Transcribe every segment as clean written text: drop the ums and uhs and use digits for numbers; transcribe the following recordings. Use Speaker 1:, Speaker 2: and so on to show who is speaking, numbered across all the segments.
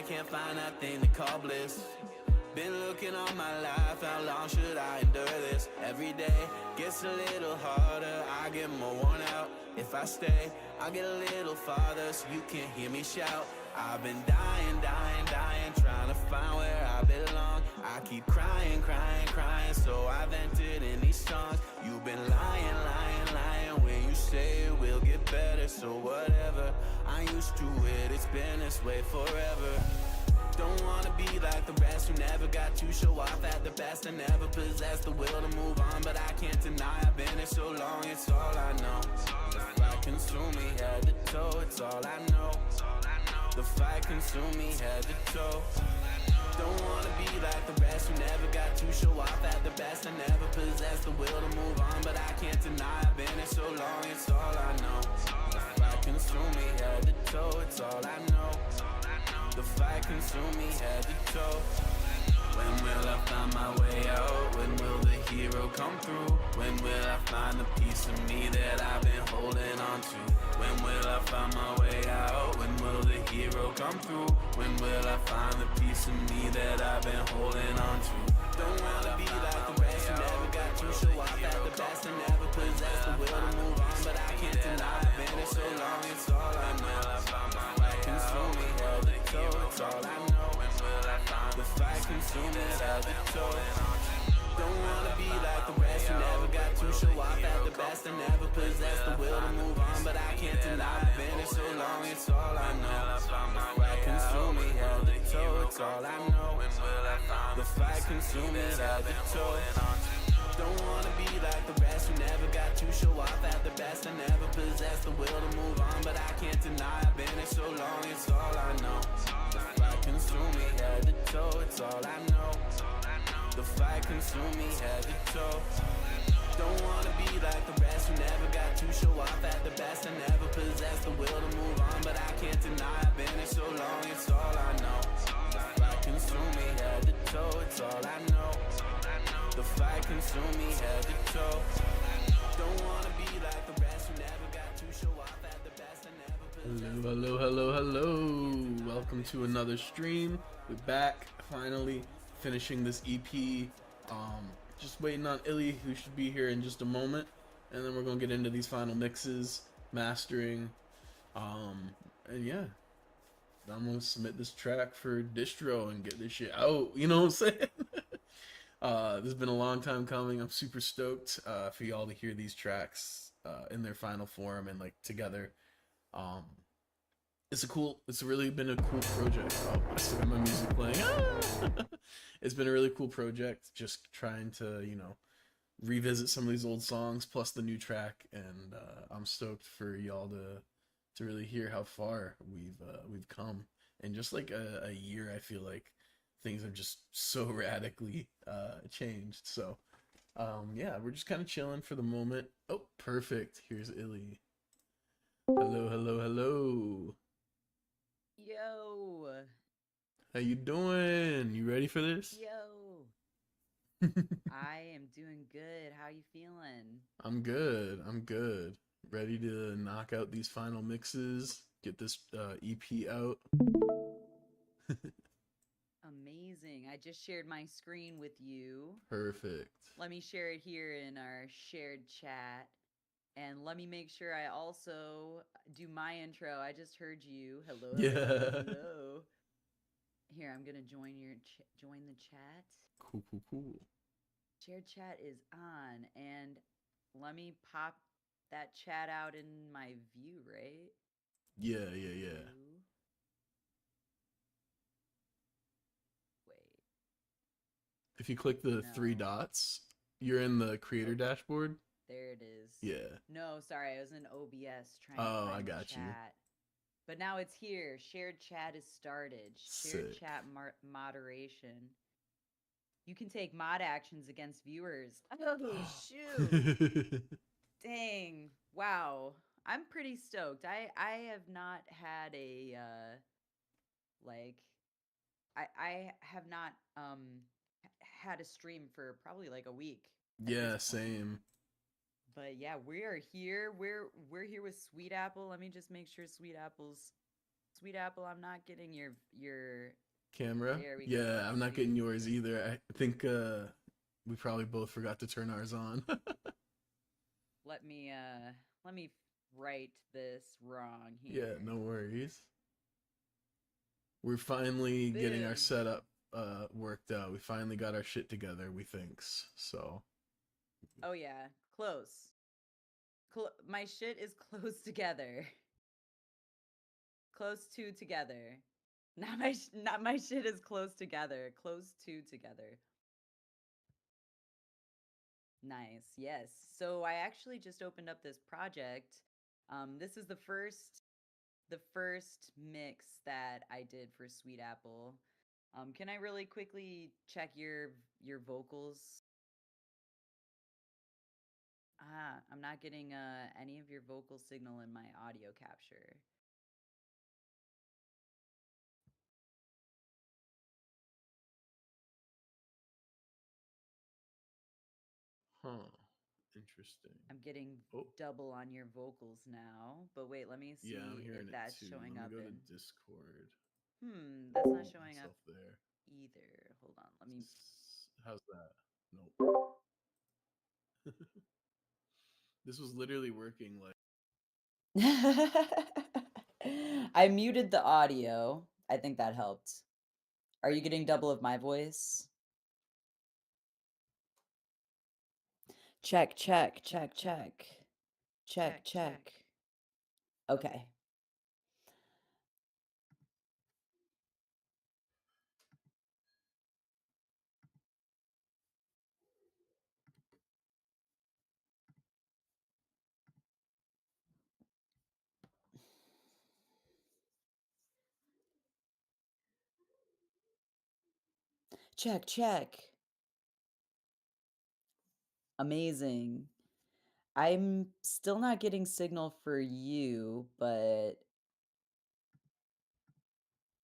Speaker 1: can't find nothing to call bliss. Been looking all my life, how long should I endure this? Every day gets a little harder, I get more worn out. If I stay, I'll get a little farther so you can't hear me shout. I've been dying, trying to find where I belong. I keep crying, so I vented in these songs. You've been lying when you say it will get better. So whatever, I'm used to it, it's been this way forever. Don't wanna be like the rest who never got to show off at the best. I never possessed the will to move on, but I can't deny I've been here so long, it's all I know. The fight consumed me head to toe, it's all I know. The fight consumed me head to toe. Don't wanna be like the rest who never got to show off at the best. I never possessed the will to move on, but I can't deny I've been here so long, it's all I know. The fight consumed me head to toe, it's all I know. The fight consumed me head to toe. When will I find my way out? When will the hero come through? When will I find the piece of me that I've been holding on to? When will I find my way out? When will the hero come through? When will I find the piece of me that I've been holding on to? Don't wanna be like the rest who never got to show off at the best. I never possessed the will to move on, but I can't deny I've been here so long, it's all I know. The fight consumed me head to toe, it's all I know. The fight consumed me head to toe. Don't wanna be like the rest who never got to show off at the best. I never possessed the will to move on, but I can't deny I've been here so long, it's all I know. The fight consumed me head to toe, it's all I know. The fight consumed me head to toe. Don't wanna be like the rest who never got to show off at the best. I never possessed the will to move on, but I can't deny I've been here so long, it's all I know. The fight consumed me head to toe, it's all I know. The fight consumed me head to toe. Don't wanna be like the rest who never got to show off at the best. I never possessed the will to move on, but I can't deny I've been here so long, it's all I know. The fight consumed me head to toe, it's all I know. The fight consumed me head to toe. Don't wanna be like the rest who never got to show off at the best. I never possessed. Hello. Welcome to another stream. We're back, finally finishing this EP. Just waiting on Illy, who should be here in just a moment, and then we're gonna get into these final mixes, mastering, and yeah, I'm gonna submit this track for distro and get this shit out. You know what I'm saying? This has been a long time coming. I'm super stoked for y'all to hear these tracks in their final form and like together. It's really been a cool project. I still got my music playing. It's been a really cool project, just trying to, revisit some of these old songs plus the new track, and I'm stoked for y'all to really hear how far we've come in just like a year. I feel like things have just so radically changed. So yeah, we're just kind of chilling for the moment. Oh, perfect. Here's Illy. Hello.
Speaker 2: Yo.
Speaker 1: How you doing? You ready for this?
Speaker 2: Yo. I am doing good. How you feeling?
Speaker 1: I'm good. Ready to knock out these final mixes, get this EP out.
Speaker 2: Amazing. I just shared my screen with you.
Speaker 1: Perfect.
Speaker 2: Let me share it here in our shared chat. And let me make sure I also do my intro. I just heard you. Hello.
Speaker 1: Yeah.
Speaker 2: Hello. Here, I'm going to join the chat.
Speaker 1: Cool.
Speaker 2: Shared chat is on, and let me pop that chat out in my view, right?
Speaker 1: Yeah.
Speaker 2: View. Wait.
Speaker 1: If you click the three dots, you're in the creator dashboard.
Speaker 2: There it is.
Speaker 1: Yeah.
Speaker 2: No, sorry, I was in OBS trying to find
Speaker 1: I got
Speaker 2: chat.
Speaker 1: you.
Speaker 2: But now it's here. Shared chat is started. Shared
Speaker 1: Sick.
Speaker 2: chat moderation. You can take mod actions against viewers. Oh, shoot. Dang. Wow. I'm pretty stoked. I have not had a, I have not, had a stream for probably like a week.
Speaker 1: Yeah, same.
Speaker 2: But yeah, we are here. We're here with Sweet Apple. Let me just make sure Sweet Apple's Sweet Apple, I'm not getting your.
Speaker 3: Camera.
Speaker 2: There we go.
Speaker 3: Yeah,
Speaker 2: Let's
Speaker 3: I'm not
Speaker 2: see.
Speaker 3: getting yours either. I think we probably both forgot to turn ours on.
Speaker 2: Let me write this wrong
Speaker 3: Yeah,
Speaker 2: here.
Speaker 3: no worries. We're finally getting our
Speaker 2: Boom.
Speaker 3: setup worked out. We finally got our shit together, we thinks. So
Speaker 2: Oh yeah, close. My shit is close together. Close to together. Not my shit is close together. Close to together. Nice. Yes. So I actually just opened up this project. This is the first mix that I did for Sweet Apple. Can I really quickly check your vocals? I'm not getting any of your vocal signal in my audio capture.
Speaker 3: huh. Interesting.
Speaker 2: I'm getting
Speaker 3: Oh,
Speaker 2: double on your vocals now. But wait, let me
Speaker 3: yeah, I'm
Speaker 2: see if
Speaker 3: hearing it
Speaker 2: that's
Speaker 3: too.
Speaker 2: showing
Speaker 3: Let me
Speaker 2: up
Speaker 3: go
Speaker 2: in.
Speaker 3: to Discord.
Speaker 2: That's not
Speaker 3: Put
Speaker 2: showing up
Speaker 3: myself there.
Speaker 2: either. Hold on, let me.
Speaker 3: How's that? Nope. This was literally working like
Speaker 2: I muted the audio. I think that helped. Are you getting double of my voice? Check, check, check, check. Check, check. Okay. Check, check. Amazing. I'm still not getting signal for you, but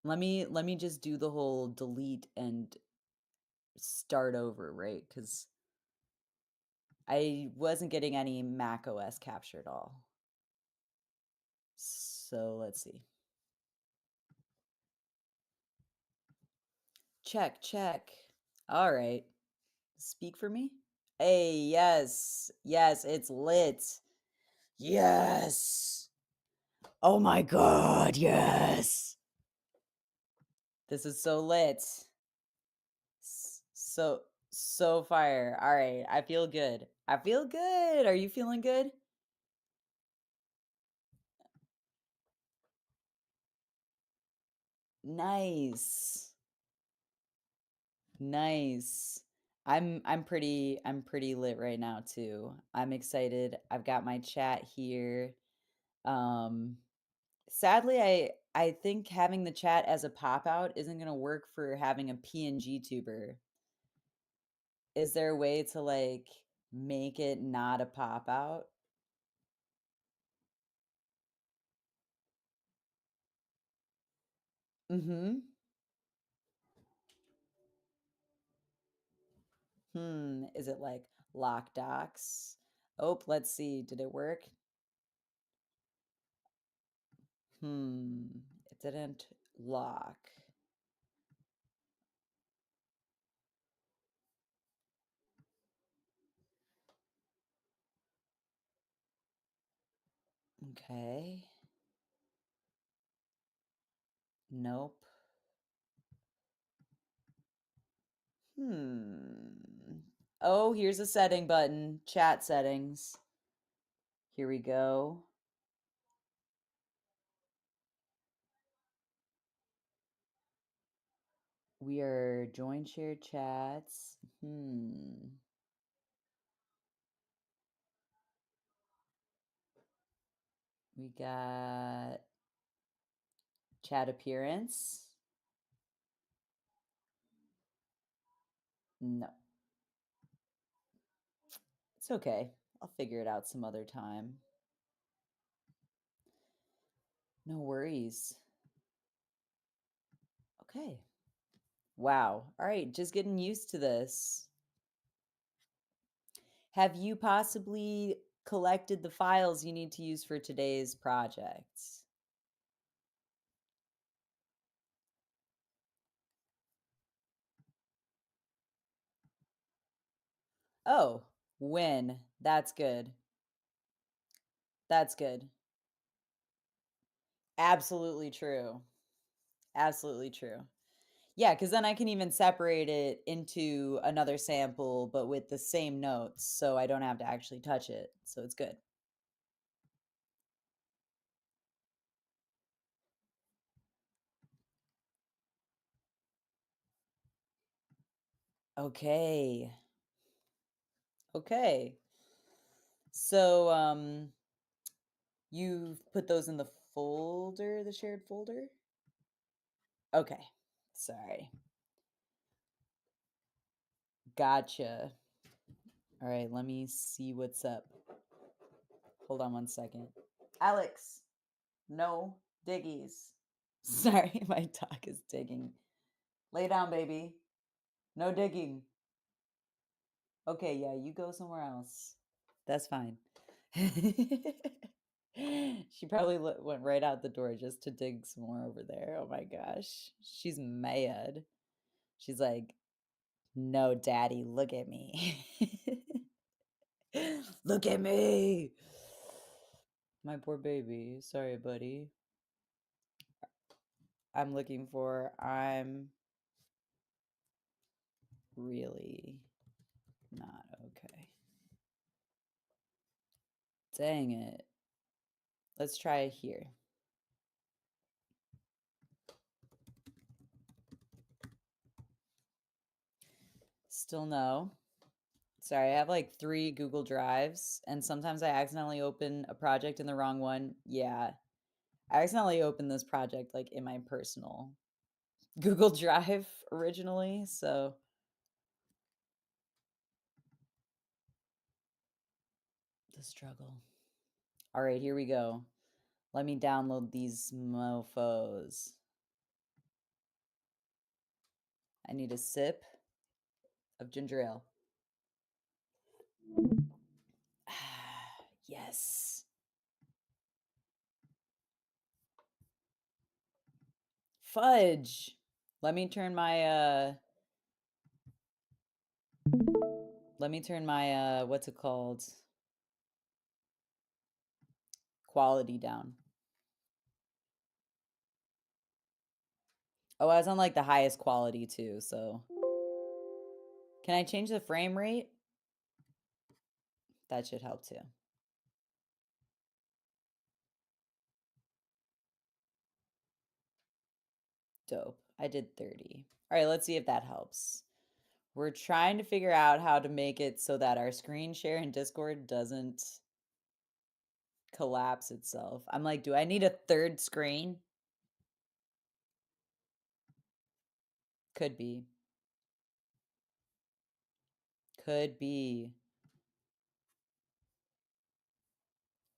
Speaker 2: let me just do the whole delete and start over, right? Cuz I wasn't getting any Mac OS capture at all. So, let's see. Check, check. All right. Speak for me? Hey, yes. Yes, it's lit. Yes. Oh my god, yes. This is so lit. So fire. All right, I feel good. I feel good. Are you feeling good? Nice. Nice. I'm pretty lit right now too. I'm excited. I've got my chat here. Um Sadly, I think having the chat as a pop out isn't going to work for having a PNG tuber. Is there a way to like make it not a pop out? Mhm. Is it like lock docs? Oh, let's see. Did it work? It didn't lock. Okay. Nope. Oh, here's a setting button. Chat settings. Here we go. We are join shared chats. We got chat appearance. No. It's okay. I'll figure it out some other time. No worries. Okay. Wow. All right. Just getting used to this. Have you possibly collected the files you need to use for today's project? Oh, win. That's good. That's good. Absolutely true. Absolutely true. Yeah, because then I can even separate it into another sample, but with the same notes, so I don't have to actually touch it. So it's good. Okay. Okay. So, you've put those in the folder, the shared folder? Okay. Sorry. Gotcha. All right, let me see what's up. Hold on one second. Alex, no diggies. Sorry, my dog is digging. Lay down, baby. No digging. Okay, yeah, you go somewhere else. That's fine. She probably went right out the door just to dig some more over there. Oh my gosh. She's mad. She's like, no, daddy, look at me. Look at me. My poor baby. Sorry, buddy. I'm really not okay. Dang it. Let's try it here. Still no. Sorry, I have like 3 Google Drives, and sometimes I accidentally open a project in the wrong one. Yeah. I accidentally opened this project like in my personal Google Drive originally, so the struggle. All right, here we go. Let me download these mofos. I need a sip of ginger ale. Yes. Fudge. Let me turn my what's it called? Quality down. Oh, I was on like the highest quality too, so. Can I change the frame rate? That should help too. Dope. I did 30. All right, let's see if that helps. We're trying to figure out how to make it so that our screen share in Discord doesn't collapse itself. I'm like, do I need a third screen? Could be. Could be.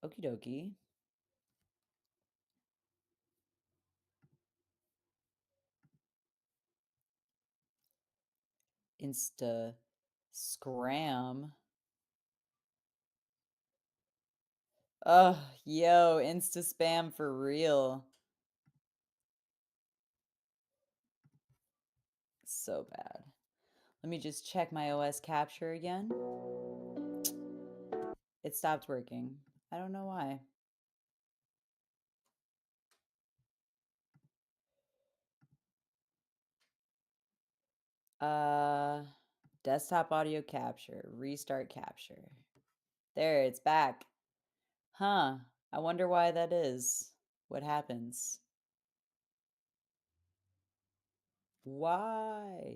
Speaker 2: Okie dokie. Insta scram. Oh, yo, Insta spam for real. So bad. Let me just check my OS capture again. It stopped working. I don't know why. Desktop audio capture, restart capture. There, it's back. Huh. I wonder why that is. What happens? Why?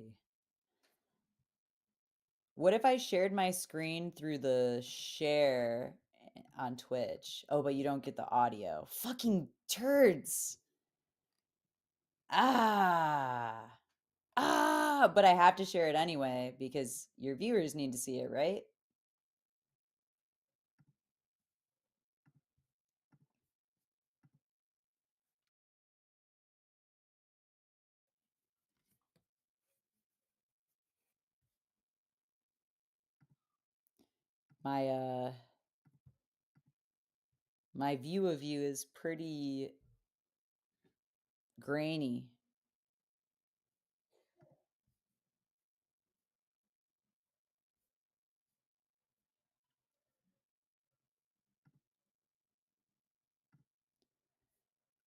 Speaker 2: What if I shared my screen through the share on Twitch? Oh, but you don't get the audio. Fucking turds. Ah. Ah, but I have to share it anyway because your viewers need to see it, right? My my view of you is pretty grainy.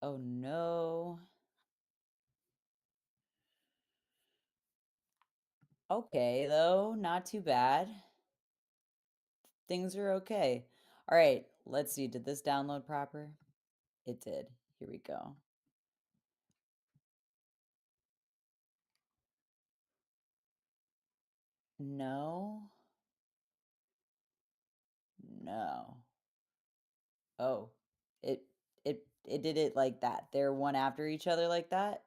Speaker 2: Oh no. Okay, though, not too bad. Things are okay. All right, let's see. Did this download proper? It did. Here we go. No. No. Oh. It did it like that. They're one after each other like that?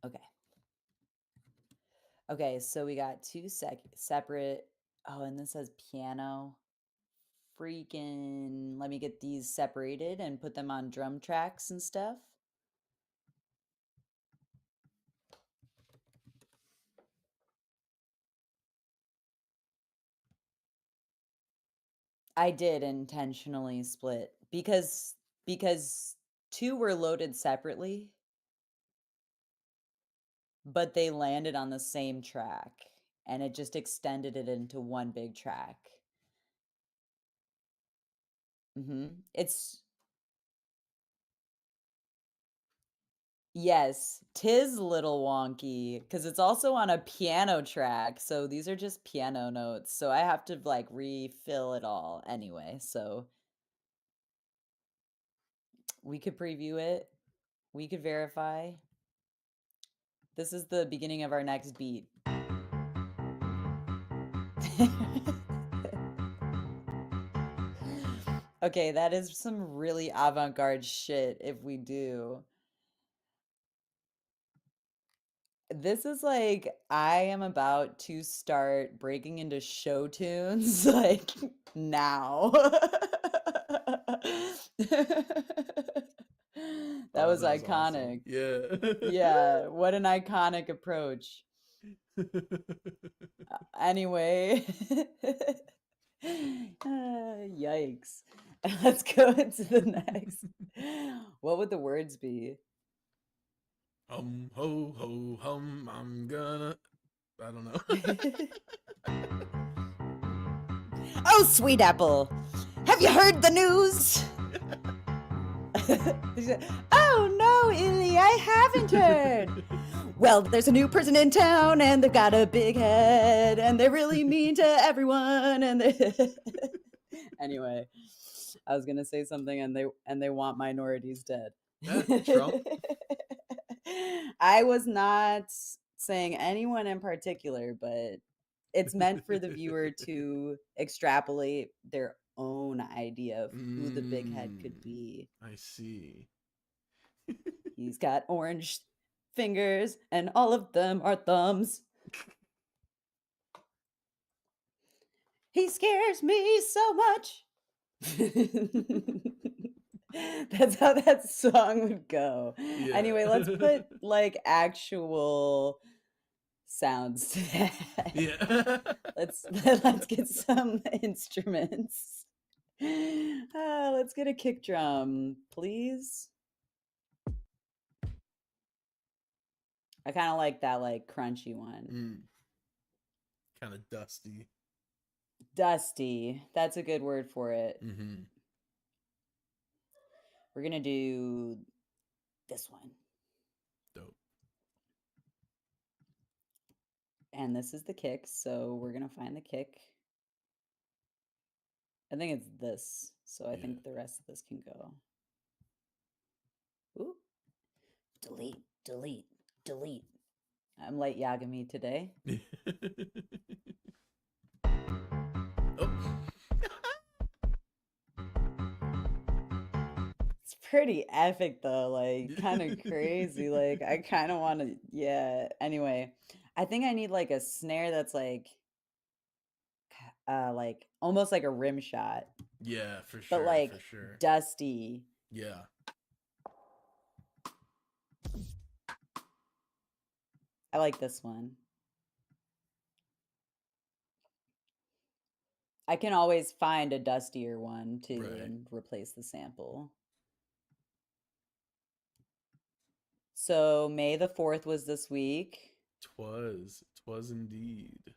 Speaker 2: Okay. Okay, so we got two separate. Oh, and this says piano. Freaking, let me get these separated and put them on drum tracks and stuff. I did intentionally split because two were loaded separately, but they landed on the same track and it just extended it into one big track. It's yes, tis little wonky because it's also on a piano track. So these are just piano notes. So I have to like refill it all anyway. So we could preview it. We could verify. This is the beginning of our next beat. Okay, that is some really avant-garde shit if we do. This is like I am about to start breaking into show tunes like now. That
Speaker 3: Oh,
Speaker 2: was
Speaker 3: that was awesome.
Speaker 2: iconic.
Speaker 3: Yeah.
Speaker 2: Yeah, what an iconic approach. Anyway, yikes. Let's go into the next. What would the words be?
Speaker 3: Hum ho ho hum. I'm gonna. I don't know.
Speaker 2: Oh, sweet apple, have you heard the news? Oh no, Illy, I haven't heard. Well, there's a new person in town and they've got a big head and they're really mean to everyone and Anyway, I was going to say something and they want minorities dead.
Speaker 3: Trump.
Speaker 2: I was not saying anyone in particular, but it's meant for the viewer to extrapolate their own idea of who the big head could be.
Speaker 3: I see.
Speaker 2: He's got orange fingers and all of them are thumbs. He scares me so much. That's how that song would go.
Speaker 3: Yeah.
Speaker 2: Anyway, let's put like actual sounds to that.
Speaker 3: Yeah.
Speaker 2: Let's get some instruments. Let's get a kick drum, please. I kind of like that like crunchy one.
Speaker 3: Kind of dusty.
Speaker 2: Dusty. That's a good word for it.
Speaker 3: Mm-hmm.
Speaker 2: We're gonna do this one.
Speaker 3: Dope.
Speaker 2: And this is the kick, so we're gonna find the kick. I think it's this, so I think the rest of this can go. Ooh. Delete, delete, delete. I'm late Yagami today.
Speaker 3: Oh.
Speaker 2: It's pretty epic though, like kind of crazy. Like I kind of want to, yeah. Anyway, I think I need like a snare that's like almost like a rim shot.
Speaker 3: Yeah, for sure.
Speaker 2: But like
Speaker 3: for sure.
Speaker 2: dusty.
Speaker 3: Yeah.
Speaker 2: I like this one. I can always find a dustier one too and replace the sample. So May the 4th was this week.
Speaker 3: Twas. 'Twas indeed.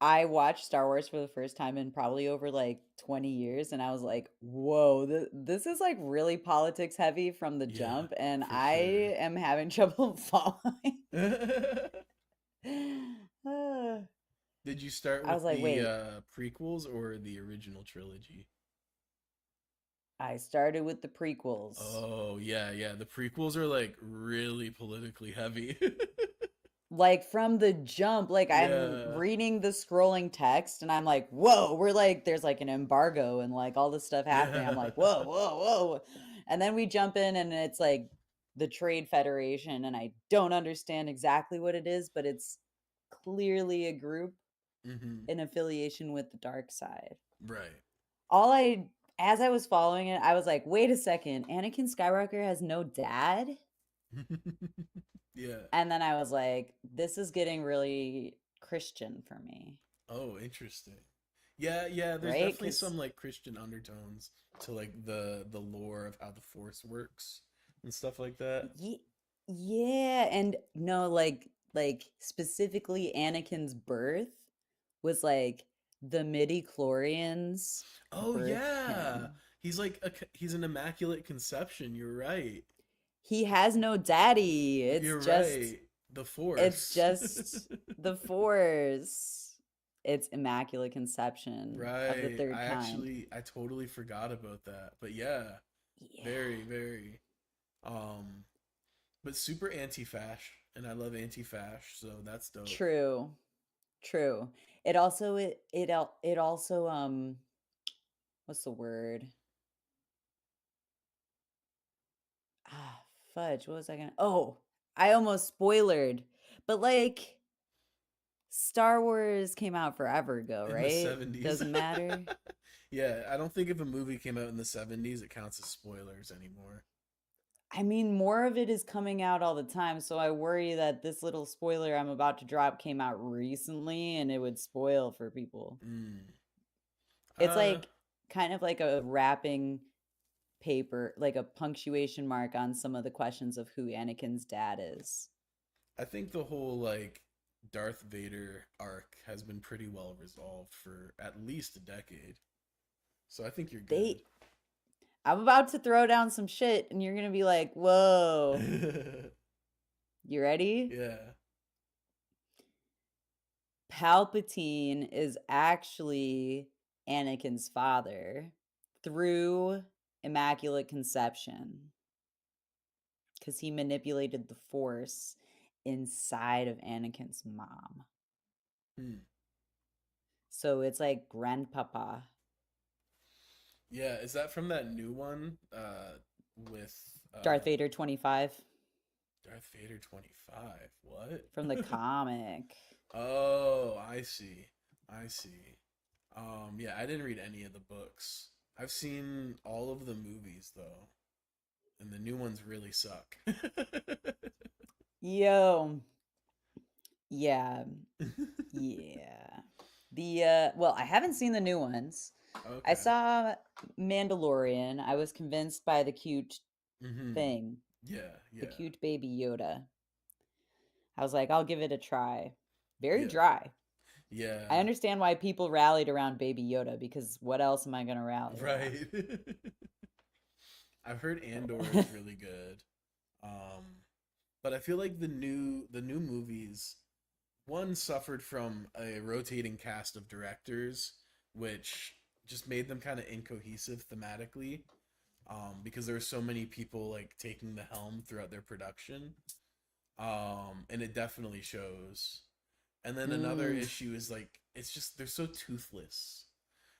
Speaker 2: I watched Star Wars for the first time in probably over like 20 years, and I was like, whoa, this is like really politics heavy from the
Speaker 3: Yeah,
Speaker 2: jump, and
Speaker 3: for
Speaker 2: I
Speaker 3: sure.
Speaker 2: am having trouble following. Ah,
Speaker 3: Did you start
Speaker 2: I
Speaker 3: with
Speaker 2: was like,
Speaker 3: the
Speaker 2: wait,
Speaker 3: prequels or the original trilogy?
Speaker 2: I started with the prequels.
Speaker 3: Oh, yeah, yeah. The prequels are like really politically heavy.
Speaker 2: Like from the jump, like I'm
Speaker 3: Yeah.
Speaker 2: reading the scrolling text and I'm like, whoa, we're like, there's like an embargo and like all this stuff happening. I'm
Speaker 3: Yeah.
Speaker 2: like, whoa, whoa, whoa. And then we jump in and it's like the Trade Federation, and I don't understand exactly what it is, but it's clearly a group
Speaker 3: Hmm.
Speaker 2: in affiliation with the dark side.
Speaker 3: Right.
Speaker 2: All I, as I was following it, I was like, wait a second, Anakin Skywalker has no dad?
Speaker 3: Yeah.
Speaker 2: And then I was like, this is getting really Christian for me,
Speaker 3: Oh, interesting. Yeah, yeah, there's
Speaker 2: right?
Speaker 3: definitely
Speaker 2: Because
Speaker 3: some like Christian undertones to like the lore of how the Force works and stuff like that.
Speaker 2: yeah, and no, like specifically Anakin's birth was like the midi-chlorians
Speaker 3: Oh
Speaker 2: birthed
Speaker 3: yeah.
Speaker 2: him.
Speaker 3: He's like he's an immaculate conception. You're right.
Speaker 2: He has no daddy.
Speaker 3: You're right. The
Speaker 2: It's
Speaker 3: Force.
Speaker 2: just the Force. It's immaculate conception of the
Speaker 3: Right.
Speaker 2: third kind.
Speaker 3: I totally forgot about that. But yeah,
Speaker 2: Yeah.
Speaker 3: very, very. Um, but super anti-fash, and I love anti-fash, so that's dope.
Speaker 2: True. True. It also what's the word? Ah, fudge. What was I gonna? Oh, I almost spoilered. But like Star Wars came out forever ago,
Speaker 3: In the
Speaker 2: right?
Speaker 3: 70s.
Speaker 2: Doesn't matter.
Speaker 3: Yeah, I don't think if a movie came out in the 70s, it counts as spoilers anymore.
Speaker 2: I mean, more of it is coming out all the time, so I worry that this little spoiler I'm about to drop came out recently and it would spoil for people.
Speaker 3: Mm.
Speaker 2: It's
Speaker 3: Uh,
Speaker 2: like kind of like a wrapping paper, like a punctuation mark on some of the questions of who Anakin's dad is.
Speaker 3: I think the whole like Darth Vader arc has been pretty well resolved for at least a decade. So I think you're good.
Speaker 2: They I'm about to throw down some shit and you're going to be like, "Whoa. You ready?"
Speaker 3: Yeah.
Speaker 2: Palpatine is actually Anakin's father through Immaculate Conception because he manipulated the Force inside of Anakin's mom.
Speaker 3: Hmm.
Speaker 2: So it's like grandpapa.
Speaker 3: Yeah, is that from that new one with
Speaker 2: Darth Vader 25
Speaker 3: Darth Vader 25? What?
Speaker 2: from the comic.
Speaker 3: Oh, I see. I see. Yeah, I didn't read any of the books. I've seen all of the movies though, and the new ones really suck.
Speaker 2: Yo, yeah, yeah. The well, I haven't seen the new ones. I
Speaker 3: Okay.
Speaker 2: saw Mandalorian. I was convinced by the cute
Speaker 3: Mm-hmm.
Speaker 2: thing,
Speaker 3: Yeah,
Speaker 2: the
Speaker 3: yeah,
Speaker 2: cute baby Yoda. I was like, I'll give it a try. Very
Speaker 3: yeah,
Speaker 2: dry. I
Speaker 3: yeah.
Speaker 2: understand why people rallied around baby Yoda because what else am I going to rally around?
Speaker 3: Right. I've heard Andor is really good. Um, but I feel like the new movies one suffered from a rotating cast of directors, which just made them kind of incohesive thematically. Because there were so many people like taking the helm throughout their production. And it definitely shows. And then another
Speaker 2: Mm,
Speaker 3: issue is like it's just they're so toothless.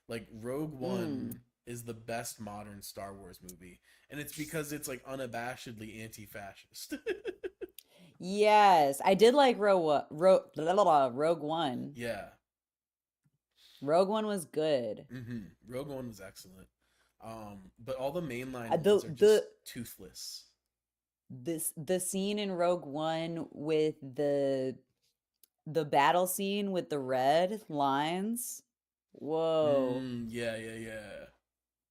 Speaker 3: Like Rogue One
Speaker 2: mm.
Speaker 3: is the best modern Star Wars movie, and it's because it's like unabashedly anti-fascist.
Speaker 2: Yes, I did like Rogue One.
Speaker 3: Yeah.
Speaker 2: Rogue One was good.
Speaker 3: Rogue One was excellent. But all the mainline
Speaker 2: The
Speaker 3: ones are just
Speaker 2: the
Speaker 3: toothless.
Speaker 2: the scene in Rogue One with the battle scene with the red lines. Whoa.
Speaker 3: Yeah, yeah, yeah.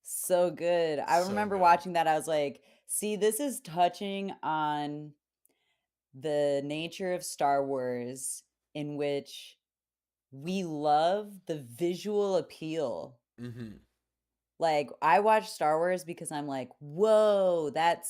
Speaker 2: So good. I
Speaker 3: So
Speaker 2: remember
Speaker 3: good.
Speaker 2: watching that. I was like, see, this is touching on the nature of Star Wars in which we love the visual appeal.
Speaker 3: Mm-hmm.
Speaker 2: Like, I watch Star Wars because I'm like, whoa, that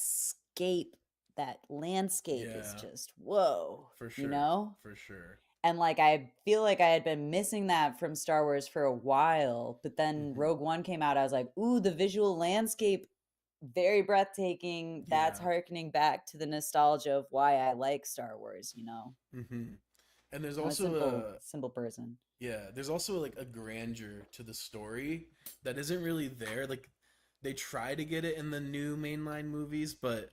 Speaker 2: landscape is
Speaker 3: Yeah,
Speaker 2: just whoa,
Speaker 3: for
Speaker 2: you
Speaker 3: sure.
Speaker 2: know?
Speaker 3: For sure.
Speaker 2: And like, I feel like I had been missing that from Star Wars for a while, but then
Speaker 3: Mm-hmm.
Speaker 2: Rogue One came out. I was like, ooh, the visual landscape, very breathtaking. That's
Speaker 3: Yeah.
Speaker 2: harkening back to the nostalgia of why I like Star Wars, you know?
Speaker 3: Mm-hmm. And there's
Speaker 2: I'm a
Speaker 3: also
Speaker 2: simple person.
Speaker 3: there's also like a grandeur to the story that isn't really there. Like they try to get it in the new mainline movies, but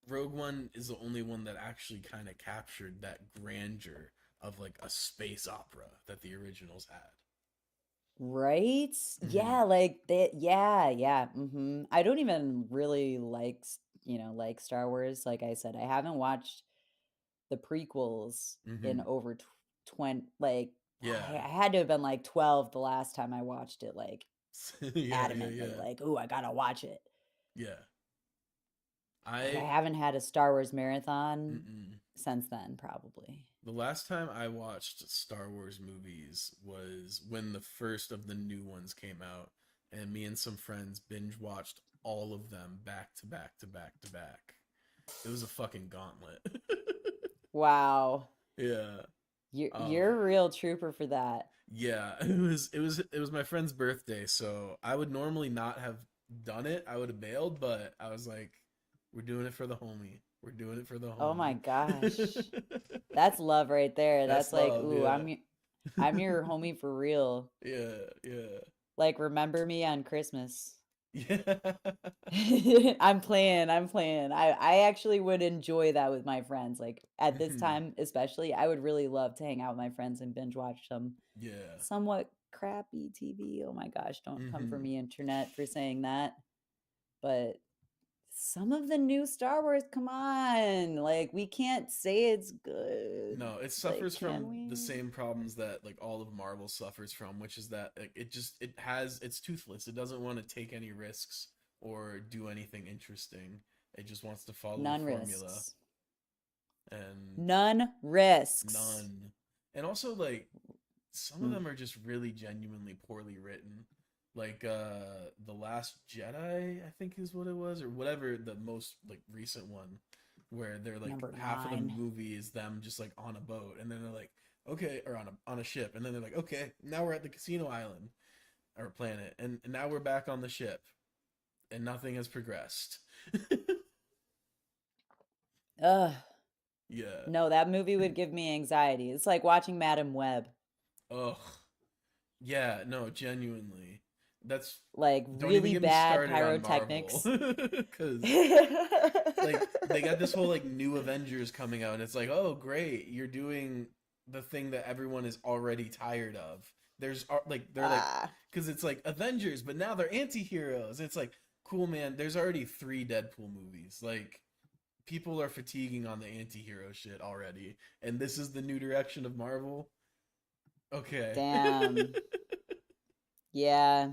Speaker 3: Rogue One is the only one that actually kind of captured that grandeur of like a space opera that the originals had.
Speaker 2: Right?
Speaker 3: Mm-hmm.
Speaker 2: Yeah, like that. Yeah, yeah. I don't even really like, like Star Wars. Like I said, I haven't watched the prequels in
Speaker 3: Mm-hmm.
Speaker 2: over 20. Like, I
Speaker 3: Yeah.
Speaker 2: had to have been like 12 the last time I watched it, like
Speaker 3: Yeah, yeah,
Speaker 2: adamantly,
Speaker 3: yeah.
Speaker 2: like, oh, I gotta watch it.
Speaker 3: Yeah.
Speaker 2: But I
Speaker 3: I
Speaker 2: haven't had a Star Wars marathon
Speaker 3: mm-mm.
Speaker 2: since then, probably.
Speaker 3: The last time I watched Star Wars movies was when the first of the new ones came out, and me and some friends binge watched all of them back to back to back to back. It was a fucking gauntlet.
Speaker 2: Wow.
Speaker 3: Yeah.
Speaker 2: You're
Speaker 3: Um
Speaker 2: a real trooper for that.
Speaker 3: yeah, it was my friend's birthday, so I would normally not have done it. I would have bailed, but I was like, we're doing it for the homie. We're doing it for the
Speaker 2: Oh my
Speaker 3: homie.
Speaker 2: gosh. That's love right there.
Speaker 3: That's
Speaker 2: That's like,
Speaker 3: love,
Speaker 2: ooh,
Speaker 3: yeah.
Speaker 2: I'm your homie for real.
Speaker 3: Yeah, yeah.
Speaker 2: Like, remember me on Christmas.
Speaker 3: Yeah.
Speaker 2: I'm playing. I actually would enjoy that with my friends. Like at this
Speaker 3: Mhm.
Speaker 2: time, especially, I would really love to hang out with my friends and binge watch some
Speaker 3: Yeah.
Speaker 2: somewhat crappy TV. Oh my gosh, don't come for
Speaker 3: Mhm.
Speaker 2: me, internet, for saying that. But some of the new Star Wars, come on. Like, we can't say it's good.
Speaker 3: No, it
Speaker 2: Like,
Speaker 3: suffers
Speaker 2: can
Speaker 3: from the
Speaker 2: we?
Speaker 3: same problems that like all of Marvel suffers from, which is that like, it's toothless. It doesn't want to take any risks or do anything interesting. It just wants to follow the
Speaker 2: None
Speaker 3: formula
Speaker 2: risks.
Speaker 3: and
Speaker 2: None risks.
Speaker 3: none. And also like some of
Speaker 2: Mm,
Speaker 3: them are just really genuinely poorly written. Like The Last Jedi, I think is what it was, or whatever the most like recent one, where they're like
Speaker 2: number
Speaker 3: half of the
Speaker 2: 9.
Speaker 3: movie is them just like on a boat, and then they're like, okay, or on a ship, and then they're like, okay, now we're at the casino island or planet, and now we're back on the ship, and nothing has progressed.
Speaker 2: Ugh.
Speaker 3: Yeah.
Speaker 2: No, that movie would give me anxiety. It's like watching Madam Web.
Speaker 3: Ugh. Yeah. No, genuinely. That's
Speaker 2: Like
Speaker 3: don't even
Speaker 2: really
Speaker 3: get me
Speaker 2: bad
Speaker 3: started on Marvel,
Speaker 2: pyrotechnics.
Speaker 3: because like they got this whole like new Avengers coming out, and it's like, oh great, you're doing the thing that everyone is already tired of. Like they're like,
Speaker 2: Ah.
Speaker 3: because it's like Avengers, but now they're anti-heroes. It's like, cool man, there's already 3 Deadpool movies. Like people are fatiguing on the anti-hero shit already, and this is the new direction of Marvel. Okay.
Speaker 2: Damn. Yeah.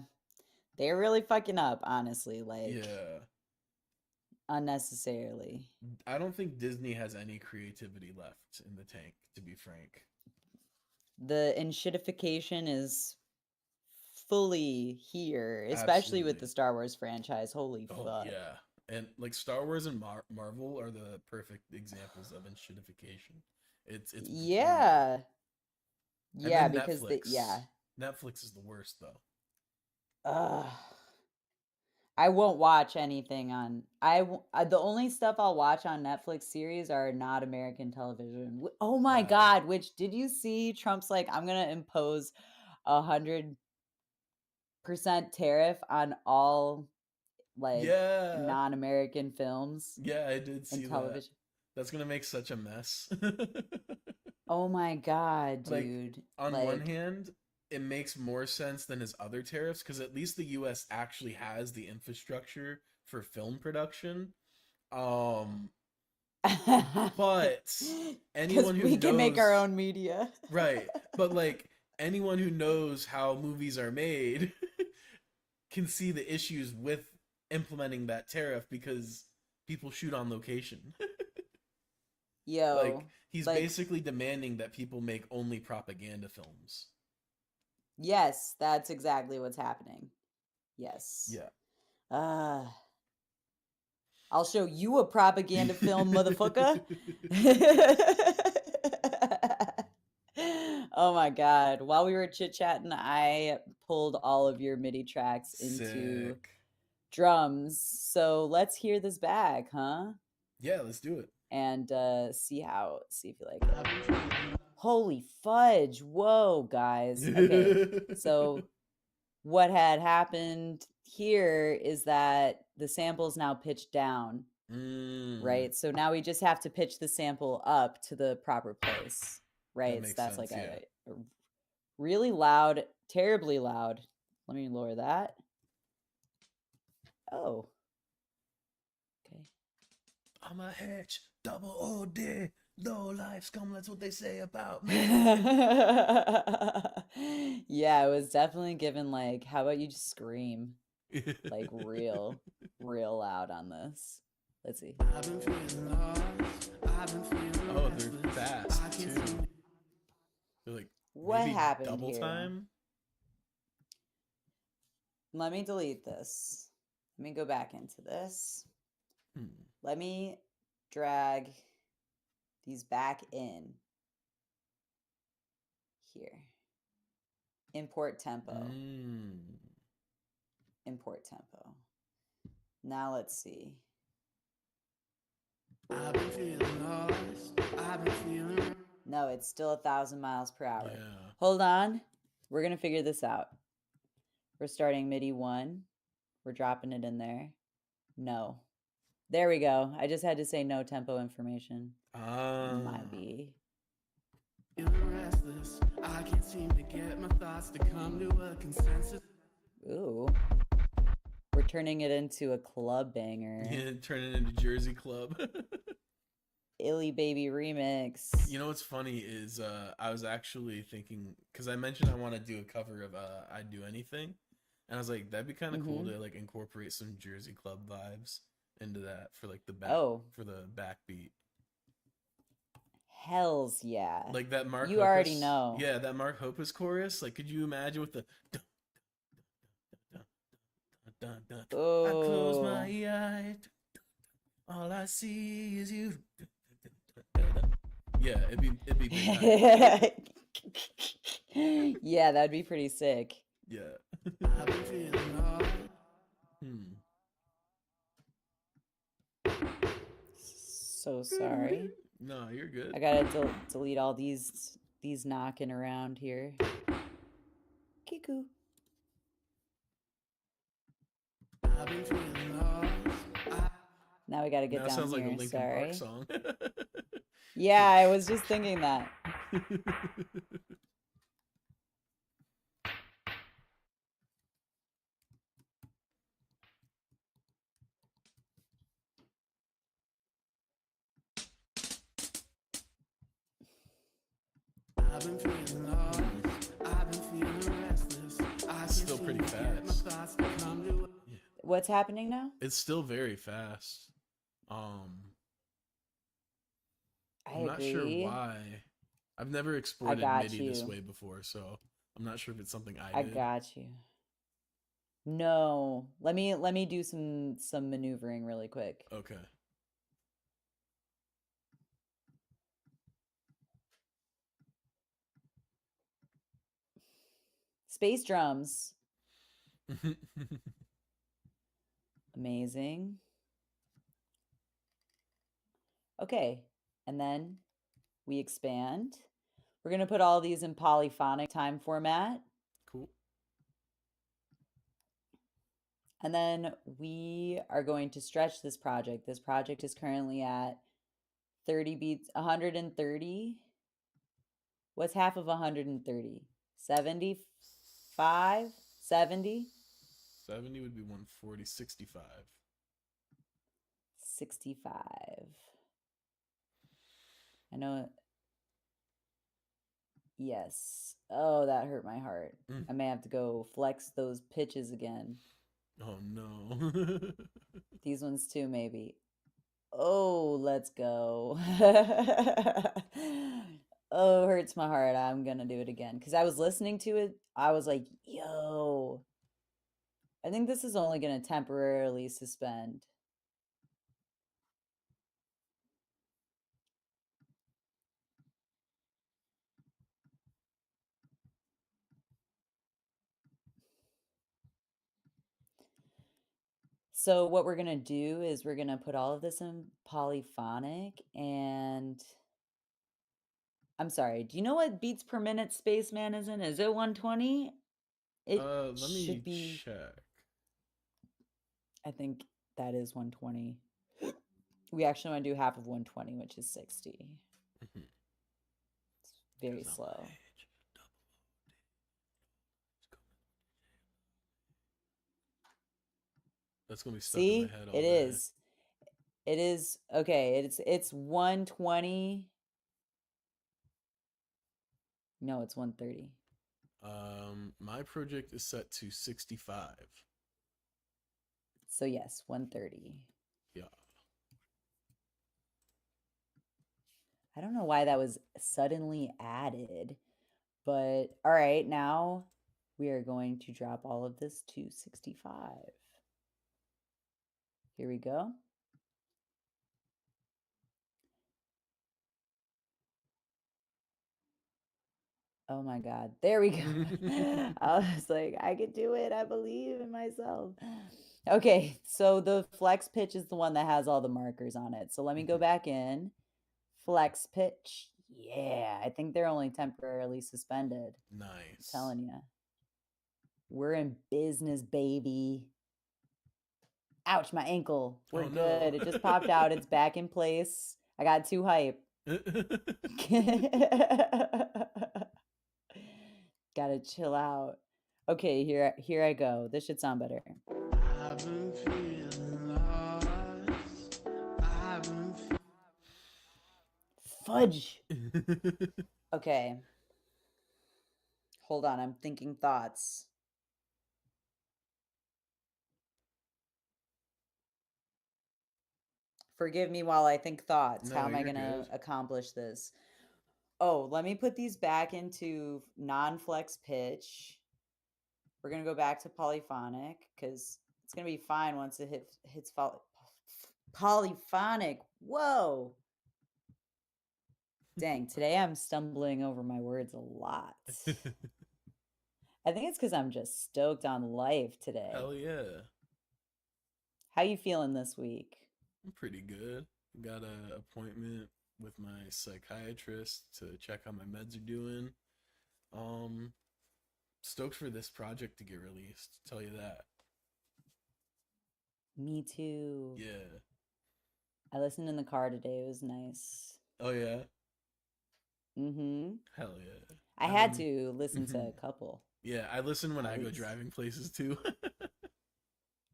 Speaker 2: They're really fucking up, honestly, like
Speaker 3: Yeah.
Speaker 2: unnecessarily.
Speaker 3: I don't think Disney has any creativity left in the tank, to be frank.
Speaker 2: The enshittification is fully here, especially with the
Speaker 3: Absolutely.
Speaker 2: Star Wars franchise. Holy
Speaker 3: Oh
Speaker 2: fuck.
Speaker 3: yeah, and like Star Wars and Marvel are the perfect examples of enshittification. It's brutal.
Speaker 2: Yeah.
Speaker 3: And
Speaker 2: Yeah,
Speaker 3: then
Speaker 2: because
Speaker 3: Netflix. Netflix is the worst though.
Speaker 2: Ugh. I won't watch anything on the only stuff I'll watch on Netflix series are not American television. Oh my
Speaker 3: Wow.
Speaker 2: god, which did you see Trump's like I'm going to impose 100% tariff on all like
Speaker 3: Yeah.
Speaker 2: non-American films
Speaker 3: Yeah, I did
Speaker 2: and
Speaker 3: see that.
Speaker 2: television.
Speaker 3: That's gonna make such a mess.
Speaker 2: Oh my god,
Speaker 3: Like,
Speaker 2: dude.
Speaker 3: on one
Speaker 2: Like
Speaker 3: hand, it makes more sense than his other tariffs because at least the US actually has the infrastructure for film production. Um, but
Speaker 2: cuz
Speaker 3: anyone who
Speaker 2: we can make our
Speaker 3: knows,
Speaker 2: own media.
Speaker 3: right, but like anyone who knows how movies are made can see the issues with implementing that tariff because people shoot on location.
Speaker 2: Yo,
Speaker 3: Like he's
Speaker 2: like,
Speaker 3: basically demanding that people make only propaganda films.
Speaker 2: yes, that's exactly what's happening. Yes.
Speaker 3: Yeah.
Speaker 2: Uh, I'll show you a propaganda film, motherfucker. Oh my God. While we were chit-chatting, I pulled all of your MIDI tracks into
Speaker 3: Sick.
Speaker 2: drums. So let's hear this back, huh?
Speaker 3: Yeah, let's do it.
Speaker 2: And see if you like it. Holy fudge. Whoa, guys. Okay. So what had happened here is that the sample is now pitched down, right? So now we just have to pitch the sample up to the proper place, right?
Speaker 3: That makes
Speaker 2: That's
Speaker 3: sense,
Speaker 2: like
Speaker 3: yeah.
Speaker 2: a really loud, terribly loud. Let me lower that. Oh. Okay.
Speaker 3: I'm a H, double OD, low life scum, that's what they say about me.
Speaker 2: Yeah, it was definitely given like, how about you just scream? Like real loud on this. Let's see.
Speaker 3: Oh, they're fast too. They're like
Speaker 2: What
Speaker 3: maybe
Speaker 2: happened
Speaker 3: double
Speaker 2: here?
Speaker 3: time.
Speaker 2: Let me delete this. Let me go back into this. Let me drag these back in here. Import tempo. Import tempo. Now let's see.
Speaker 1: I've been feeling lost. I've been feeling.
Speaker 2: No, it's still 1,000 miles per hour.
Speaker 3: Yeah.
Speaker 2: Hold on. We're going to figure this out. We're starting MIDI 1. We're dropping it in there. No. There we go. I just had to say no tempo information. Might be.
Speaker 1: Restless. I can't seem to get my thoughts to come to a consensus.
Speaker 2: Ooh. We're turning it into a club banger.
Speaker 3: Yeah, turn it into Jersey Club.
Speaker 2: Illy Baby remix.
Speaker 3: You know what's funny is I was actually thinking, because I mentioned I want to do a cover of I'd Do Anything, and I was like, that'd be kind of cool to like incorporate some Jersey Club vibes into that for like the back for the backbeat.
Speaker 2: Hells yeah.
Speaker 3: Like that Mark
Speaker 2: You
Speaker 3: Hoppus,
Speaker 2: already know.
Speaker 3: Yeah, that Mark Hoppus chorus. Like, could you imagine with the
Speaker 2: Oh.
Speaker 3: I close my eye, all I see is you. Yeah, it'd be big.
Speaker 2: Yeah, that'd be pretty sick.
Speaker 3: Yeah.
Speaker 2: So sorry.
Speaker 3: No, you're good.
Speaker 2: I gotta delete all these knocking around here. Kiku. Now we gotta get down
Speaker 3: sounds
Speaker 2: here.
Speaker 3: Like a Linkin Park song.
Speaker 2: Yeah, I was just thinking that.
Speaker 1: I've been feeling lost. I've been feeling restless.
Speaker 3: It's still pretty fast.
Speaker 2: What's happening now?
Speaker 3: It's still very fast. I'm not sure why. I've never exported MIDI this way before, so I'm not sure if it's something I did.
Speaker 2: I got you. No, let me do some maneuvering really quick.
Speaker 3: Okay.
Speaker 2: Space drums. Amazing. Okay, and then we expand. We're going to put all these in polyphonic time format.
Speaker 3: Cool.
Speaker 2: And then we are going to stretch this project. This project is currently at 30 beats, 130. What's half of 130? 75? 70?
Speaker 3: 70 would be 140, 65.
Speaker 2: 65. I know it. Yes. Oh, that hurt my heart. I may have to go flex those pitches again.
Speaker 3: Oh, no.
Speaker 2: These ones too, maybe. Oh, let's go. Oh, hurts my heart. I'm gonna do it again because I was listening to it. I was like, yo, I think this is only gonna temporarily suspend. So what we're gonna do is we're gonna put all of this in polyphonic and I'm sorry, do you know what beats per minute Spaceman is in? Is it 120? It
Speaker 3: Let
Speaker 2: should
Speaker 3: me
Speaker 2: be,
Speaker 3: check.
Speaker 2: I think that is 120. We actually want to do half of 120, which is 60.
Speaker 3: Mhm.
Speaker 2: It's very
Speaker 3: 'Cause I'm my
Speaker 2: slow.
Speaker 3: age. That's gonna be stuck in my
Speaker 2: See?
Speaker 3: head all
Speaker 2: It
Speaker 3: day.
Speaker 2: is. It is okay. It's 120. No, it's 130.
Speaker 3: My project is set to 65.
Speaker 2: So yes, 130.
Speaker 3: Yeah.
Speaker 2: I don't know why that was suddenly added, but all right, now we are going to drop all of this to 65. Here we go. Oh my God. There we go. I was like, I could do it. I believe in myself. Okay, so the flex pitch is the one that has all the markers on it. So let me go back in. Flex pitch. Yeah, I think they're only temporarily suspended. I'm
Speaker 3: Nice.
Speaker 2: telling you. We're in business, baby. Ouch, my ankle. We're
Speaker 3: Oh,
Speaker 2: good.
Speaker 3: no.
Speaker 2: It just popped out. It's back in place. I got too hype. Gotta chill out. Okay, here I go. This should sound better.
Speaker 1: I've been feeling lost. I've been
Speaker 2: Fudge. Okay. Hold on, I'm thinking thoughts. Forgive me while I think thoughts. How
Speaker 3: No,
Speaker 2: am I
Speaker 3: you're
Speaker 2: gonna
Speaker 3: good.
Speaker 2: accomplish this? Oh, let me put these back into non-flex pitch. We're gonna go back to polyphonic because it's gonna be fine once it hits polyphonic. Whoa. Dang, today I'm stumbling over my words a lot. I think it's because I'm just stoked on life today.
Speaker 3: Hell yeah.
Speaker 2: How you feeling this week?
Speaker 3: I'm pretty good. Got an appointment with my psychiatrist to check how my meds are doing. Um, Stoked for this project to get released. Tell you that.
Speaker 2: Me too.
Speaker 3: Yeah.
Speaker 2: I listened in the car today. It was nice.
Speaker 3: Oh yeah.
Speaker 2: Mm-hmm.
Speaker 3: Hell yeah.
Speaker 2: I
Speaker 3: I've
Speaker 2: had
Speaker 3: been-
Speaker 2: to listen to
Speaker 3: Mhm.
Speaker 2: a couple.
Speaker 3: Yeah, I listen when
Speaker 2: At
Speaker 3: I go
Speaker 2: least.
Speaker 3: driving places too.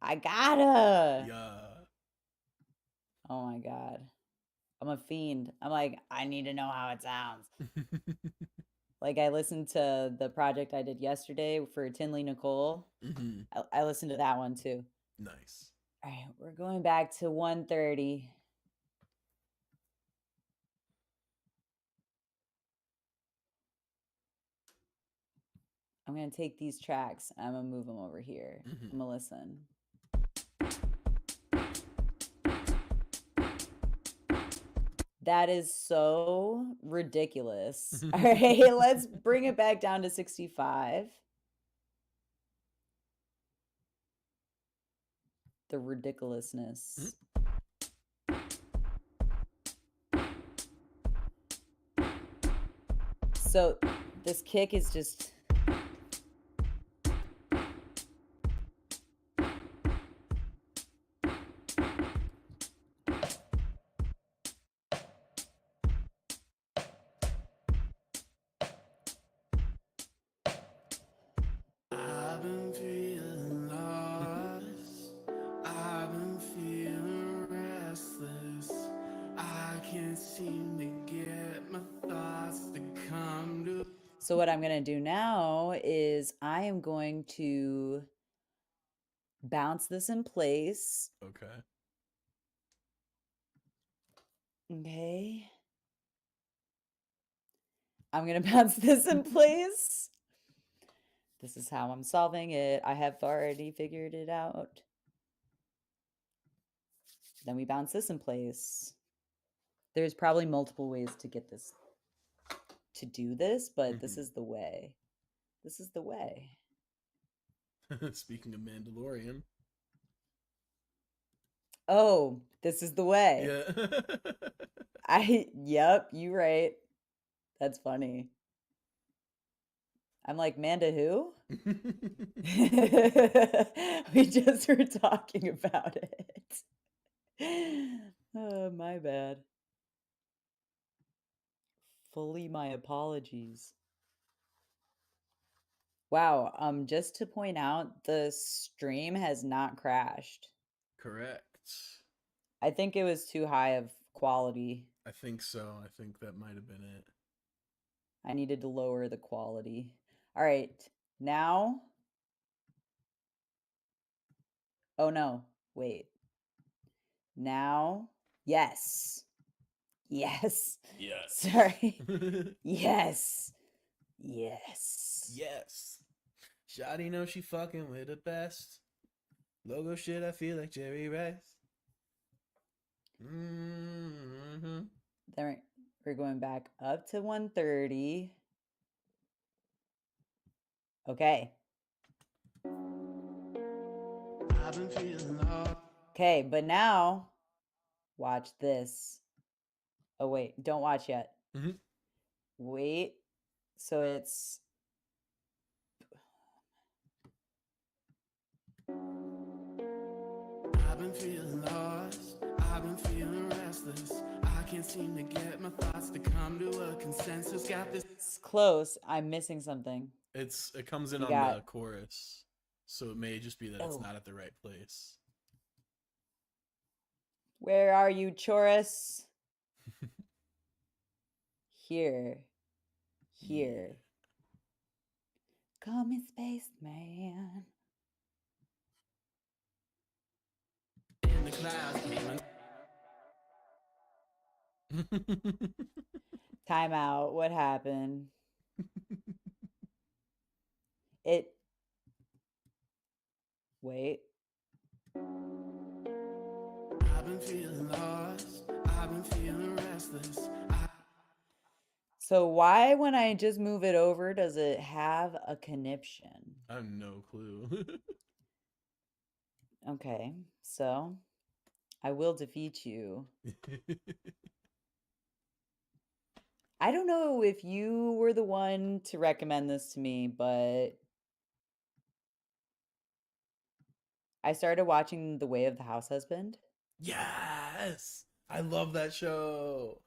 Speaker 2: I gotta.
Speaker 3: Yeah.
Speaker 2: Oh my God. I'm a fiend. I'm like, I need to know how it sounds. Like I listened to the project I did yesterday for Tinley Nicole.
Speaker 3: Hmm.
Speaker 2: I listened to that one too.
Speaker 3: Nice.
Speaker 2: All right, we're going back to 130. I'm gonna take these tracks. I'm gonna move them over here.
Speaker 3: Mhm.
Speaker 2: I'm gonna listen. That is so ridiculous. All right, let's bring it back down to 65. The ridiculousness. So this kick is just.
Speaker 1: I've been feeling lost. I've been feeling restless. I can't seem to get my thoughts to come to.
Speaker 2: So what I'm gonna do now is I am going to bounce this in place.
Speaker 3: Okay.
Speaker 2: Okay. I'm gonna bounce this in place. This is how I'm solving it. I have already figured it out. Then we bounce this in place. There's probably multiple ways to get this to do this, but this is the way. This is the way.
Speaker 3: Speaking of Mandalorian.
Speaker 2: Oh, this is the way.
Speaker 3: Yeah.
Speaker 2: Yep, you right. That's funny. I'm like, Manda who? We just were talking about it. Oh, my bad. Fully my apologies. Wow, just to point out, the stream has not crashed.
Speaker 3: Correct.
Speaker 2: I think it was too high of quality.
Speaker 3: I think so. I think that might have been it.
Speaker 2: I needed to lower the quality. All right, now. Oh no, wait. Now, yes. Yes.
Speaker 3: Yes.
Speaker 2: Sorry. Yes. Yes.
Speaker 3: Yes. Shawty know she fucking with the best. Logo shit, I feel like Jerry Rice. Mm-hmm.
Speaker 2: Then we're going back up to 130. Okay.
Speaker 1: I've been feeling lost.
Speaker 2: Okay, but now watch this. Oh wait, don't watch yet.
Speaker 3: Mm-hmm.
Speaker 2: Wait. So it's
Speaker 1: I've been feeling lost. I've been feeling restless. I can't seem to get my thoughts to come to a consensus. Got this.
Speaker 2: it's close. I'm missing something.
Speaker 3: It comes in
Speaker 2: You
Speaker 3: on
Speaker 2: got-
Speaker 3: the chorus, so it may just be that it's
Speaker 2: Oh.
Speaker 3: not at the right place.
Speaker 2: Where are you, Chorus? Here. Here. Call me Spaceman.
Speaker 1: In the clouds, dreaming.
Speaker 2: Time out. What happened? It. Wait.
Speaker 1: I've been feeling lost. I've been feeling restless.
Speaker 2: So why, when I just move it over, does it have a conniption?
Speaker 3: I have no clue.
Speaker 2: Okay, so I will defeat you. I don't know if you were the one to recommend this to me, but I started watching The Way of the House Husband.
Speaker 3: Yes, I love that show.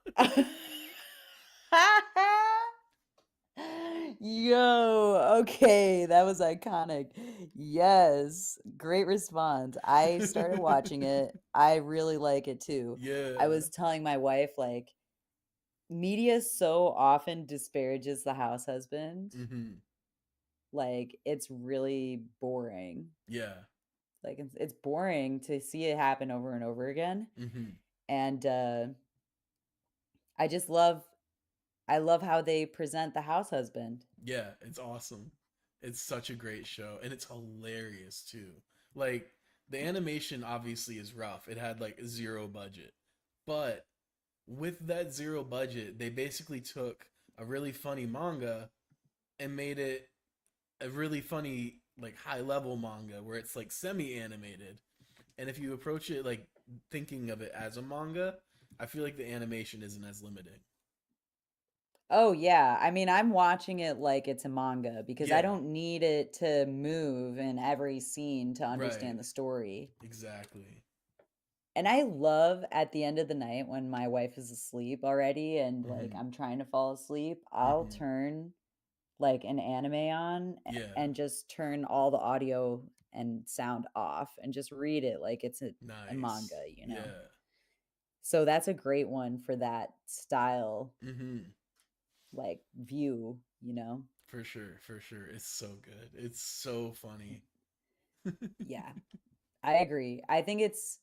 Speaker 2: Yo, okay, that was iconic. Yes, great response. I started watching it. I really like it too.
Speaker 3: Yeah,
Speaker 2: I was telling my wife, like, media so often disparages the house husband.
Speaker 3: Mm-hmm.
Speaker 2: Like, it's really boring.
Speaker 3: Yeah.
Speaker 2: Like, it's boring to see it happen over and over again.
Speaker 3: Mm-hmm.
Speaker 2: And I love how they present the house husband.
Speaker 3: Yeah, it's awesome. It's such a great show, and it's hilarious too. Like, the animation obviously is rough. It had like 0 budget. But with that 0 budget, they basically took a really funny manga and made it a really funny, like, high level manga where it's like semi-animated. And if you approach it like thinking of it as a manga, I feel like the animation isn't as limiting.
Speaker 2: Oh yeah, I mean, I'm watching it like it's a manga because I
Speaker 3: Yeah.
Speaker 2: don't need it to move in every scene to understand
Speaker 3: Right.
Speaker 2: the story.
Speaker 3: Exactly.
Speaker 2: And I love at the end of the night when my wife is asleep already and like
Speaker 3: Mhm.
Speaker 2: I'm trying to fall asleep, I'll
Speaker 3: Mhm.
Speaker 2: turn like an anime on
Speaker 3: Yeah.
Speaker 2: and just turn all the audio and sound off and just read it like it's a
Speaker 3: Nice.
Speaker 2: manga, you know.
Speaker 3: Yeah.
Speaker 2: So that's a great one for that style
Speaker 3: Mm-hmm.
Speaker 2: like view, you know.
Speaker 3: For sure. For sure. It's so good. It's so funny.
Speaker 2: Yeah. I agree. I think it's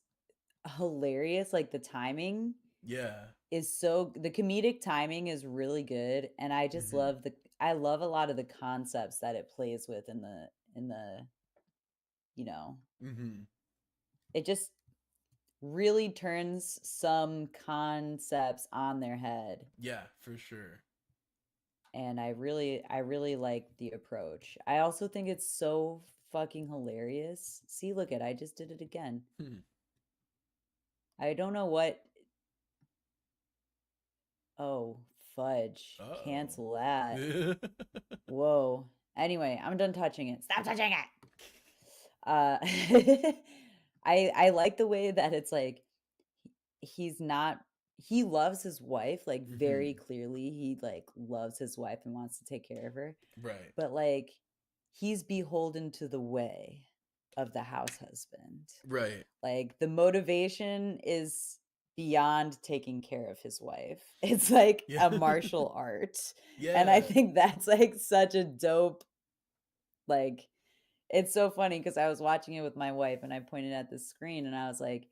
Speaker 2: hilarious, like the timing
Speaker 3: Yeah.
Speaker 2: is so the comedic timing is really good, and I just
Speaker 3: Mhm.
Speaker 2: love I love a lot of the concepts that it plays with in the you know,
Speaker 3: Mhm.
Speaker 2: it just really turns some concepts on their head,
Speaker 3: Yeah, for sure.
Speaker 2: and I really like the approach. I also think it's so fucking hilarious. See, look at I just did it again.
Speaker 3: Hmm.
Speaker 2: I don't know what. Oh, fudge.
Speaker 3: Uh-oh.
Speaker 2: Cancel that. Whoa. Anyway, I'm done touching it. Stop touching it. Uh I like the way that it's like he's not he loves his wife like very
Speaker 3: Mhm.
Speaker 2: clearly. He like loves his wife and wants to take care of her.
Speaker 3: Right.
Speaker 2: But like he's beholden to the way of the house husband.
Speaker 3: Right.
Speaker 2: Like the motivation is beyond taking care of his wife. It's like
Speaker 3: Yeah.
Speaker 2: a martial art. And I
Speaker 3: Yeah.
Speaker 2: think that's like such a dope like it's so funny because I was watching it with my wife and I pointed at the screen and I was like,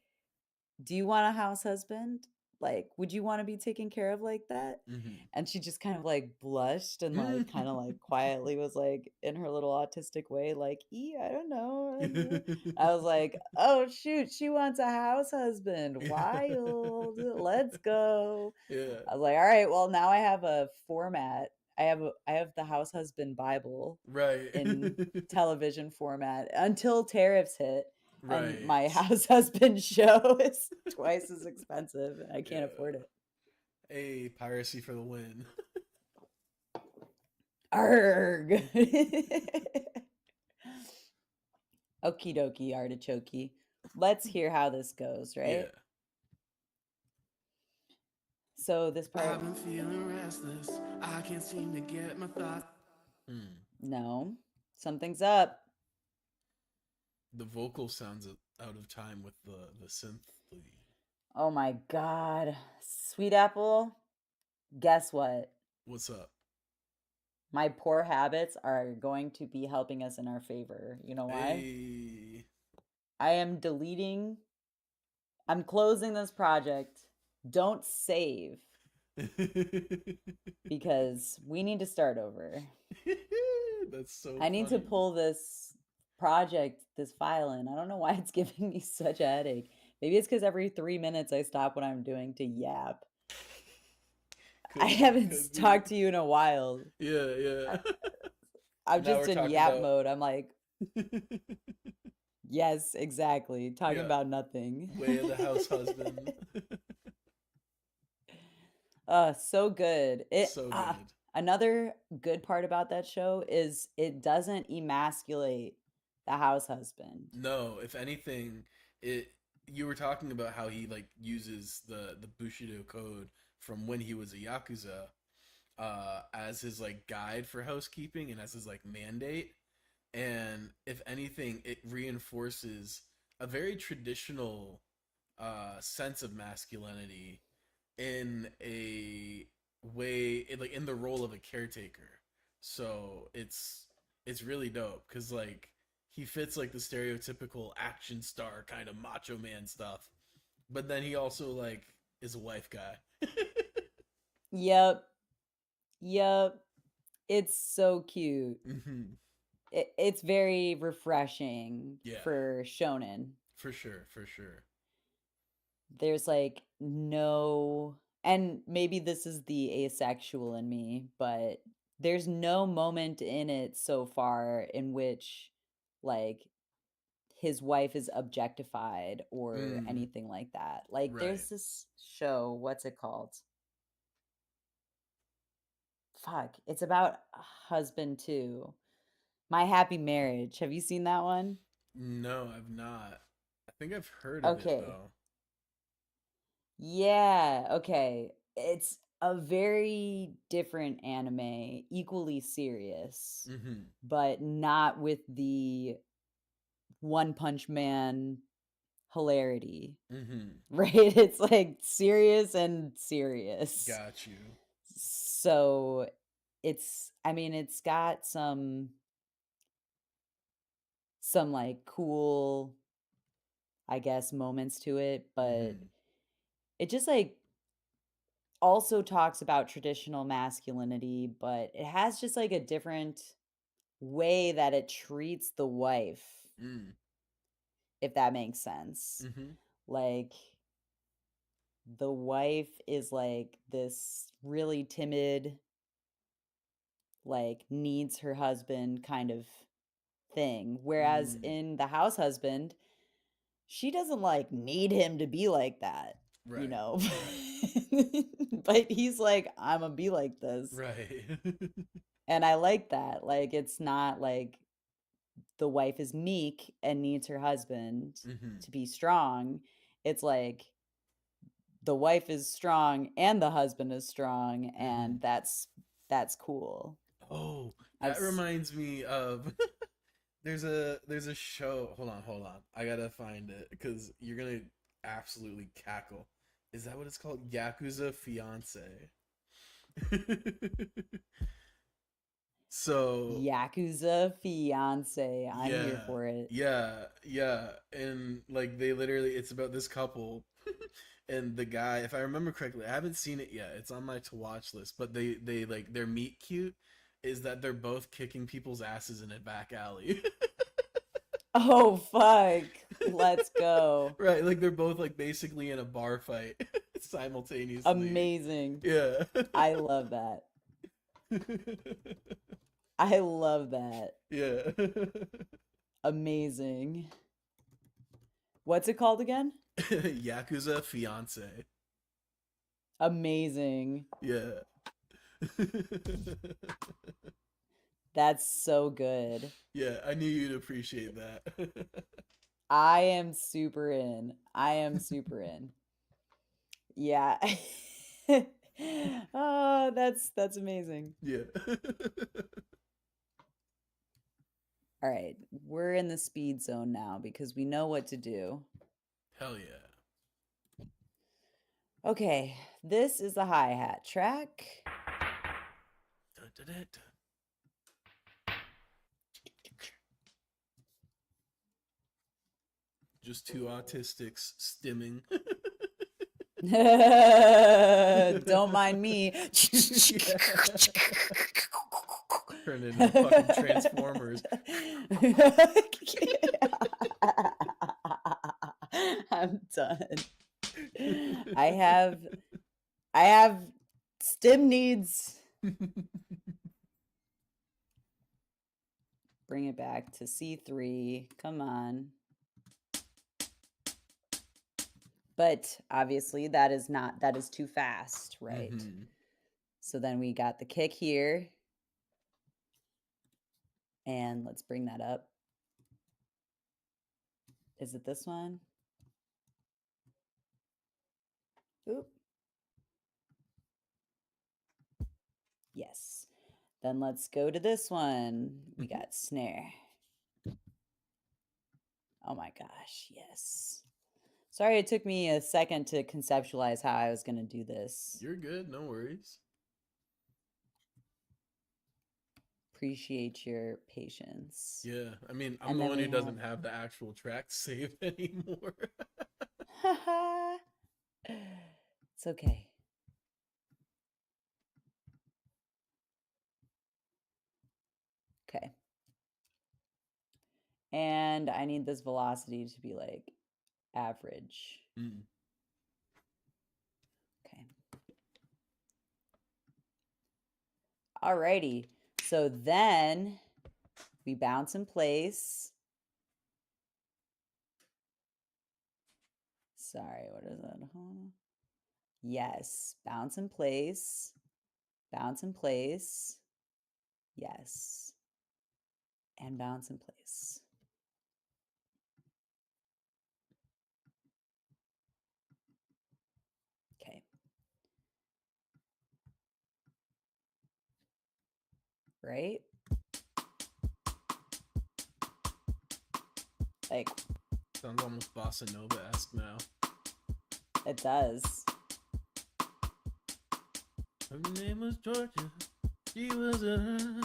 Speaker 2: "Do you want a house husband? Like, would you want to be taken care of like that?"
Speaker 3: Mhm.
Speaker 2: And she just kind of like blushed and like kind of like quietly was like in her little autistic way, like, I don't know. I was like, oh shoot, she wants a house husband. Wild. Let's go.
Speaker 3: Yeah.
Speaker 2: I was like, all right, well, now I have a format. I have the house husband Bible
Speaker 3: Right.
Speaker 2: in television format until tariffs hit and my
Speaker 3: Right.
Speaker 2: house husband show is twice as expensive and I can't afford
Speaker 3: Yeah.
Speaker 2: it.
Speaker 3: Hey, piracy for the win.
Speaker 2: Arg. Okie dokie, artichoke. Let's hear how this goes, right?
Speaker 3: Yeah.
Speaker 2: So this part,
Speaker 1: I've been feeling restless. I can't seem to get my thoughts.
Speaker 3: Hmm.
Speaker 2: no, something's up.
Speaker 3: The vocal sounds out of time with the synth lead.
Speaker 2: Oh my God. Sweet apple, guess what?
Speaker 3: What's up?
Speaker 2: My poor habits are going to be helping us in our favor. You know why?
Speaker 3: Hey.
Speaker 2: I am deleting, I'm closing this project. Don't save because we need to start over.
Speaker 3: That's so
Speaker 2: I need to
Speaker 3: funny.
Speaker 2: pull this project, this file in. I don't know why it's giving me such a headache. Maybe it's because every 3 minutes I stop what I'm doing to yap. I
Speaker 3: Could be,
Speaker 2: haven't
Speaker 3: could be.
Speaker 2: talked to you in a while.
Speaker 3: Yeah, yeah.
Speaker 2: I'm
Speaker 3: Now
Speaker 2: just
Speaker 3: we're
Speaker 2: in
Speaker 3: talking
Speaker 2: yap
Speaker 3: about
Speaker 2: mode. I'm like, yes, exactly. Talking
Speaker 3: yeah,
Speaker 2: about nothing.
Speaker 3: way of the house husband.
Speaker 2: So good.
Speaker 3: So good.
Speaker 2: Another good part about that show is it doesn't emasculate the house husband.
Speaker 3: No, if anything, it you were talking about how he like uses the Bushido code from when he was a yakuza as his like guide for housekeeping and as his like mandate. And if anything, it reinforces a very traditional sense of masculinity in a way like in the role of a caretaker. So it's really dope because like he fits like the stereotypical action star kind of macho man stuff, but then he also like is a wife guy.
Speaker 2: Yep. Yep. It's so cute.
Speaker 3: Hmm.
Speaker 2: It's very refreshing
Speaker 3: Yeah,
Speaker 2: for shonen.
Speaker 3: for sure, for sure.
Speaker 2: There's like no, and maybe this is the asexual in me, but there's no moment in it so far in which like his wife is objectified or
Speaker 3: Mm,
Speaker 2: anything like that. Like
Speaker 3: right.
Speaker 2: there's this show, what's it called? Fuck, it's about a husband too. My Happy Marriage. Have you seen that one?
Speaker 3: No, I've not. I think I've heard of it
Speaker 2: Okay.
Speaker 3: though.
Speaker 2: Yeah, okay. It's a very different anime, equally serious,
Speaker 3: Hmm.
Speaker 2: but not with the One Punch Man hilarity,
Speaker 3: Hmm.
Speaker 2: right? It's like serious and serious.
Speaker 3: Got you.
Speaker 2: So I mean, it's got some like cool, I guess, moments to it, but
Speaker 3: Hmm.
Speaker 2: it just like also talks about traditional masculinity, but it has just like a different way that it treats the wife,
Speaker 3: Mm.
Speaker 2: if that makes sense.
Speaker 3: Mm-hmm.
Speaker 2: Like the wife is like this really timid, like needs her husband kind of thing. Whereas
Speaker 3: Mm.
Speaker 2: in The House Husband, she doesn't like need him to be like that, you
Speaker 3: Right.
Speaker 2: know. But he's like, I'm gonna be like this.
Speaker 3: Right.
Speaker 2: And I like that. Like it's not like the wife is meek and needs her husband
Speaker 3: Mm-hmm.
Speaker 2: to be strong. It's like the wife is strong and the husband is strong,
Speaker 3: Mm-hmm.
Speaker 2: and that's cool.
Speaker 3: Oh,
Speaker 2: I've
Speaker 3: that reminds me of there's a show. Hold on. I gotta find it because you're gonna absolutely cackle. Is that what it's called? Yakuza Fiance. So
Speaker 2: Yakuza Fiance. I'm here
Speaker 3: yeah,
Speaker 2: for it.
Speaker 3: yeah, and like they literally, it's about this couple, and the guy, if I remember correctly, I haven't seen it yet. It's on my to watch list, but they like their meet cute is that they're both kicking people's asses in a back alley.
Speaker 2: Oh fuck. Let's go.
Speaker 3: Right, like they're both like basically in a bar fight simultaneously.
Speaker 2: Amazing.
Speaker 3: Yeah.
Speaker 2: I love that. I love that.
Speaker 3: Yeah.
Speaker 2: Amazing. What's it called again?
Speaker 3: Yakuza Fiance.
Speaker 2: Amazing.
Speaker 3: Yeah.
Speaker 2: That's so good.
Speaker 3: Yeah, I knew you'd appreciate that.
Speaker 2: I am super in. I am super in. Yeah. Oh, that's amazing.
Speaker 3: Yeah.
Speaker 2: All right, we're in the speed zone now because we know what to do.
Speaker 3: Hell yeah.
Speaker 2: Okay, this is the hi-hat track.
Speaker 3: Dun, dun, dun, dun. Just two autistics stimming.
Speaker 2: Don't mind me.
Speaker 3: Turn into fucking Transformers.
Speaker 2: I'm done. I have stim needs. Bring it back to C3. Come on. But obviously that is too fast, right?
Speaker 3: Mm-hmm.
Speaker 2: So then we got the kick here. And let's bring that up. Is it this one? Oop. Yes. Then let's go to this one. We got snare. Oh my gosh, yes. Sorry it took me a second to conceptualize how I was going to do this.
Speaker 3: You're good, no worries.
Speaker 2: Appreciate your patience.
Speaker 3: Yeah, I mean, I'm
Speaker 2: And
Speaker 3: the
Speaker 2: then
Speaker 3: one
Speaker 2: we
Speaker 3: who doesn't have the actual track saved anymore.
Speaker 2: It's okay. Okay. And I need this velocity to be like average.
Speaker 3: Mm.
Speaker 2: Okay. Alrighty. So then we bounce in place. Sorry, what is that? Yes. Bounce in place. Bounce in place. Yes. And bounce in place. Okay. Right? Like,
Speaker 3: Sounds almost bossa nova-esque now.
Speaker 2: it does.
Speaker 3: Her name was Georgia. She was a.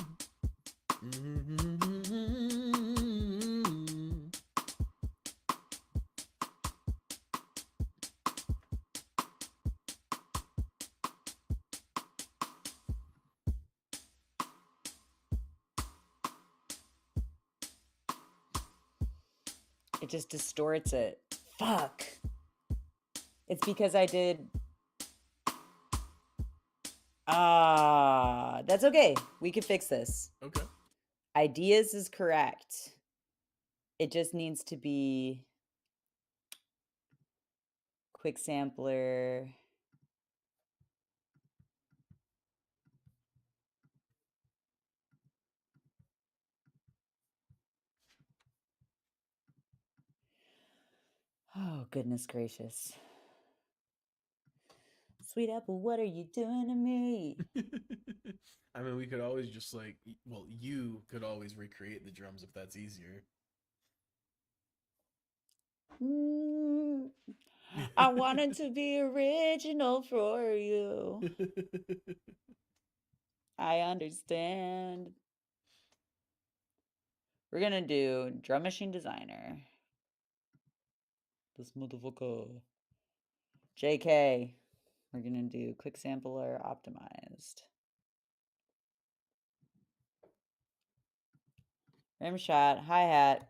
Speaker 2: It just distorts it. Fuck. It's because I did... that's okay. We can fix this.
Speaker 3: Okay.
Speaker 2: Ideas is correct. It just needs to be quick sampler. Oh, goodness gracious. Sweet apple, what are you doing to me?
Speaker 3: I mean, we could always just like, well, you could always recreate the drums if that's easier.
Speaker 2: I wanted to be original for you. I understand. We're gonna do Drum Machine Designer. This motherfucker. JK. We're gonna do Quick Sampler Optimized. Rim shot, hi-hat.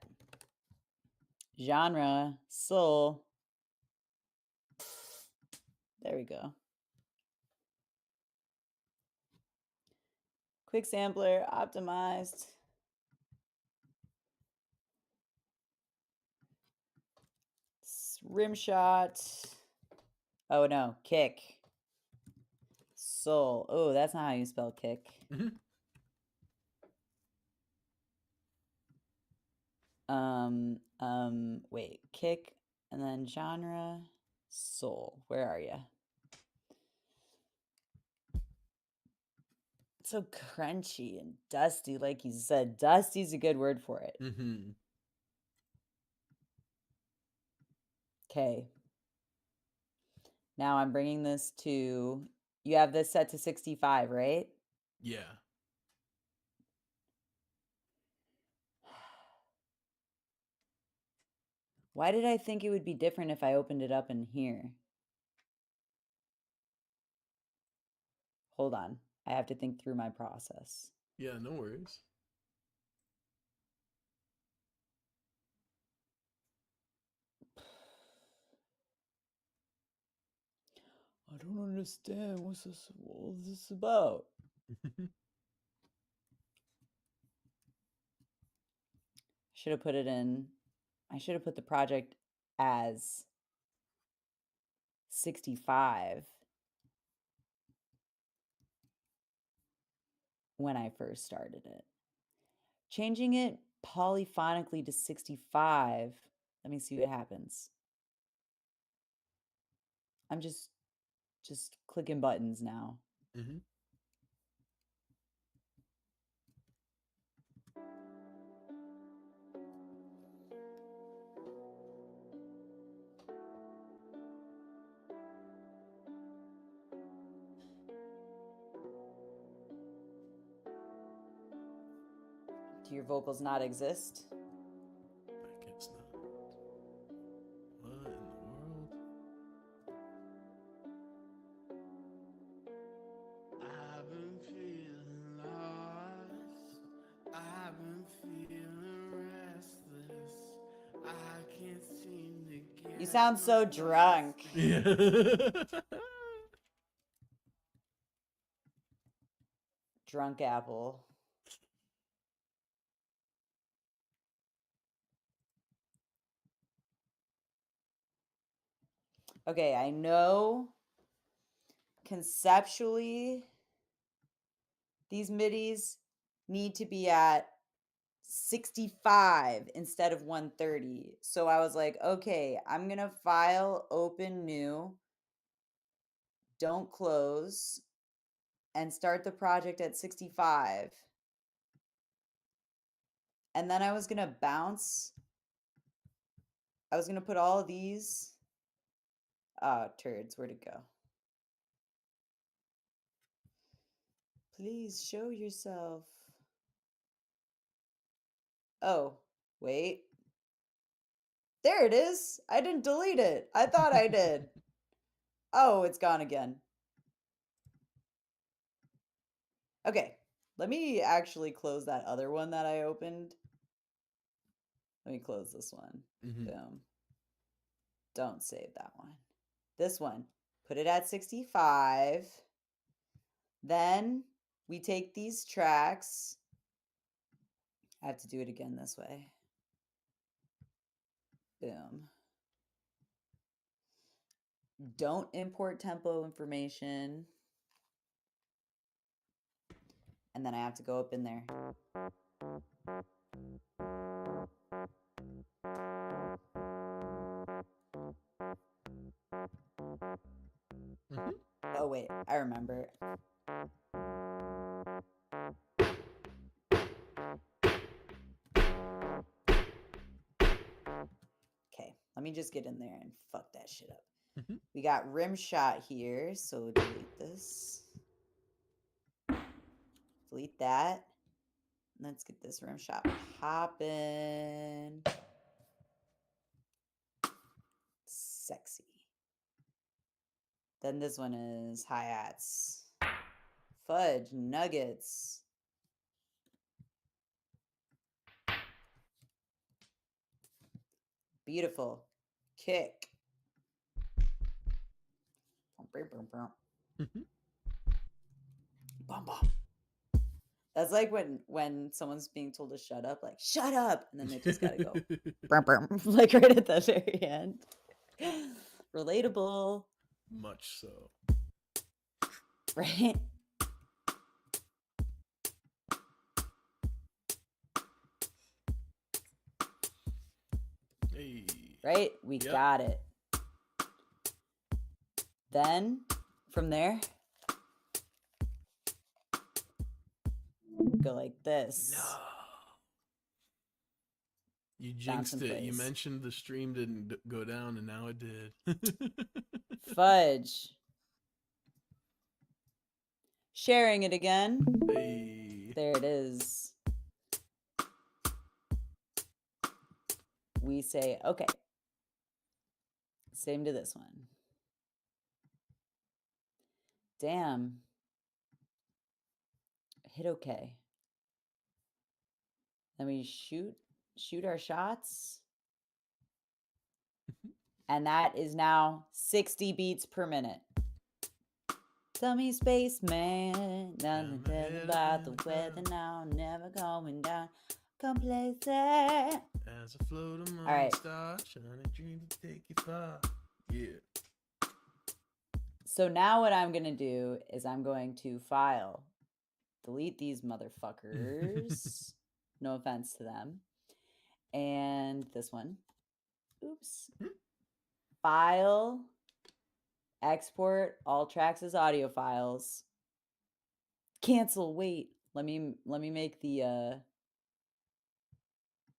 Speaker 2: Genre, soul. There we go. Quick sampler, optimized. Rim shot. Oh no, kick. Soul. Oh, that's not how you spell kick. Wait, kick and then genre, soul. Where are you? It's so crunchy and dusty, like you said. Dusty's a good word for it. Okay. Now I'm bringing this to, you have this set to 65, right?
Speaker 3: Yeah.
Speaker 2: Why did I think it would be different if I opened it up in here? Hold on. I have to think through my process.
Speaker 3: Yeah, no worries.
Speaker 2: I don't understand. What is this about? Should have put it in. I should have put the project as 65 when I first started it. Changing it polyphonically to 65. Let me see what happens. I'm just clicking buttons now. Do your vocals not exist?
Speaker 3: I guess not. What in the world?
Speaker 1: I've been feeling lost. I've been feeling restless. I can't seem to get.
Speaker 2: You sound so drunk.
Speaker 3: Yeah.
Speaker 2: Drunk apple. Okay, I know conceptually these midis need to be at 65 instead of 130. So I was like, okay, I'm going to file, open new, don't close, and start the project at 65. And then I was going to bounce. I was going to put all of these. Turds, where'd it go? Please show yourself. Oh, wait. There it is. I didn't delete it. I thought I did. Oh, it's gone again. Okay, let me actually close that other one that I opened. Let me close this one.
Speaker 3: Mhm.
Speaker 2: Boom. Don't save that one. This one, put it at 65. Then we take these tracks. I have to do it again this way. Boom. Don't import tempo information. And then I have to go up in there.
Speaker 3: Mhm.
Speaker 2: Oh, wait, I remember. Okay, let me just get in there and fuck that shit up.
Speaker 3: Mhm.
Speaker 2: We got rim shot here, so delete this. Delete that. Let's get this rim shot poppin'. Sexy. Then this one is hi-hats. Fudge nuggets. Beautiful. Kick.
Speaker 3: Mhm.
Speaker 2: Bum, bum. That's like when someone's being told to shut up, like shut up, and then they just gotta go. Brum, brum, like right at the very end. Relatable,
Speaker 3: Much so.
Speaker 2: right?
Speaker 3: Hey.
Speaker 2: Right? We
Speaker 3: Yep.
Speaker 2: got it. Then from there, go like this.
Speaker 3: No. You
Speaker 2: Bounce in
Speaker 3: jinxed it. You
Speaker 2: place.
Speaker 3: mentioned the stream didn't go down, and now it did.
Speaker 2: Fudge. Sharing it again.
Speaker 3: Hey.
Speaker 2: There it is. We say, okay. Same to this one. Damn. Hit okay. Then we shoot our shots. And that is now 60 beats per minute. Tell me, spaceman, nothing tell about the weather now, never going down, complacent.
Speaker 3: As I float among
Speaker 2: All right.
Speaker 3: the stars, shining dream to take you far. Yeah.
Speaker 2: So now what I'm going to do is I'm going to file, delete these motherfuckers. No offense to them. And this one. Oops. File, export all tracks as audio files. Cancel, wait. Let me make the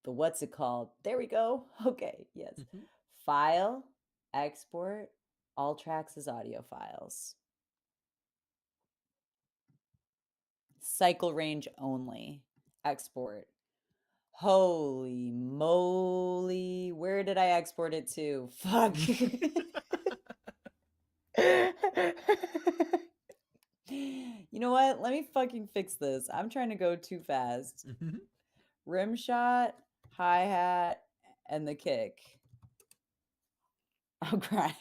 Speaker 2: what's it called? There we go. Okay, yes.
Speaker 3: Mhm.
Speaker 2: File, export all tracks as audio files. Cycle range only. Export. Holy moly. Where did I export it to? Fuck. You know what? Let me fucking fix this. I'm trying to go too fast.
Speaker 3: Mhm.
Speaker 2: Rim shot, hi-hat, and the kick. I'm crying.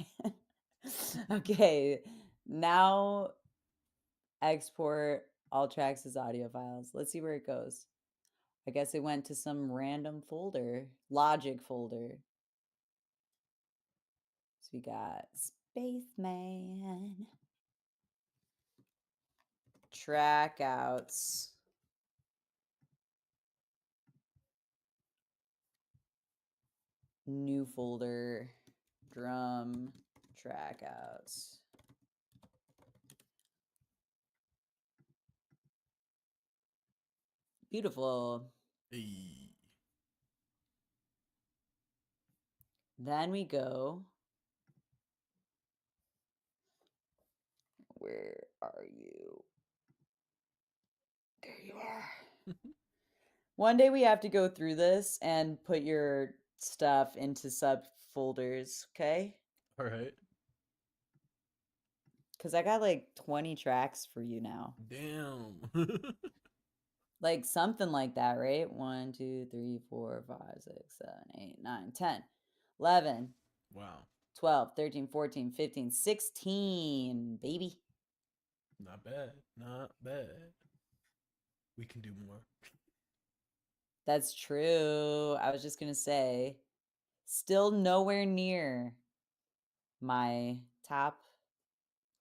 Speaker 2: Okay, now export all tracks as audio files. Let's see where it goes. I guess it went to some random folder, Logic folder. So we got Spaceman, track outs, new folder, drum, track outs. Beautiful.
Speaker 3: Hey.
Speaker 2: Then we go. Where are you? There you are. One day we have to go through this and put your stuff into subfolders, okay?
Speaker 3: All right.
Speaker 2: Because I got like 20 tracks for you now.
Speaker 3: Damn.
Speaker 2: Like something like that, right? 1, 2, 3, 4, 5, 6, 7, 8, 9, 10, 11,
Speaker 3: Wow.
Speaker 2: 12, 13, 14, 15, 16, baby.
Speaker 3: Not bad. Not bad. We can do more.
Speaker 2: That's true. I was just going to say, still nowhere near my top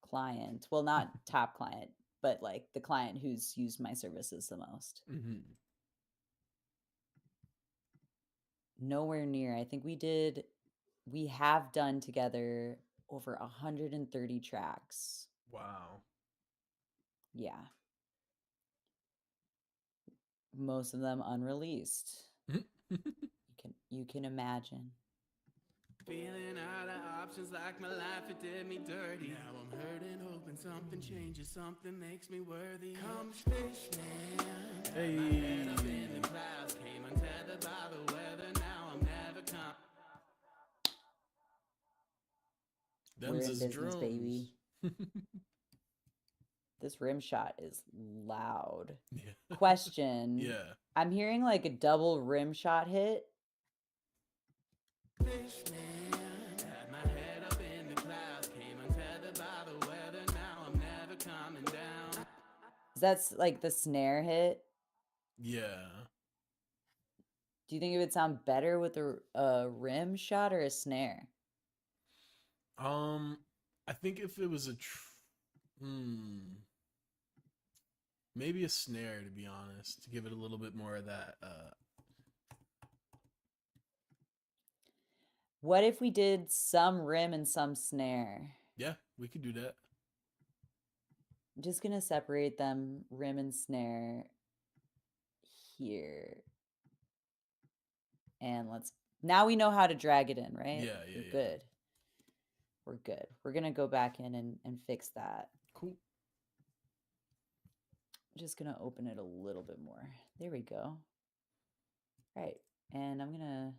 Speaker 2: client. Well, not top client, but like the client who's used my services the most.
Speaker 3: Mm-hmm.
Speaker 2: Nowhere near. I think we have done together over 130 tracks.
Speaker 3: Wow.
Speaker 2: Yeah. Most of them unreleased. You can imagine.
Speaker 1: Feeling out of options like my life, it did me dirty. Now I'm hurting, hoping something changes, something makes me worthy. Come spaceman.
Speaker 3: Hey.
Speaker 1: My head up in the clouds, came untethered by the weather. Now I'm never come.
Speaker 2: We're
Speaker 3: Them's
Speaker 2: in
Speaker 3: his
Speaker 2: business,
Speaker 3: drums.
Speaker 2: baby. This rim shot is loud.
Speaker 3: Yeah.
Speaker 2: Question.
Speaker 3: Yeah.
Speaker 2: I'm hearing like a double rim shot hit.
Speaker 1: Spaceman. Had my head up in the clouds, came untethered by the weather. Now I'm never coming down.
Speaker 2: That's like the snare hit.
Speaker 3: Yeah.
Speaker 2: Do you think it would sound better with a rim shot or a snare?
Speaker 3: I think if it was maybe a snare, to be honest, to give it a little bit more of that.
Speaker 2: What if we did some rim and some snare?
Speaker 3: Yeah, we could do that.
Speaker 2: I'm just gonna separate them, rim and snare here. And now we know how to drag it in, right?
Speaker 3: Yeah, yeah,
Speaker 2: We're
Speaker 3: yeah.
Speaker 2: good. We're good. We're gonna go back in and fix that.
Speaker 3: Cool.
Speaker 2: I'm just gonna open it a little bit more. There we go. All right, and I'm gonna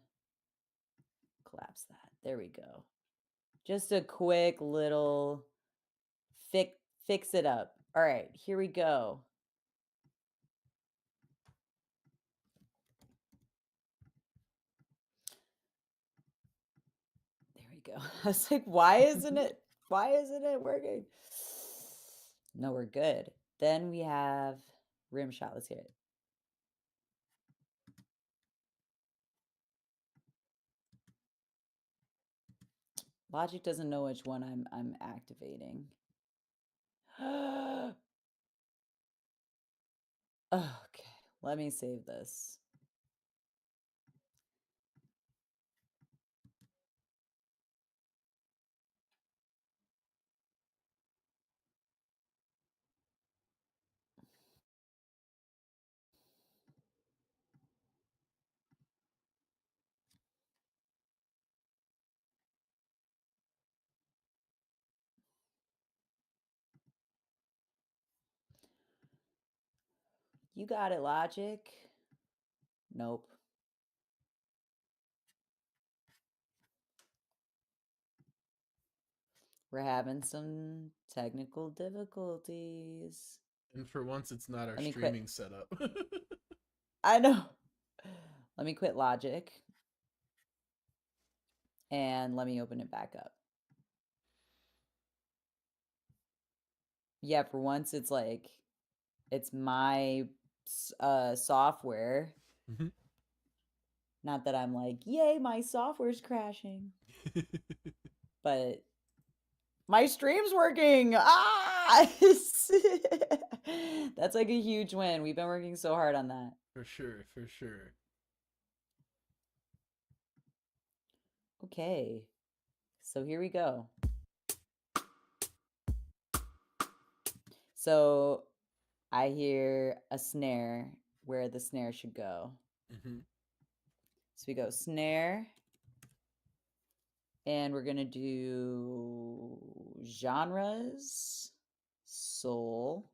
Speaker 2: collapse that. There we go. Just a quick little fix it up. All right, here we go. There we go. I was like, why isn't it working? No, we're good. Then we have rim shot. Let's hear it. Logic doesn't know which one I'm activating. Okay, let me save this. You got it, Logic. Nope. We're having some technical difficulties.
Speaker 3: And for once, it's not our
Speaker 2: Let me quit.
Speaker 3: streaming setup.
Speaker 2: I know. Let me quit Logic. And let me open it back up. Yeah, for once it's like it's my software.
Speaker 3: Mm-hmm.
Speaker 2: Not that I'm like, yay, my software's crashing. But my stream's working. Ah! That's like a huge win. We've been working so hard on that.
Speaker 3: For sure, for sure.
Speaker 2: Okay. So here we go. So I hear a snare where the snare should go.
Speaker 3: Mm-hmm.
Speaker 2: So we go snare. And we're going to do genres, soul.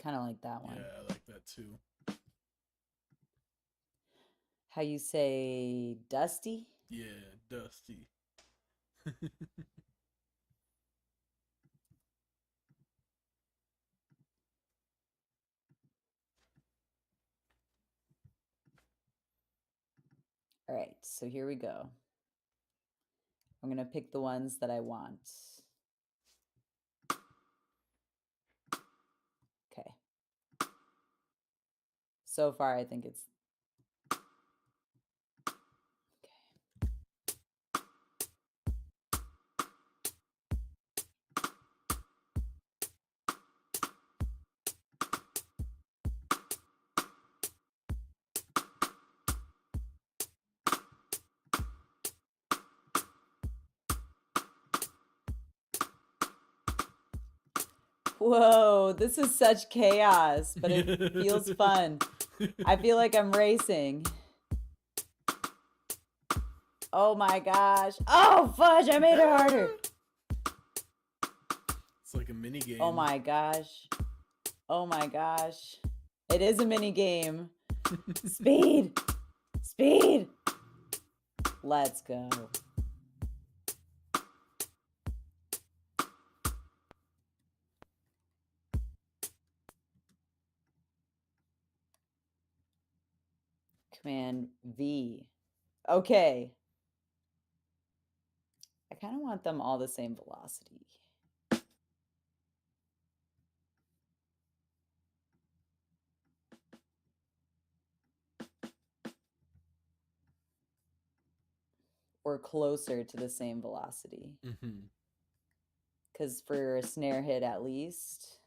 Speaker 2: Kind of like that one.
Speaker 3: Yeah, I like that too.
Speaker 2: How you say dusty?
Speaker 3: Yeah, dusty.
Speaker 2: All right, so here we go. I'm going to pick the ones that I want. Okay. So far, I think it's... Whoa, this is such chaos, but it feels fun. I feel like I'm racing. Oh my gosh. Oh, fudge, I made it harder.
Speaker 3: It's like a mini game.
Speaker 2: Oh my gosh. Oh my gosh. It is a mini game. Speed. Speed. Let's go. Command V. Okay. I kind of want them all the same velocity. Or closer to the same velocity. Because for a snare hit at least.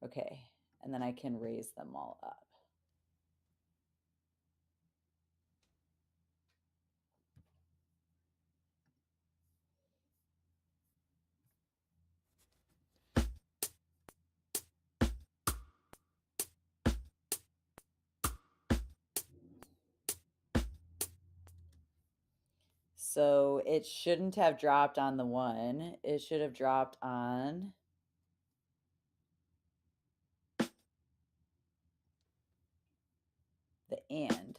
Speaker 2: Okay. And then I can raise them all up. So it shouldn't have dropped on the 1. It should have dropped on the and.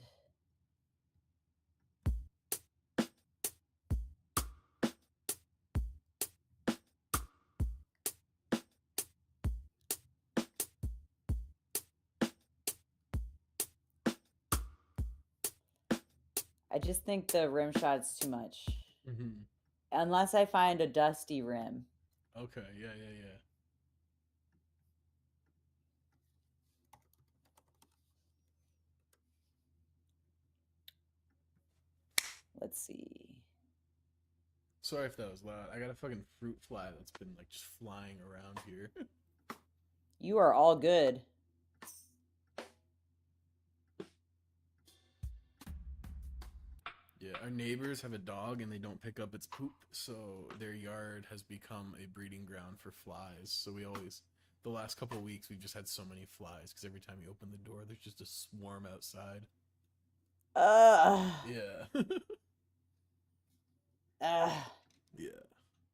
Speaker 2: I just think the rim shot's too much. Unless I find a dusty rim.
Speaker 3: Okay, yeah.
Speaker 2: Let's see.
Speaker 3: Sorry if that was loud. I got a fucking fruit fly that's been like just flying around here.
Speaker 2: You are all good.
Speaker 3: Yeah, our neighbors have a dog and they don't pick up its poop, so their yard has become a breeding ground for flies. So we always, the last couple of weeks, we've just had so many flies because every time you open the door, there's just a swarm outside. Yeah. Yeah.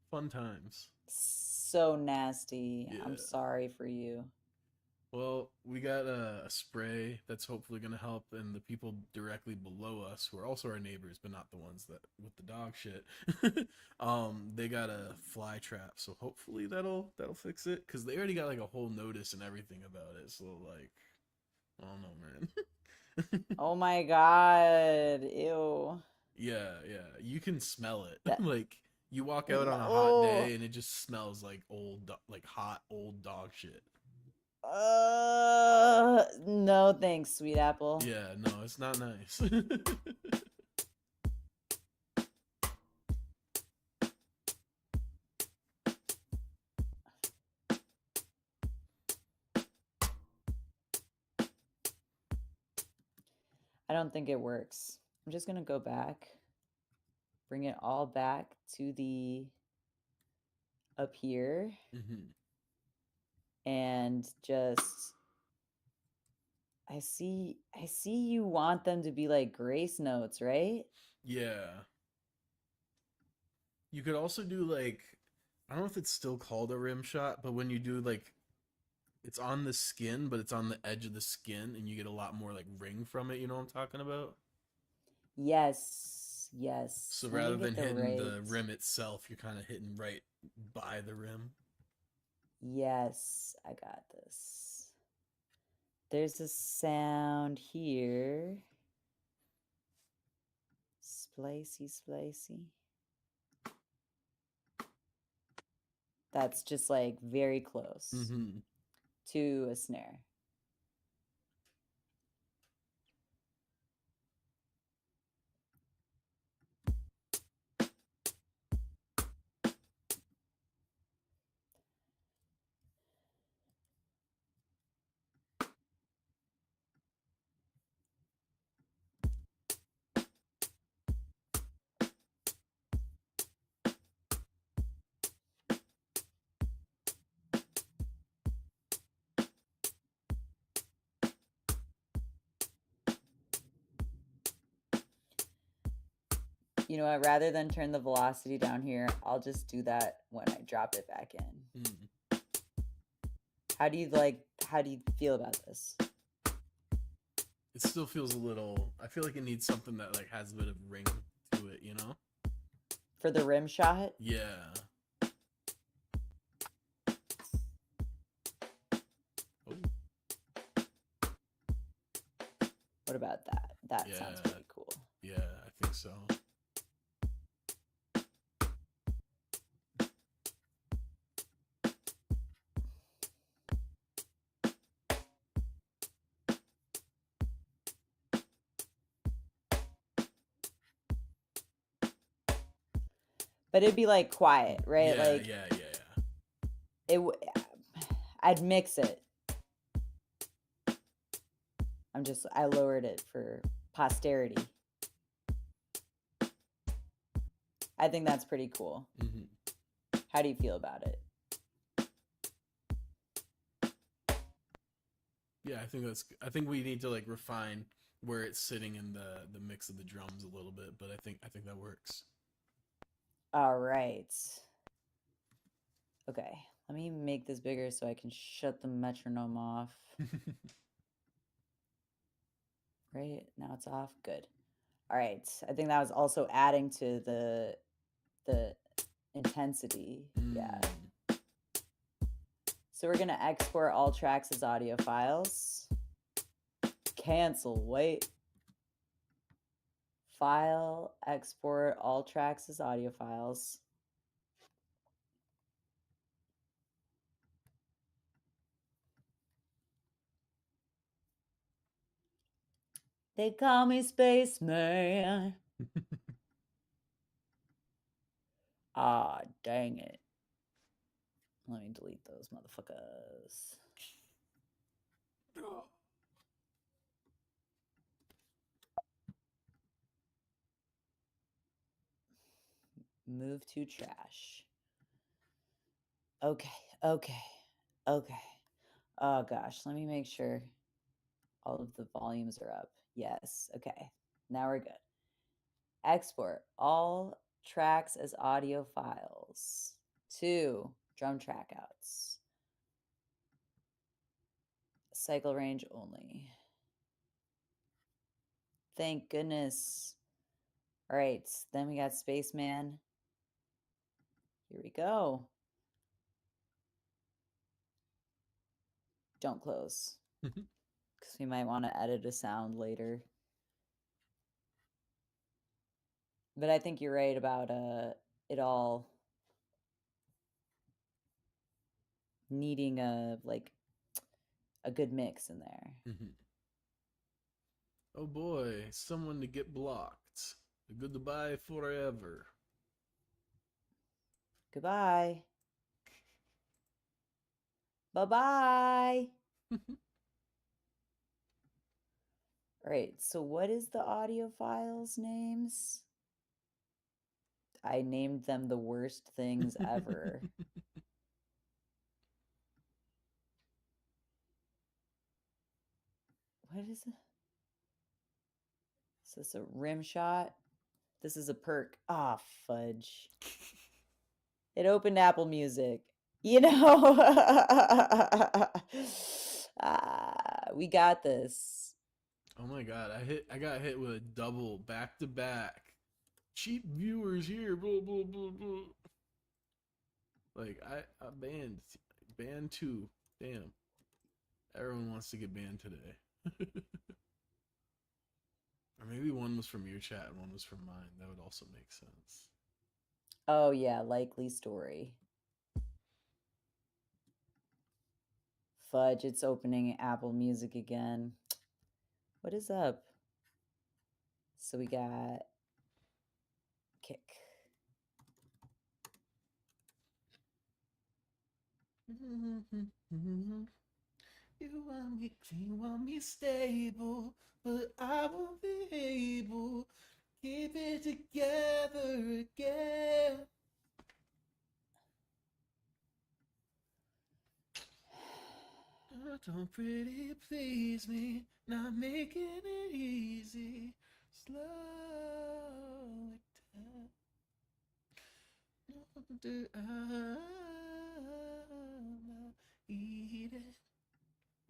Speaker 3: Fun times.
Speaker 2: So nasty.
Speaker 3: Yeah.
Speaker 2: I'm sorry for you.
Speaker 3: Well, we got a spray that's hopefully going to help, and the people directly below us, who are also our neighbors, but not the ones that with the dog shit, they got a fly trap, so hopefully that'll fix it. Because they already got like a whole notice and everything about it. So like, I don't know, man.
Speaker 2: Oh my god. Ew.
Speaker 3: Yeah, you can smell it. Like you walk out on a hot
Speaker 2: Oh.
Speaker 3: day and it just smells like hot old dog shit.
Speaker 2: No thanks, sweet apple.
Speaker 3: Yeah, no, it's not nice.
Speaker 2: I don't think it works. I'm just gonna go back, bring it all back to the up here, and just I see you want them to be like grace notes, right?
Speaker 3: Yeah. You could also do like, I don't know if it's still called a rim shot, but when you do like, it's on the skin, but it's on the edge of the skin, and you get a lot more like ring from it. You know what I'm talking about?
Speaker 2: Yes.
Speaker 3: So rather than hitting the rim itself, you're kind of hitting right by the rim.
Speaker 2: Yes, I got this. There's a sound here. Splicey. That's just like very close
Speaker 3: Mm-hmm.
Speaker 2: to a snare. You know what? Rather than turn the velocity down here, I'll just do that when I drop it back in.
Speaker 3: Mm.
Speaker 2: How do you feel about this?
Speaker 3: It still feels a little. I feel like it needs something that like has a bit of ring to it, you know?
Speaker 2: For the rim shot?
Speaker 3: Yeah. Oh,
Speaker 2: What about that? That
Speaker 3: Yeah.
Speaker 2: sounds pretty cool.
Speaker 3: yeah, I think so.
Speaker 2: But it'd be like quiet, right?
Speaker 3: Yeah,
Speaker 2: like
Speaker 3: yeah.
Speaker 2: I'd mix it. I lowered it for posterity. I think that's pretty cool.
Speaker 3: Mm-hmm.
Speaker 2: How do you feel about it?
Speaker 3: Yeah, I think we need to like refine where it's sitting in the mix of the drums a little bit, but I think that works.
Speaker 2: All right. Okay, let me make this bigger so I can shut the metronome off. Right, now it's off. Good. All right, I think that was also adding to the intensity. Yeah. So we're gonna export all tracks as audio files. Cancel, wait. File, export all tracks as audio files. They call me Spaceman. Ah, dang it. Let me delete those motherfuckers. Move to trash. Okay. Oh gosh, let me make sure all of the volumes are up. Yes. Okay. Now we're good. Export all tracks as audio files to drum track outs. Cycle range only. Thank goodness. All right, then we got Spaceman. Here we go. Don't close, because we might want to edit a sound later. But I think you're right about it all needing a good mix in there.
Speaker 3: Mm-hmm. Oh boy, someone to get blocked. Goodbye forever.
Speaker 2: Goodbye. Bye-bye. All right, so what is the audio files names? I named them the worst things ever. What is it? Is this a rim shot? This is a perk. Ah, fudge. It opened Apple Music. You know, we got this.
Speaker 3: Oh my god, I got hit with a double back to back. Cheap viewers here, blah blah blah blah. Like I banned 2. Damn. Everyone wants to get banned today. Or maybe one was from your chat and one was from mine. That would also make sense.
Speaker 2: Oh yeah, likely story. Fudge, it's opening Apple Music again. What is up? So we got Kick.
Speaker 3: You want me clean, want me stable, but I won't be able. Keep it together again. Oh, don't pretty please me, not making it easy. Slow it down. No, do I eat it?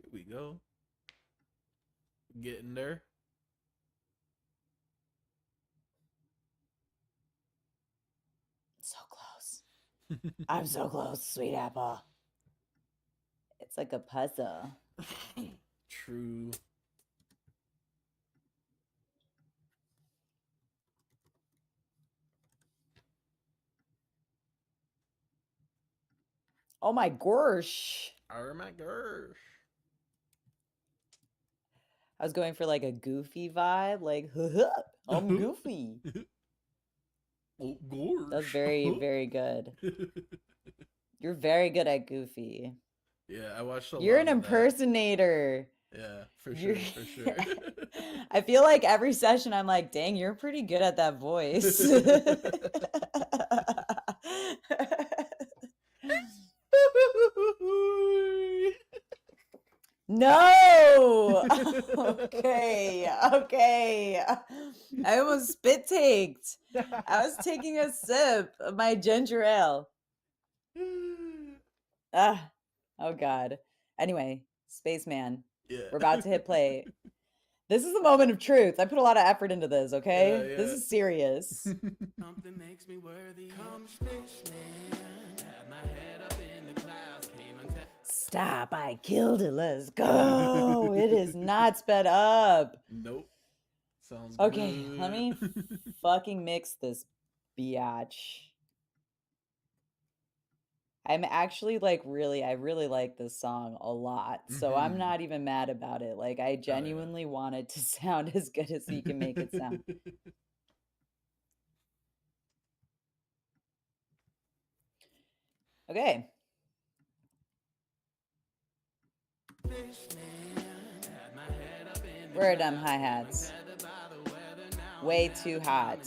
Speaker 3: Here we go. Getting there.
Speaker 2: So close. I'm so close, sweet apple. It's like a puzzle.
Speaker 3: True.
Speaker 2: Oh my gosh.
Speaker 3: Oh my gosh.
Speaker 2: I was going for like a goofy vibe, like I'm goofy.
Speaker 3: Oh, gosh.
Speaker 2: That's very, very good. You're very good at goofy.
Speaker 3: Yeah, I watched a
Speaker 2: You're
Speaker 3: lot
Speaker 2: an
Speaker 3: of that.
Speaker 2: impersonator.
Speaker 3: Yeah, for sure, for sure.
Speaker 2: I feel like every session I'm like, dang, you're pretty good at that voice. No. Okay. Okay. I almost spit taked. I was taking a sip of my ginger ale. Ah. Oh God. Anyway, Spaceman.
Speaker 3: Yeah.
Speaker 2: We're about to hit play. This is the moment of truth. I put a lot of effort into this, okay?
Speaker 3: Yeah,
Speaker 2: This
Speaker 3: yeah.
Speaker 2: is serious.
Speaker 1: Something makes me worthy. Come spaceman. Had my head up in the clouds. Came and
Speaker 2: Stop, I killed it. Let's go. It is not sped up.
Speaker 3: Nope. Sounds
Speaker 2: Okay,
Speaker 3: good.
Speaker 2: let me fucking mix this biatch. I'm actually like I really like this song a lot. So I'm
Speaker 3: Mhm.
Speaker 2: not even mad about it. Like I genuinely want it to sound as good as he can make it sound. Okay. Where are them hi-hats? Way too hot.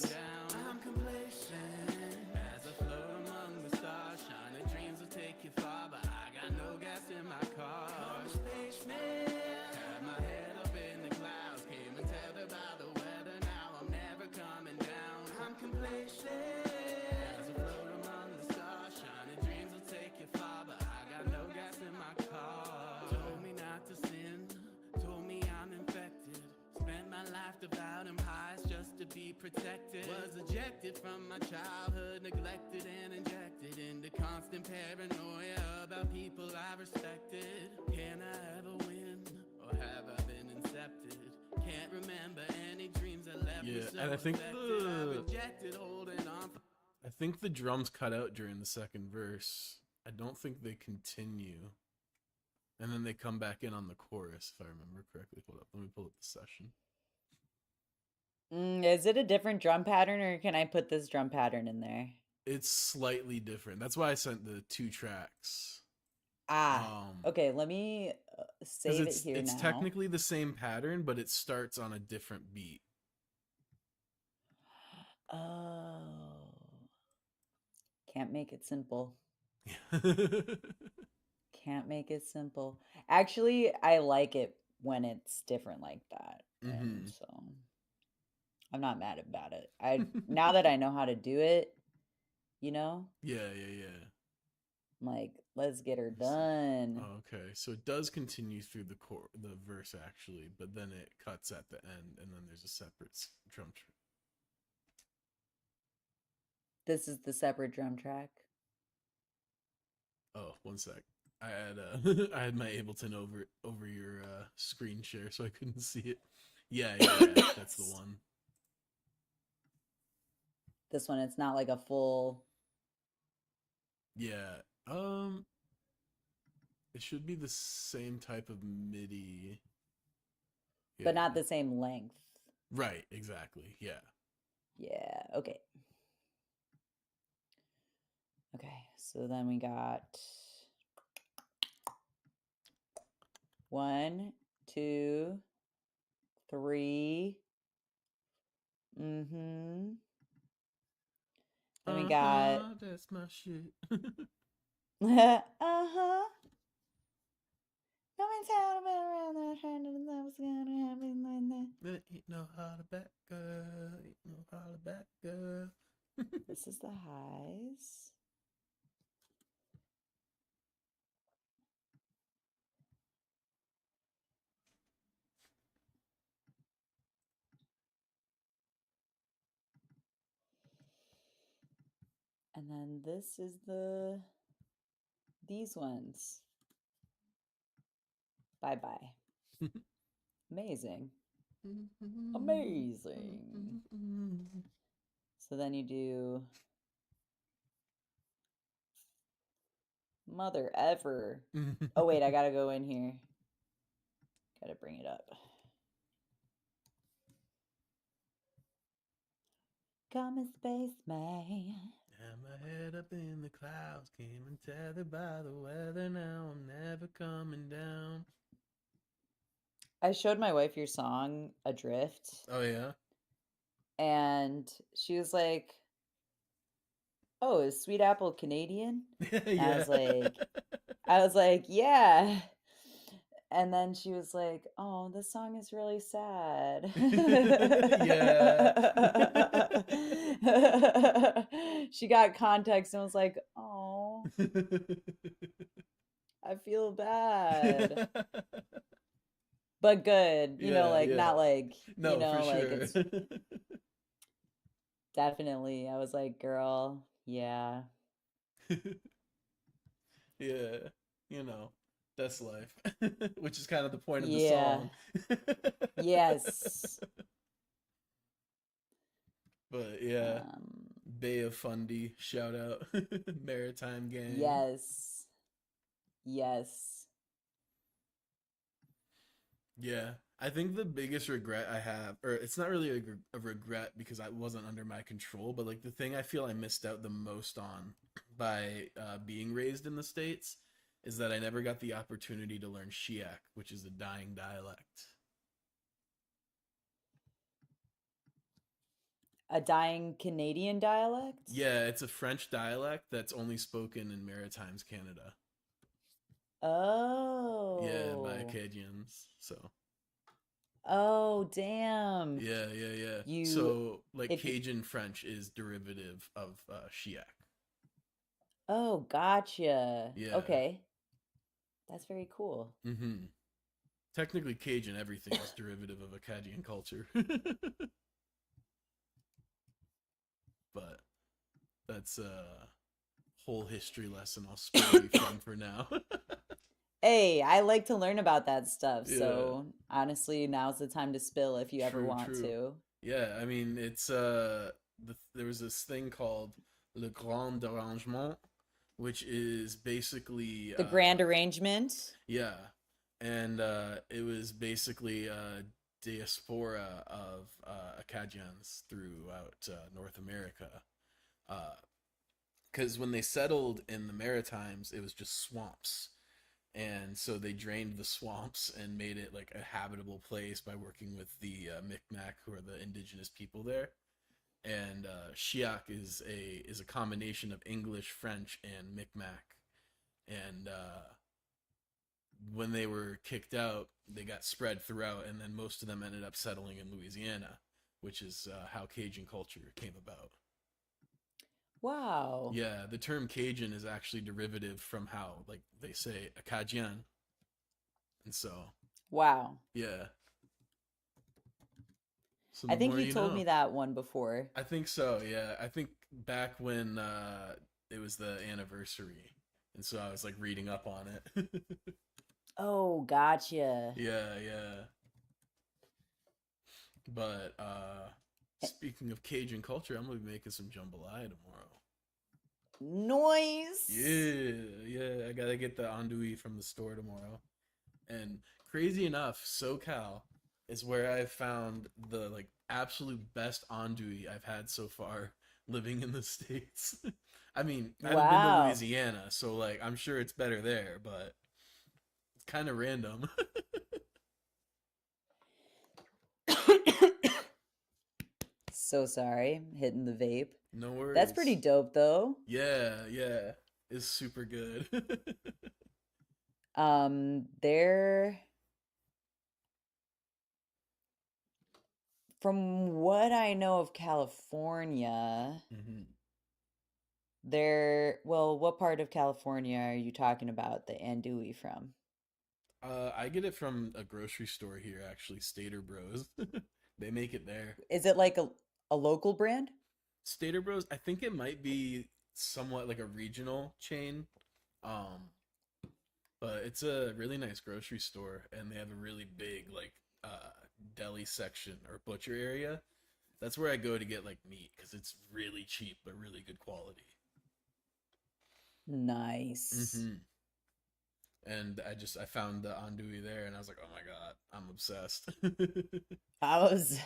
Speaker 1: Protected, was ejected from my childhood, neglected and injected into constant paranoia about people I respected. Can I ever win, or have I been incepted? Can't remember any dreams I left.
Speaker 3: Yeah,
Speaker 1: me so
Speaker 3: and I think
Speaker 1: affected. I rejected holding on.
Speaker 3: I think the drums cut out during the second verse. I don't think they continue. And then they come back in on the chorus, if I remember correctly. Hold up, let me pull up the session.
Speaker 2: Is it a different drum pattern or can I put this drum pattern in there?
Speaker 3: It's slightly different. That's why I sent the 2 tracks.
Speaker 2: Okay, let me save it here
Speaker 3: it's
Speaker 2: now.
Speaker 3: technically the same pattern, but it starts on a different beat.
Speaker 2: Oh. Can't make it simple. Can't make it simple. Actually, I like it when it's different like that. And so I'm not mad about it. Now that I know how to do it, you know?
Speaker 3: Yeah.
Speaker 2: I'm like, let's get her done.
Speaker 3: Oh, okay, so it does continue through the verse actually, but then it cuts at the end, and then there's a separate drum track.
Speaker 2: This is the separate drum track.
Speaker 3: Oh, one sec. I had I had my Ableton over your screen share, so I couldn't see it. Yeah, yeah, that's the one.
Speaker 2: This one, it's not like a full.
Speaker 3: Yeah. It should be the same type of MIDI.
Speaker 2: But
Speaker 3: Yeah.
Speaker 2: not the same length.
Speaker 3: Right, exactly. Yeah.
Speaker 2: Yeah, okay. Okay, so then we got 1, 2, 3. Mm-hmm. Then we got
Speaker 3: that's my shit.
Speaker 2: uh-huh. Coming down around there trying to know what's gonna happen like that.
Speaker 3: There ain't no holler back, girl. Ain't no holler back, girl.
Speaker 2: This is the highs. And then this is these ones. Bye-bye. Amazing. Amazing. So then you do mother ever. Oh wait, I gotta go in here. Gotta bring it up. Come and space man.
Speaker 3: Had my head up in the clouds, came and tethered by the weather. Now I'm never coming down.
Speaker 2: I showed my wife your song, Adrift,
Speaker 3: Oh yeah.
Speaker 2: and she was like, "Oh, is Sweet Apple Canadian?" And I was like, "Yeah." And then she was like, "Oh, this song is really sad." She got context and was like, "Oh, I feel bad." But good, not like,
Speaker 3: no, for
Speaker 2: like
Speaker 3: sure.
Speaker 2: it's definitely, I was like, girl, yeah.
Speaker 3: Yeah, that's life. Which is kind of the point of the
Speaker 2: Yeah.
Speaker 3: song.
Speaker 2: Yes.
Speaker 3: But yeah, Bay of Fundy, shout out. Maritime Gang.
Speaker 2: Yes. Yes.
Speaker 3: Yeah, I think the biggest regret I have, or it's not really a regret because I wasn't under my control, but like the thing I feel I missed out the most on by being raised in the States is that I never got the opportunity to learn Shiak, which is a dying dialect.
Speaker 2: A dying Canadian dialect?
Speaker 3: Yeah, it's a French dialect that's only spoken in Maritimes, Canada.
Speaker 2: Oh.
Speaker 3: Yeah, by Acadians. So.
Speaker 2: Oh, damn.
Speaker 3: Yeah. So, like, Cajun French is derivative of Shiak.
Speaker 2: Oh, gotcha.
Speaker 3: Yeah.
Speaker 2: Okay. That's very cool.
Speaker 3: Mm-hmm. Technically, Cajun everything is derivative of Acadian culture. But that's a whole history lesson I'll spare you from for now.
Speaker 2: Hey, I like to learn about that stuff. Yeah. So honestly, now's the time to spill if you ever want to.
Speaker 3: Yeah, I mean, it's there was this thing called Le Grand Arrangement, which is basically
Speaker 2: the grand arrangement.
Speaker 3: Yeah, and it was basically a diaspora of Acadians throughout North America. Because when they settled in the Maritimes, it was just swamps. And so they drained the swamps and made it like a habitable place by working with the Micmac, who are the indigenous people there. And Shiak is a combination of English, French, and Micmac. And when they were kicked out, they got spread throughout, and then most of them ended up settling in Louisiana, which is how Cajun culture came about.
Speaker 2: Wow.
Speaker 3: Yeah, the term Cajun is actually derivative from how, like, they say Acadian. And so.
Speaker 2: Wow.
Speaker 3: Yeah. So
Speaker 2: I think you told me that one before.
Speaker 3: I think so, yeah. I think back when it was the anniversary. And so I was, like, reading up on it.
Speaker 2: Oh, gotcha.
Speaker 3: Yeah. But speaking of Cajun culture, I'm gonna be making some jambalaya tomorrow.
Speaker 2: Noise.
Speaker 3: Yeah. I gotta get the andouille from the store tomorrow. And crazy enough, SoCal is where I found the like absolute best andouille I've had so far living in the States. I mean, I haven't been to
Speaker 2: Wow.
Speaker 3: Louisiana, so like I'm sure it's better there, but it's kind of random.
Speaker 2: So sorry, hitting the vape.
Speaker 3: No
Speaker 2: That's pretty
Speaker 3: worries.
Speaker 2: dope though.
Speaker 3: Yeah. It's super good.
Speaker 2: There, from what I know of California,
Speaker 3: hmm
Speaker 2: well, what part of California are you talking about the andouille from?
Speaker 3: I get it from a grocery store here, actually, Stater Bros. They make it there.
Speaker 2: Is it like a local brand?
Speaker 3: Stater Bros, I think it might be somewhat like a regional chain. Um, but it's a really nice grocery store and they have a really big like deli section or butcher area. That's where I go to get like meat because it's really cheap but really good quality.
Speaker 2: Nice.
Speaker 3: hmm And I found the andouille there and I was like, oh my god, I'm obsessed.
Speaker 2: That was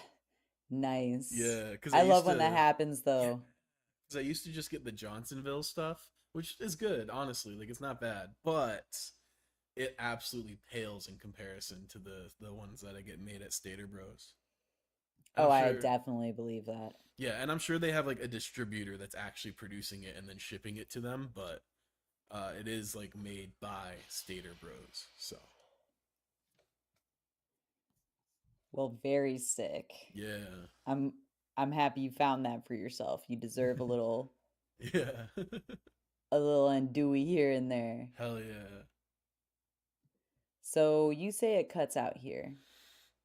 Speaker 2: nice.
Speaker 3: Yeah, because I
Speaker 2: I
Speaker 3: used
Speaker 2: love when that
Speaker 3: to
Speaker 2: happens
Speaker 3: yeah,
Speaker 2: though.
Speaker 3: 'cause I used to just get the Johnsonville stuff, which is good, honestly. Like it's not bad, but it absolutely pales in comparison to the ones that I get made at Stater Bros. And
Speaker 2: Oh,
Speaker 3: I'm
Speaker 2: I
Speaker 3: sure,
Speaker 2: definitely believe that.
Speaker 3: yeah, and I'm sure they have like a distributor that's actually producing it and then shipping it to them, but it is like made by Stater Bros. So
Speaker 2: Well, very sick.
Speaker 3: yeah,
Speaker 2: I'm I'm happy you found that for yourself. You deserve
Speaker 3: yeah,
Speaker 2: a little andouille here and there.
Speaker 3: hell yeah.
Speaker 2: So you say it cuts out here.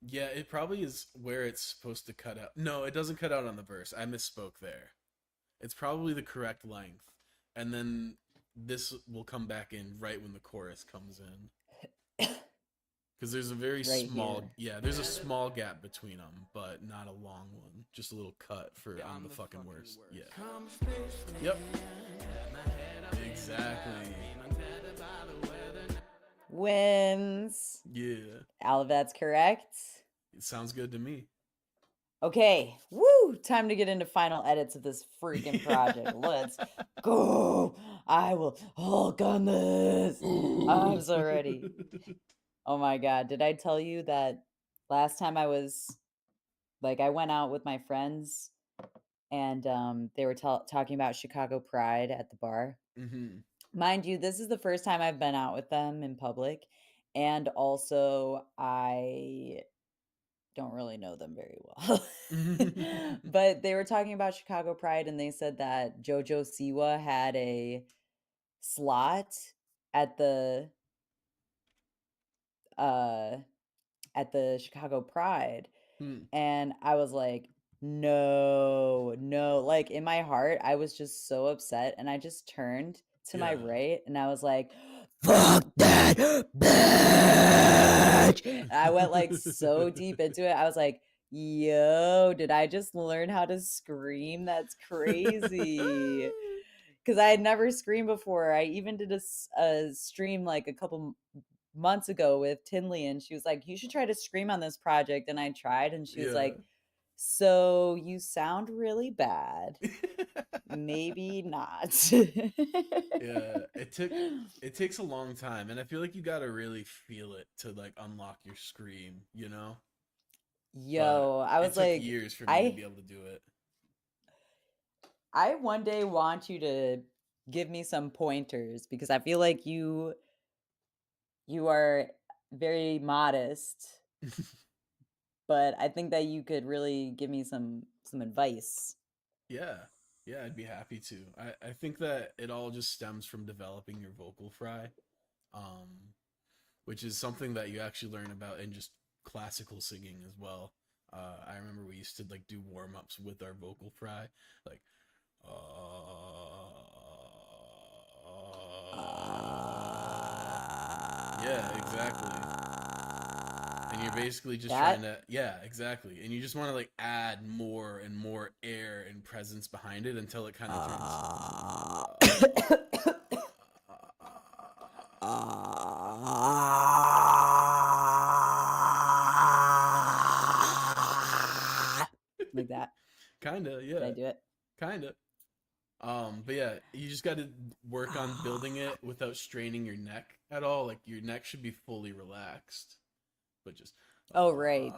Speaker 3: Yeah, it probably is where it's supposed to cut out. No, it doesn't cut out on the verse. I misspoke there. It's probably the correct length. And then this will come back in right when the chorus comes in. Because there's a very
Speaker 2: Right here.
Speaker 3: small, yeah, there's a small gap between them, but not a long one. Just a little cut for on the fucking worst. Yeah. Yep. Exactly.
Speaker 2: Wins.
Speaker 3: Yeah.
Speaker 2: All of that's correct.
Speaker 3: It sounds good to me.
Speaker 2: Okay. Woo! Time to get into final edits of this freaking project. Let's go. I will Hulk on this. I'm so ready. Oh my god. Did I tell you that last time I went out with my friends and they were talking about Chicago Pride at the bar.
Speaker 3: hmm
Speaker 2: Mind you, this is the first time I've been out with them in public, and also I don't really know them very well. But they were talking about Chicago Pride and they said that JoJo Siwa had a slot at uh the Chicago Pride.
Speaker 3: Hmm.
Speaker 2: And I was like, no, no. Like in my heart, I was just so upset. And I just turned to my
Speaker 3: Yeah.
Speaker 2: right and I was like, fuck that bitch. And I went like so deep into it. I was like, yo, did I just learn how to scream? That's crazy. Because I had never screamed before. I even did a stream like a couple months ago with Tinley, and she was like, "You should try to scream on this project." And I tried, and she was
Speaker 3: Yeah.
Speaker 2: like, "So you sound really bad. Maybe not."
Speaker 3: Yeah, it takes a long time, and I feel like you gotta really feel it to like unlock your scream, you know? But
Speaker 2: Yo, I
Speaker 3: it
Speaker 2: was
Speaker 3: took
Speaker 2: like,
Speaker 3: years for me to be
Speaker 2: I
Speaker 3: able to do it.
Speaker 2: I one day want you to give me some pointers because I feel like you are very modest, but I think that you could really give me some advice.
Speaker 3: Yeah. Yeah, I'd be happy to. I think that it all just stems from developing your vocal fry, um, which is something that you actually learn about in just classical singing as well. I remember we used to like do warm ups with our vocal fry, like, yeah, exactly. And and you're basically just
Speaker 2: that?
Speaker 3: trying to, yeah, exactly, and you just want to like add more and more air and presence behind it until it kind of
Speaker 2: like that.
Speaker 3: kind of,
Speaker 2: Did I
Speaker 3: yeah,
Speaker 2: do it?
Speaker 3: kind of. But yeah, you just got to work on building it without straining your neck at all. Like your neck should be fully relaxed, but just.
Speaker 2: Oh, right.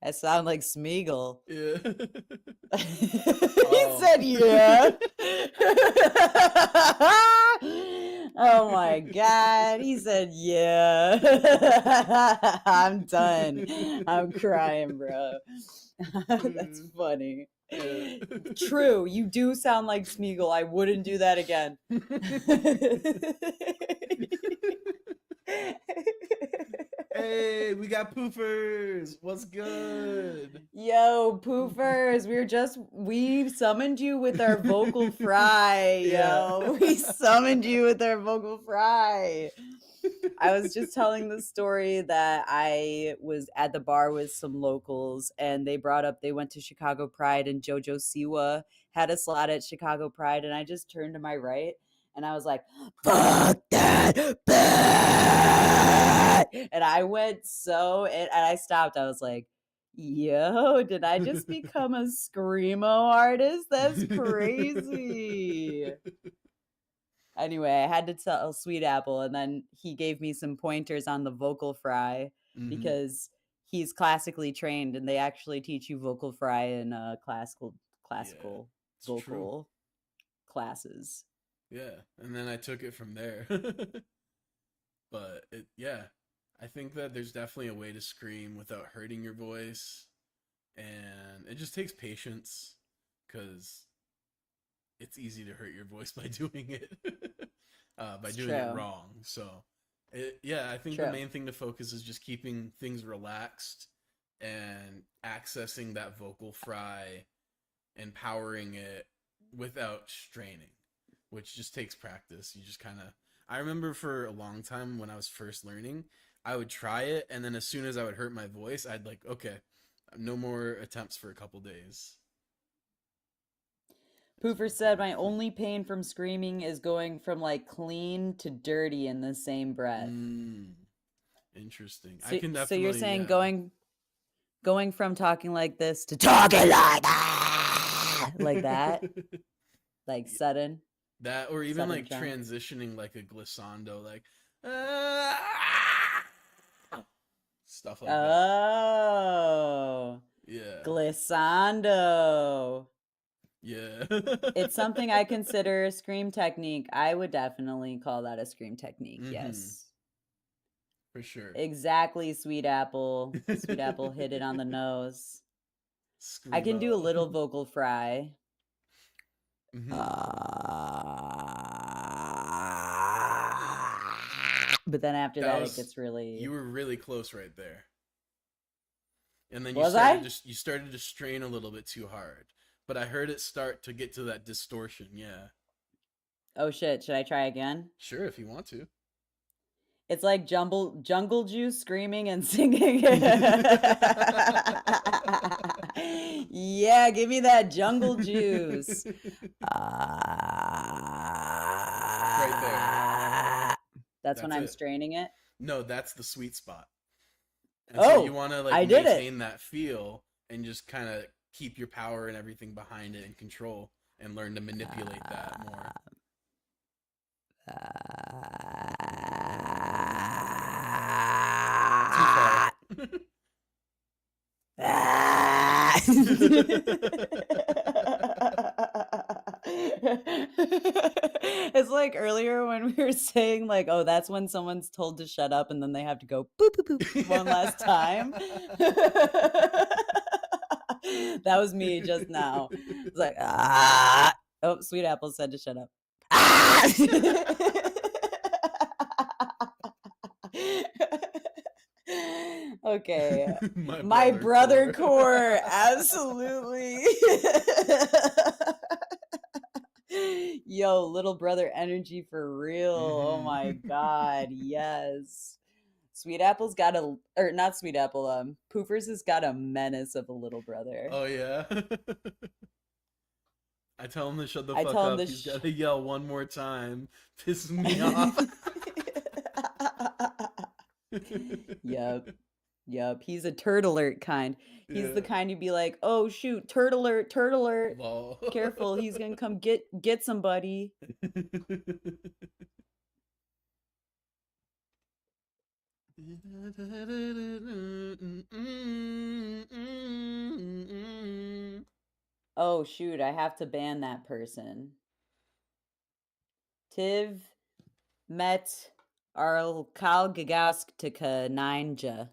Speaker 2: I sound like Smeagol.
Speaker 3: Yeah.
Speaker 2: He said, yeah. Oh my God. He said, yeah. I'm done. I'm crying, bro. That's funny.
Speaker 3: Yeah.
Speaker 2: True. You do sound like Smeagol. I wouldn't do that again.
Speaker 3: Hey, we got poofers. What's good?
Speaker 2: Yo, poofers, we summoned you with our vocal fry,
Speaker 3: Yeah.
Speaker 2: yo. We summoned you with our vocal fry. I was just telling the story that I was at the bar with some locals and they brought up they went to Chicago Pride and JoJo Siwa had a slot at Chicago Pride and I just turned to my right and I was like, fuck that bat! And I went and I stopped. I was like, yo, did I just become a screamo artist? That's crazy. Anyway, I had to tell Sweet Apple, and then he gave me some pointers on the vocal fry
Speaker 3: Mhm.
Speaker 2: because he's classically trained, and they actually teach you vocal fry in classical
Speaker 3: it's
Speaker 2: vocal
Speaker 3: true.
Speaker 2: classes.
Speaker 3: Yeah, and then I took it from there. But I think that there's definitely a way to scream without hurting your voice, and it just takes patience because it's easy to hurt your voice by doing it, by doing it wrong. So, I think the main thing to focus is just keeping things relaxed and accessing that vocal fry and powering it without straining, which just takes practice. You just kind of, I remember for a long time when I was first learning, I would try it, and then as soon as I would hurt my voice, I'd like, okay, no more attempts for a couple days.
Speaker 2: Poofer said, my only pain from screaming is going from like clean to dirty in the same breath.
Speaker 3: Interesting.
Speaker 2: So,
Speaker 3: I can definitely.
Speaker 2: So you're saying going from talking like this to talking like that, like that, like sudden.
Speaker 3: That, or even like
Speaker 2: jump.
Speaker 3: transitioning like a glissando, like stuff like that.
Speaker 2: Oh,
Speaker 3: yeah,
Speaker 2: glissando.
Speaker 3: Yeah,
Speaker 2: it's something I consider a scream technique. I would definitely call that a scream technique. Yes,
Speaker 3: for sure.
Speaker 2: Exactly, Sweet Apple. Sweet Apple hit it on the nose. Screamo. I can do a little vocal fry. But then after that it gets really.
Speaker 3: You were really close right there. And then
Speaker 2: you
Speaker 3: started to strain a little bit too hard. But I heard it start to get to that distortion, yeah.
Speaker 2: Oh shit, should I try again?
Speaker 3: Sure, if you want to.
Speaker 2: It's like jungle juice screaming and singing. Yeah, give me that jungle juice.
Speaker 3: Right there.
Speaker 2: That's when I'm straining it?
Speaker 3: No, that's the sweet spot. And so you want to like maintain that feel and just kind of keep your power and everything behind it and control and learn to manipulate that more. Too far.
Speaker 2: It's like earlier when we were saying like, oh, that's when someone's told to shut up and then they have to go boop boop boop one last time. That was me just now. It's like, ah. Oh, Sweet Apple said to shut up. Ah! Okay.
Speaker 3: My
Speaker 2: My brother
Speaker 3: core.
Speaker 2: core, absolutely. Yo, little brother energy for real. Oh my god, yes. Sweet Apple's got a, or not Sweet Apple, Poofers has got a menace of a little brother.
Speaker 3: Oh yeah. I tell him to shut the
Speaker 2: I
Speaker 3: fuck
Speaker 2: tell him
Speaker 3: up.
Speaker 2: to
Speaker 3: He's got to yell one more time. Pisses me off.
Speaker 2: Yep. Yep. He's a turd alert kind. He's the
Speaker 3: Yeah.
Speaker 2: kind you'd be like, oh shoot, turd alert, turd alert.
Speaker 3: Lol.
Speaker 2: Careful, he's gonna come get somebody. Oh shoot, I have to ban that person. Tiv met Arlkal Gagasktika Ninja.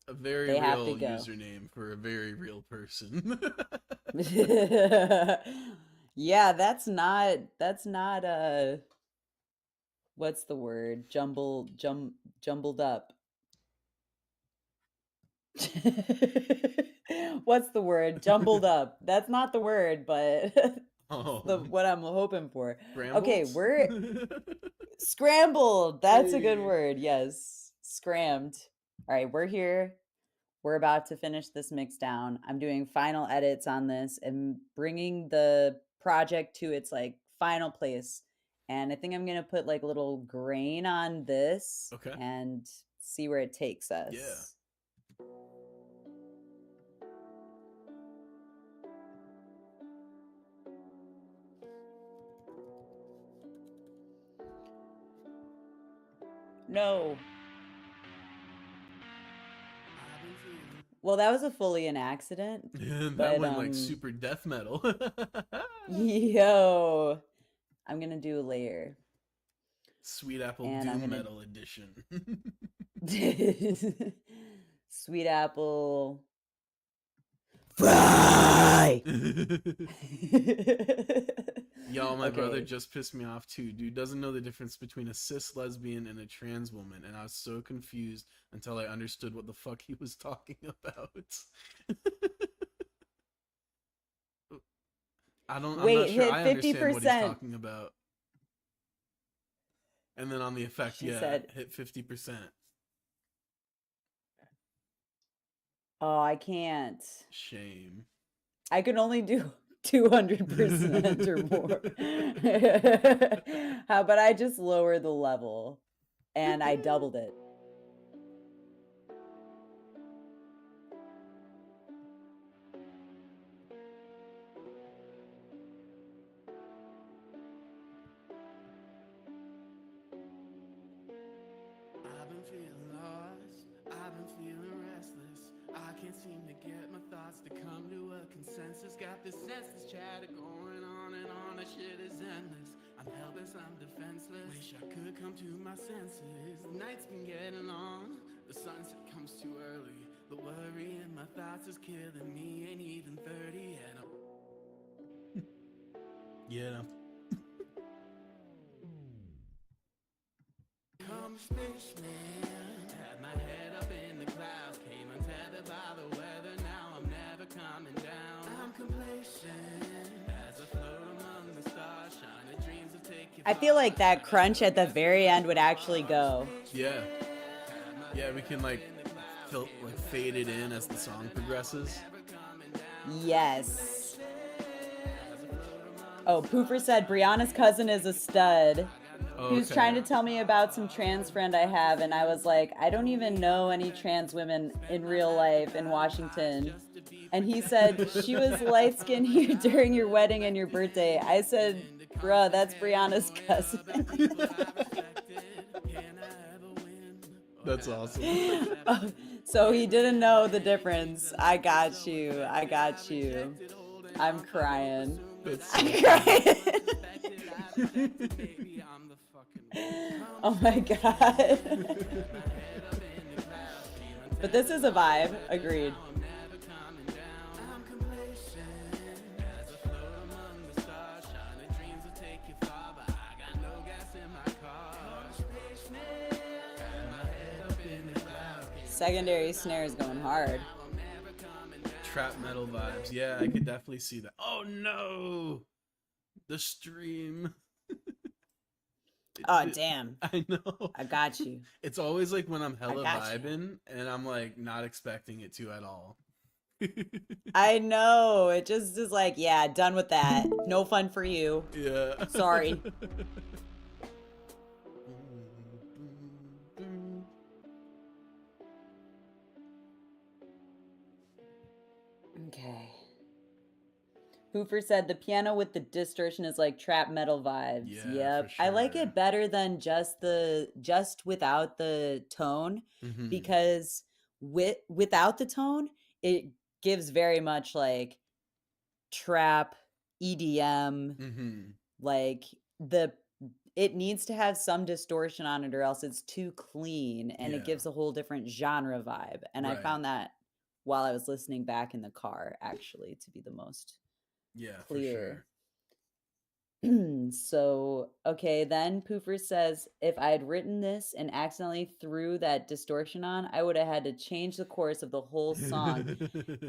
Speaker 3: A very
Speaker 2: They have to
Speaker 3: real
Speaker 2: go.
Speaker 3: username for a very real person.
Speaker 2: Yeah, that's not what's the word? Jumbled up. What's the word? Jumbled up. That's not the word, but
Speaker 3: Oh,
Speaker 2: what I'm hoping for. Okay,
Speaker 3: scrambled?
Speaker 2: we're scrambled. That's a good
Speaker 3: Hey.
Speaker 2: word. Yes. Scrammed. All right, we're here. We're about to finish this mix down. I'm doing final edits on this and bringing the project to its like final place. And I think I'm going to put like a little grain on this
Speaker 3: Okay.
Speaker 2: and see where it takes us.
Speaker 3: Yeah.
Speaker 2: No. Well, that was a fully an accident.
Speaker 3: That
Speaker 2: But,
Speaker 3: went like super death metal.
Speaker 2: Yo, I'm going to do a layer.
Speaker 3: Sweet Apple
Speaker 2: And I'm
Speaker 3: Doom
Speaker 2: gonna-
Speaker 3: Metal Edition.
Speaker 2: Sweet Apple. Fry!
Speaker 3: Y'all, my brother
Speaker 2: Okay.
Speaker 3: just pissed me off too. Dude doesn't know the difference between a cis lesbian and a trans woman, and I was so confused until I understood what the fuck he was talking about. I'm not
Speaker 2: Wait,
Speaker 3: sure
Speaker 2: hit
Speaker 3: I understand what he's
Speaker 2: 50%.
Speaker 3: talking about. And then on the effect,
Speaker 2: She
Speaker 3: yeah,
Speaker 2: said-
Speaker 3: hit 50%.
Speaker 2: Oh, I can't.
Speaker 3: Shame.
Speaker 2: I can only do 200% or more. How about I just lower the level and I doubled it?
Speaker 1: I've been feeling lost, I've been feeling restless. I can't seem to get my thoughts to come to a consensus. Got this senseless chatter going on and on, that shit is endless. I'm helpless, I'm defenseless. Wish I could come to my senses. The night's been getting long, the sunset comes too early. The worry in my thoughts is killing me, ain't even 30 and I'm
Speaker 3: Yeah.
Speaker 1: come spaceman. Had my head up in the clouds, came untethered by the weather. Now I'm never coming down. I'm complacent as I float among the stars, shining dreams will take you.
Speaker 2: I feel like that crunch at the very end would actually go.
Speaker 3: Yeah. Yeah, we can like fade it in as the song progresses.
Speaker 2: Yes. Oh, Poofer said Brianna's cousin is a stud.
Speaker 3: Oh,
Speaker 2: He was
Speaker 3: okay.
Speaker 2: trying to tell me about some trans friend I have, and I was like, I don't even know any trans women in real life in Washington. And he said, she was light-skinned here during your wedding and your birthday. I said, bruh, that's Brianna's cousin.
Speaker 3: That's awesome.
Speaker 2: So he didn't know the difference. I got you. I got you. I'm crying.
Speaker 3: That's
Speaker 2: I'm crying. Oh my god. But this is a vibe. Agreed. secondary snare is going hard.
Speaker 3: Trap metal vibes. Yeah, I could definitely see that. Oh no, the stream.
Speaker 2: Oh, damn.
Speaker 3: I know.
Speaker 2: I got you.
Speaker 3: It's always like when I'm hella
Speaker 2: got you.
Speaker 3: vibing and I'm like not expecting it to at all.
Speaker 2: I know. It just is like, yeah, done with that. No fun for you.
Speaker 3: Yeah.
Speaker 2: Sorry. Okay. Hoofer said the piano with the distortion is like trap metal vibes.
Speaker 3: Yeah,
Speaker 2: Yep.
Speaker 3: for
Speaker 2: I like
Speaker 3: sure.
Speaker 2: it better than just without the tone
Speaker 3: Mhm.
Speaker 2: because without the tone, it gives very much like trap EDM,
Speaker 3: Mhm.
Speaker 2: like it needs to have some distortion on it or else it's too clean and
Speaker 3: Yeah.
Speaker 2: it gives a whole different genre vibe. And I
Speaker 3: Right.
Speaker 2: found that while I was listening back in the car actually to be the most
Speaker 3: Yeah,
Speaker 2: clear.
Speaker 3: for sure.
Speaker 2: So, okay, then Poofer says if I had written this and accidentally threw that distortion on, I would have had to change the chorus of the whole song.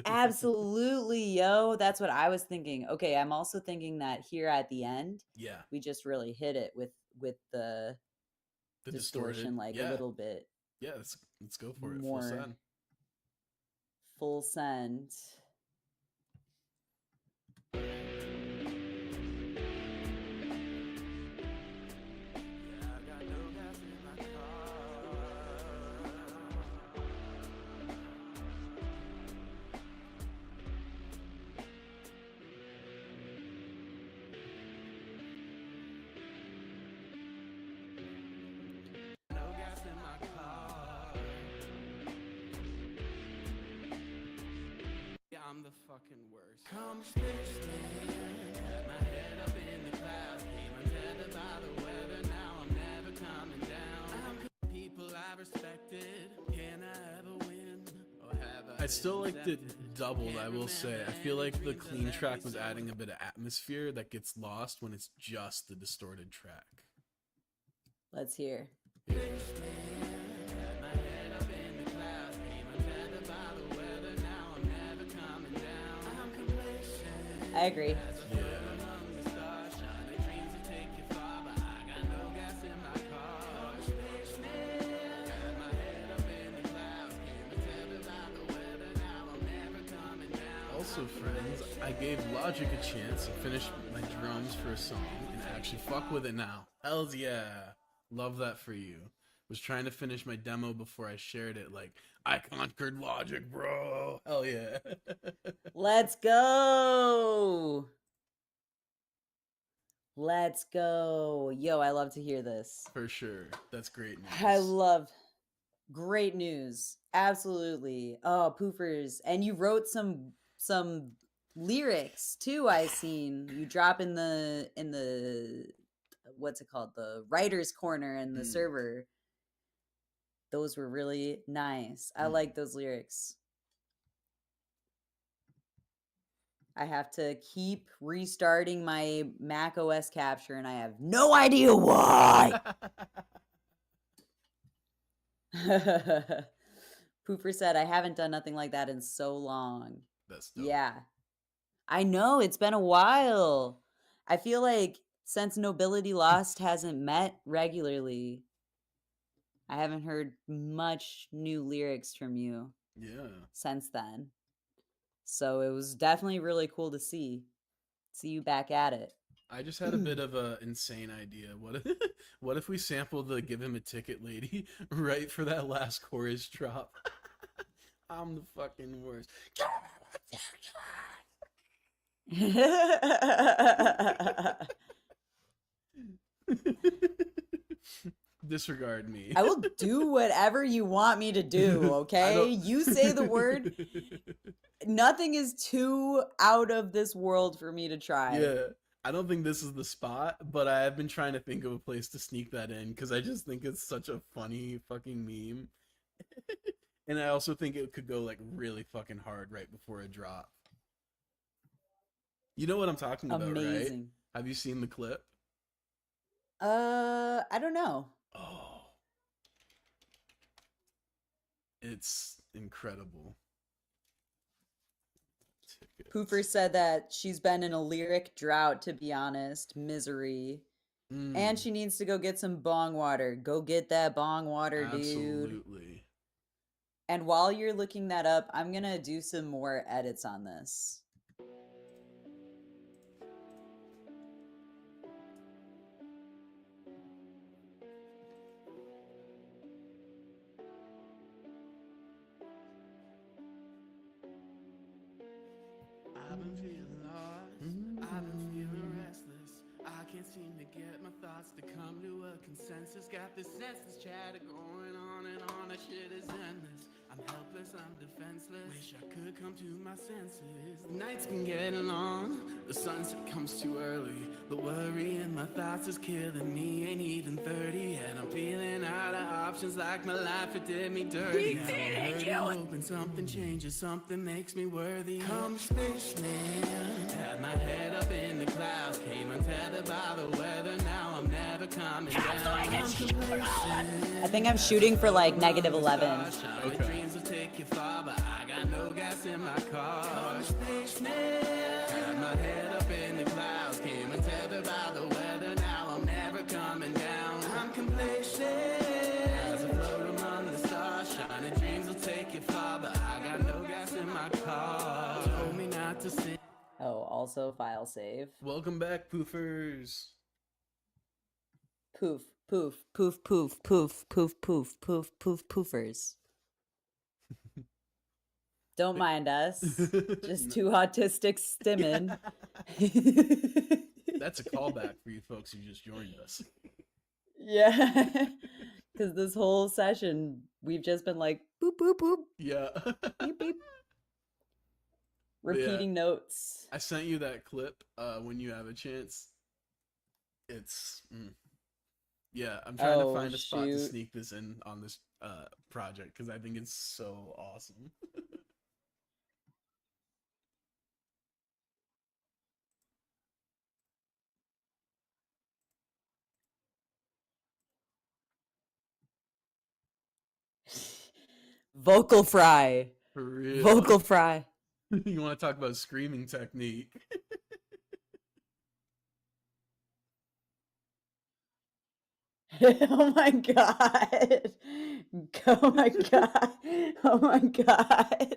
Speaker 2: Absolutely, yo. That's what I was thinking. Okay, I'm also thinking that here at the end,
Speaker 3: Yeah.
Speaker 2: we just really hit it with the
Speaker 3: The
Speaker 2: distortion
Speaker 3: distorted.
Speaker 2: like
Speaker 3: Yeah.
Speaker 2: a little bit
Speaker 3: Yeah, let's go for it. Full
Speaker 2: more
Speaker 3: send.
Speaker 2: full send.
Speaker 1: I'm the fucking worst. Come spaceman, had my head up in the clouds, came untethered by the weather. Now I'm never coming down. I'm people I respected. Can I ever win? Or have I
Speaker 3: I still
Speaker 1: been
Speaker 3: liked it
Speaker 1: rejected?
Speaker 3: doubled, I will say. I feel like the clean track was adding a bit of atmosphere that gets lost when it's just the distorted track.
Speaker 2: Let's hear. I agree.
Speaker 3: Also, friends, I gave Logic a chance to finish my drums for a song and actually fuck with it now. Hells yeah. Love that for you. Was trying to finish my demo before I shared it. Like, I conquered Logic, bro. Hell yeah.
Speaker 2: Let's go. Let's go. Yo, I love to hear this.
Speaker 3: For sure. That's great news.
Speaker 2: I love great news. Absolutely. Oh, poofers. And you wrote some lyrics too, I seen. You drop in the what's it called? The writer's corner in the server. Those were really nice. I like those lyrics. I have to keep restarting my Mac OS capture and I have no idea why. Pooper said, I haven't done nothing like that in so long.
Speaker 3: That's dope.
Speaker 2: Yeah. I know, it's been a while. I feel like since Nobility Lost hasn't met regularly, I haven't heard much new lyrics from you.
Speaker 3: Yeah.
Speaker 2: Since then. So it was definitely really cool to see you back at it.
Speaker 3: I just had a bit of a insane idea. What if we sampled the "Give Him a Ticket" lady right for that last chorus drop? I'm the fucking worst. Disregard me.
Speaker 2: I will do whatever you want me to do, okay? You say the word. Nothing is too out of this world for me to try.
Speaker 3: Yeah. I don't think this is the spot, but I have been trying to think of a place to sneak that in because I just think it's such a funny fucking meme. And I also think it could go like really fucking hard right before a drop. You know what I'm talking about, right? Have you seen the clip?
Speaker 2: I don't know.
Speaker 3: Oh. It's incredible.
Speaker 2: Poofer said that she's been in a lyric drought, to be honest. Misery. And she needs to go get some bong water. Go get that bong water, dude.
Speaker 3: Absolutely.
Speaker 2: And while you're looking that up, I'm going to do some more edits on this.
Speaker 1: I've been feeling lost, I've been feeling restless. I can't seem to get my thoughts to come to a consensus. Got this senseless chatter going on and on, that shit is endless. I'm helpless, I'm defenseless. Wish I could come to my senses. The nights been getting long, the sunset comes too early. The worry in my thoughts is killing me. Ain't even 30 and I'm feeling out of options, like my life it did me dirty. Now I'm hurting, hoping something changes, something makes me worthy. Come spaceman, had my head up in the clouds, came untethered by the weather. Now I'm never coming down. I'm complacent.
Speaker 2: I think I'm shooting for like -11.
Speaker 3: Okay.
Speaker 1: Dreams will take you far, but I got no gas in my car. Had my head up in the clouds, came untethered by the weather. Now I'm never coming down. I'm complacent. As I float among the stars, shining dreams will take you far, but I got no gas in my car. Told me not to sing.
Speaker 2: Oh, also file save.
Speaker 3: Welcome back, poofers.
Speaker 2: Poof, poof, poof, poof, poof, poof, poof, poof, poof, poofers. Don't mind us. Just two autistic stimmin.
Speaker 3: That's a callback for you folks who just joined us.
Speaker 2: Yeah. Because this whole session, we've just been like, boop, boop, boop,
Speaker 3: Yeah.
Speaker 2: beep, beep. Repeating notes.
Speaker 3: I sent you that clip when you have a chance. It's yeah, I'm trying to find a spot to
Speaker 2: shoot.
Speaker 3: sneak this in on this project because I think it's so awesome.
Speaker 2: Vocal fry.
Speaker 3: For real.
Speaker 2: Vocal fry.
Speaker 3: You want to talk about screaming technique?
Speaker 2: Oh my god. Oh my god. Oh my god.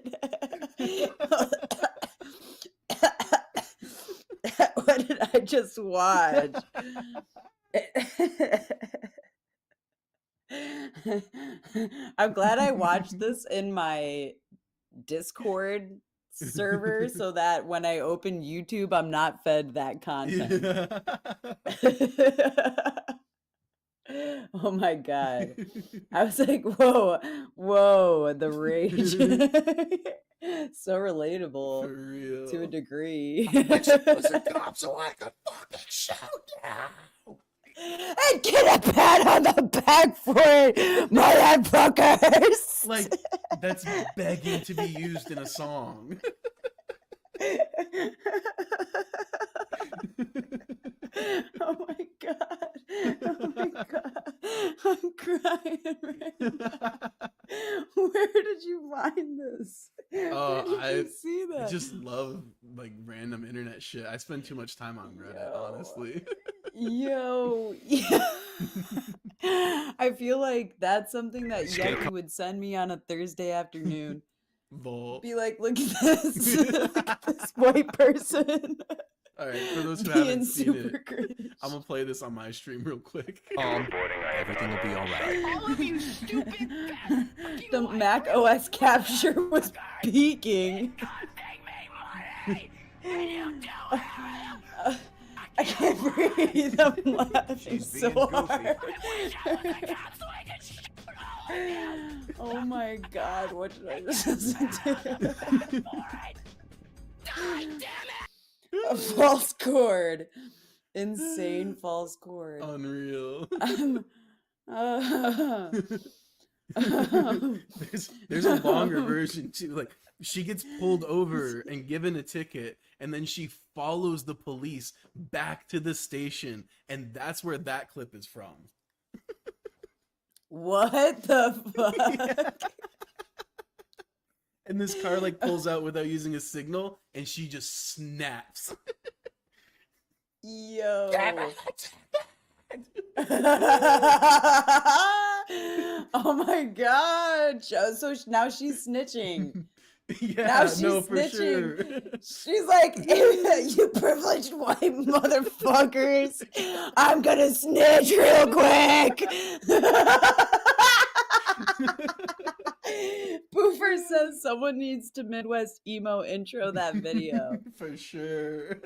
Speaker 2: What did I just watch? I'm glad I watched this in my Discord server so that when I open YouTube, I'm not fed that content. Oh my god. I was like, whoa, the rage. So relatable
Speaker 3: For real.
Speaker 2: to a degree.
Speaker 3: So I could fucking shout now.
Speaker 2: And get a pat on the back for it, motherfuckers.
Speaker 3: Like, that's begging to be used in a song.
Speaker 2: Oh my god. Oh my god. I'm crying right now. Where did you find this?
Speaker 3: Oh,
Speaker 2: Where did you see
Speaker 3: I
Speaker 2: that?
Speaker 3: just love like random internet shit. I spend too much time on Reddit,
Speaker 2: Yo.
Speaker 3: honestly.
Speaker 2: Yo, yeah. I feel like that's something that Yeti would send me on a Thursday afternoon.
Speaker 3: Vol.
Speaker 2: Be like, look at this, look at this white person.
Speaker 3: All right, for those who
Speaker 2: being
Speaker 3: haven't seen
Speaker 2: super
Speaker 3: it,
Speaker 2: cringe.
Speaker 3: I'm gonna play this on my stream real quick.
Speaker 4: Everything will be all right.
Speaker 5: All of you stupid bastards!
Speaker 2: The Mac OS capture was peaking. I can't breathe. I'm laughing so hard. Oh my god, what did I just listen to? A false chord. Insane false chord.
Speaker 3: Unreal. There's a longer version too. Like she gets pulled over and given a ticket, and then she follows the police back to the station, and that's where that clip is from.
Speaker 2: What the fuck?
Speaker 3: And this car like pulls out without using a signal, and she just snaps.
Speaker 2: Yo. Oh my god. So now she's snitching.
Speaker 3: Yeah,
Speaker 2: Now she's
Speaker 3: no, for
Speaker 2: snitching.
Speaker 3: sure.
Speaker 2: She's like, you privileged white motherfuckers. I'm gonna snitch real quick. Poofer says someone needs to Midwest emo intro that video.
Speaker 3: For sure.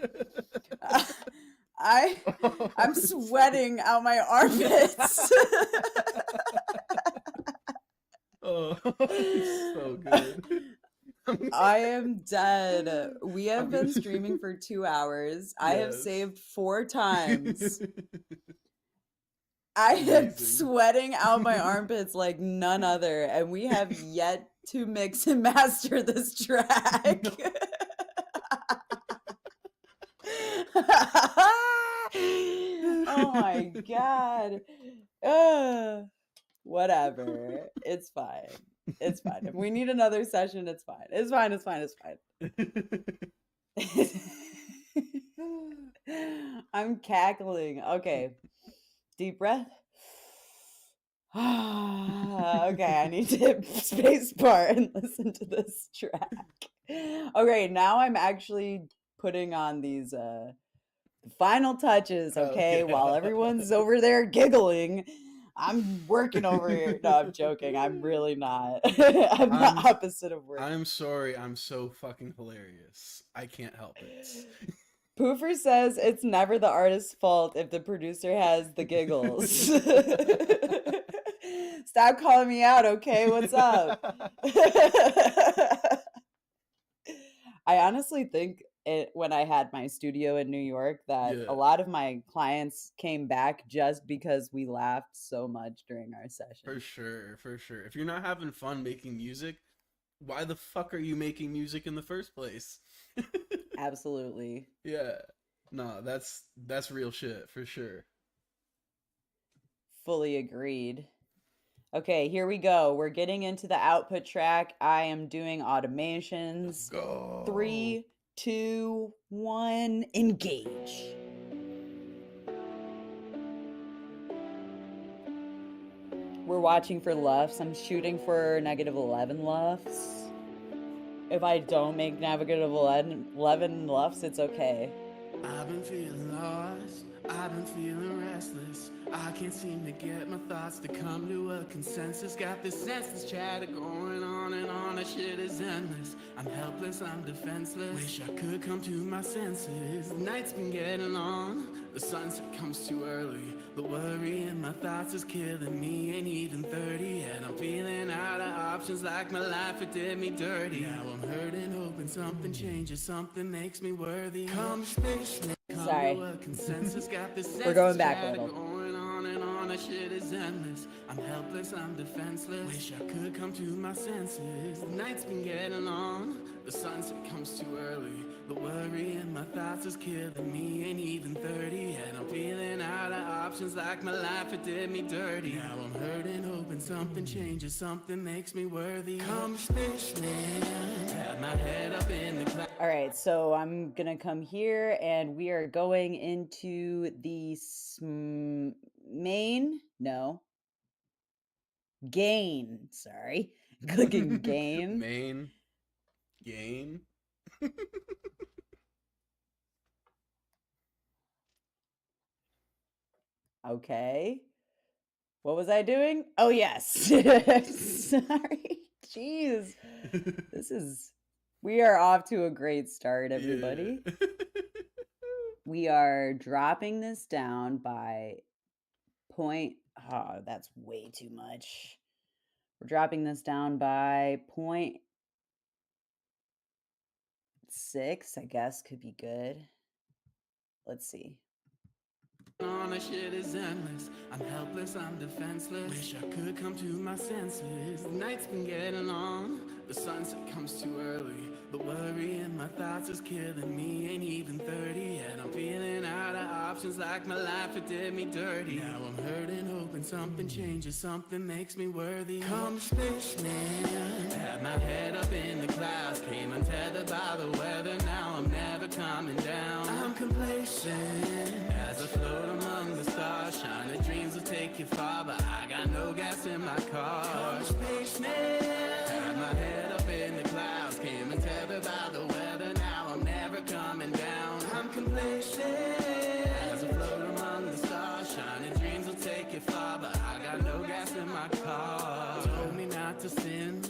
Speaker 2: I'm sweating out my armpits.
Speaker 3: Oh, it's so good.
Speaker 2: I am dead. We have been streaming for 2 hours. I have
Speaker 3: Yes.
Speaker 2: saved 4 times. I am
Speaker 3: Amazing.
Speaker 2: sweating out my armpits like none other, and we have yet to mix and master this track. Oh my god. Whatever. It's fine. It's fine. If we need another session, it's fine. It's fine. It's fine. It's fine. I'm cackling. Okay. Deep breath. Okay, I need to hit space bar and listen to this track. Okay, now I'm actually putting on these final touches, okay?
Speaker 3: Okay.
Speaker 2: While everyone's over there giggling, I'm working over here. No, I'm joking. I'm really not. I'm the
Speaker 3: I'm-
Speaker 2: opposite of working.
Speaker 3: I'm sorry, I'm so fucking hilarious. I can't help it.
Speaker 2: Poofer says it's never the artist's fault if the producer has the giggles. Stop calling me out, okay? What's up? I honestly think when I had my studio in New York that
Speaker 3: Yeah.
Speaker 2: a lot of my clients came back just because we laughed so much during our session.
Speaker 3: For sure, for sure. If you're not having fun making music, why the fuck are you making music in the first place?
Speaker 2: Absolutely.
Speaker 3: Yeah. No, that's real shit, for sure.
Speaker 2: Fully agreed. Okay, here we go. We're getting into the output track. I am doing automations.
Speaker 3: Go.
Speaker 2: 3, 2, 1, engage. We're watching for lufts. I'm shooting for -11 lufts. If I don't make -11 lufts, it's okay.
Speaker 1: I've been feeling lost, I've been feeling restless. I can't seem to get my thoughts to come to a consensus. Got this senseless chatter going on and on, that shit is endless. I'm helpless, I'm defenseless. Wish I could come to my senses. The night's been getting on, the sunset comes too early. The worry in my thoughts is killing me, ain't even 30 yet. I'm feeling out of options like my life, it did me dirty. Now I'm hurting, hoping something changes, something makes me worthy. Come space, come
Speaker 2: Sorry.
Speaker 1: to a consensus. Got this
Speaker 2: We're going
Speaker 1: senseless
Speaker 2: back a
Speaker 1: chatter
Speaker 2: little.
Speaker 1: going on and on, that shit is endless. I'm helpless, I'm defenseless. Wish I could come to my senses. The night's been getting on, the sunset comes too early. The worry in my thoughts is killing me, ain't even 30 yet. I'm feeling out of options like my life, it did me dirty. Now I'm hurting, hoping something changes, something makes me worthy. Come spaceman, have my head up in the clouds.
Speaker 2: All right, so I'm gonna come here and we are going into the gain. Sorry, clicking gain.
Speaker 3: Main. Gain.
Speaker 2: Okay. What was I doing? Oh, yes. Sorry. Jeez. We are off to a great start, everybody.
Speaker 3: Yeah.
Speaker 2: We are dropping this down by oh, that's way too much. We're dropping this down by 0.6, I guess could be good. Let's see.
Speaker 1: On, that shit is endless. I'm helpless, I'm defenseless. Wish I could come to my senses. The night's been getting on, the sunset comes too early. The worry in my thoughts is killing me, ain't even 30 yet. I'm feeling out of options. options like my life, it did me dirty. Now I'm hurting, hoping something changes, something makes me worthy. Come spaceman, had my head up in the clouds, came untethered by the weather. Now I'm never coming down. I'm complacent as I float among the stars. Shining dreams will take you far, but I got no gas in my car. Come spaceman, had my head up in the clouds, came untethered by the weather. Now I'm never coming down. I'm complacent as I float among the stars. Shining dreams will take you far, but I got no gas in my car. Told me not to sin,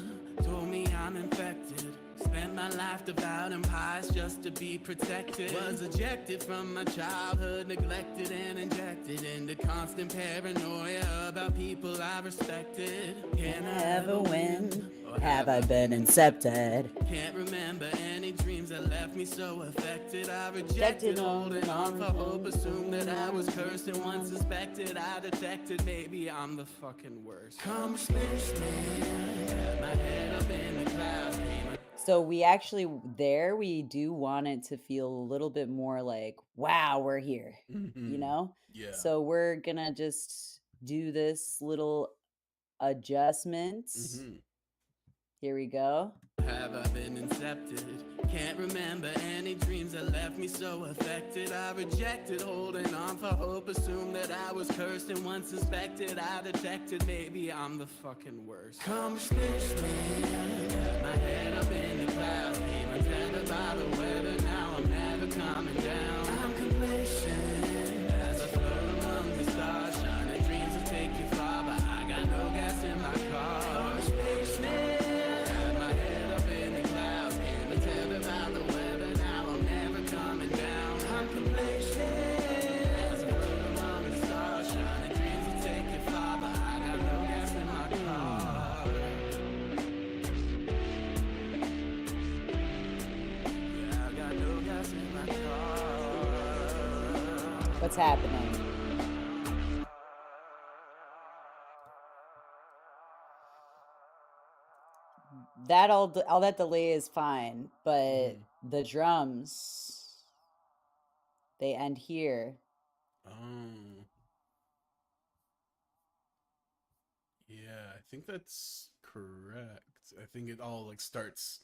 Speaker 1: told me I'm infected. Spent my life devouring pies just to be protected. Was ejected from my childhood, neglected and injected into constant paranoia about people I respected. Can I ever win? Or
Speaker 2: Have I been incepted?
Speaker 1: Can't remember any dreams that left me so affected. I rejected holding on for hope, assumed that I was cursed, and once suspected I detected maybe I'm the fucking worst. Come spaceman, had my head up in the clouds, came
Speaker 2: So we actually we do want it to feel a little bit more like, wow, we're here, you know?
Speaker 3: Yeah.
Speaker 2: So we're gonna just do this little adjustment. Here we go.
Speaker 1: Have I been incepted? Can't remember any dreams that left me so affected. I rejected holding on for hope, assumed that I was cursed, and once suspected I detected maybe I'm the fucking worst. Come spaceman, had my head up in the clouds, came untethered by the weather. Now I'm never coming down. I'm complacent as I float among the stars. Shining dreams will take you far, but I got no gas in my car. Come spaceman.
Speaker 2: What's happening? That all that delay is fine, but the drums, they end here.
Speaker 3: Oh. Yeah, I think that's correct. I think it all like starts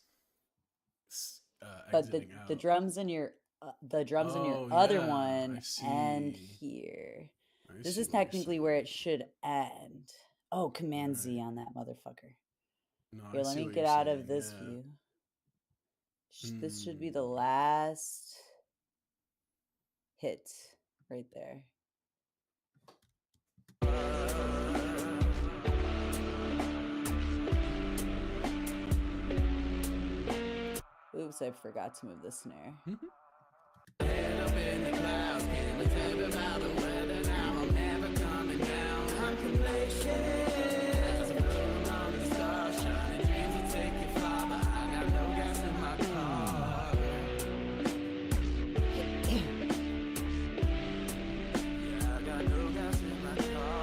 Speaker 2: But
Speaker 3: exiting
Speaker 2: the
Speaker 3: out.
Speaker 2: drums in your
Speaker 3: Oh,
Speaker 2: other
Speaker 3: yeah,
Speaker 2: one
Speaker 3: I
Speaker 2: end
Speaker 3: see.
Speaker 2: here.
Speaker 3: I
Speaker 2: This
Speaker 3: see
Speaker 2: is
Speaker 3: what you're
Speaker 2: technically
Speaker 3: saying.
Speaker 2: where it should end. Oh, Command Z
Speaker 3: Right.
Speaker 2: on that motherfucker.
Speaker 3: No, I
Speaker 2: Here, let
Speaker 3: see
Speaker 2: me
Speaker 3: what
Speaker 2: get
Speaker 3: you're
Speaker 2: out of
Speaker 3: saying,
Speaker 2: this
Speaker 3: yeah.
Speaker 2: view. This should be the last hit right there. Oops, I forgot to move the snare.
Speaker 1: Head up in the clouds, can't attend about the weather. Now I'm never coming down. I'm complacent as I float among the stars. Shining dreams will take you far, but I got no gas in my car. Yeah, I got no gas in my car.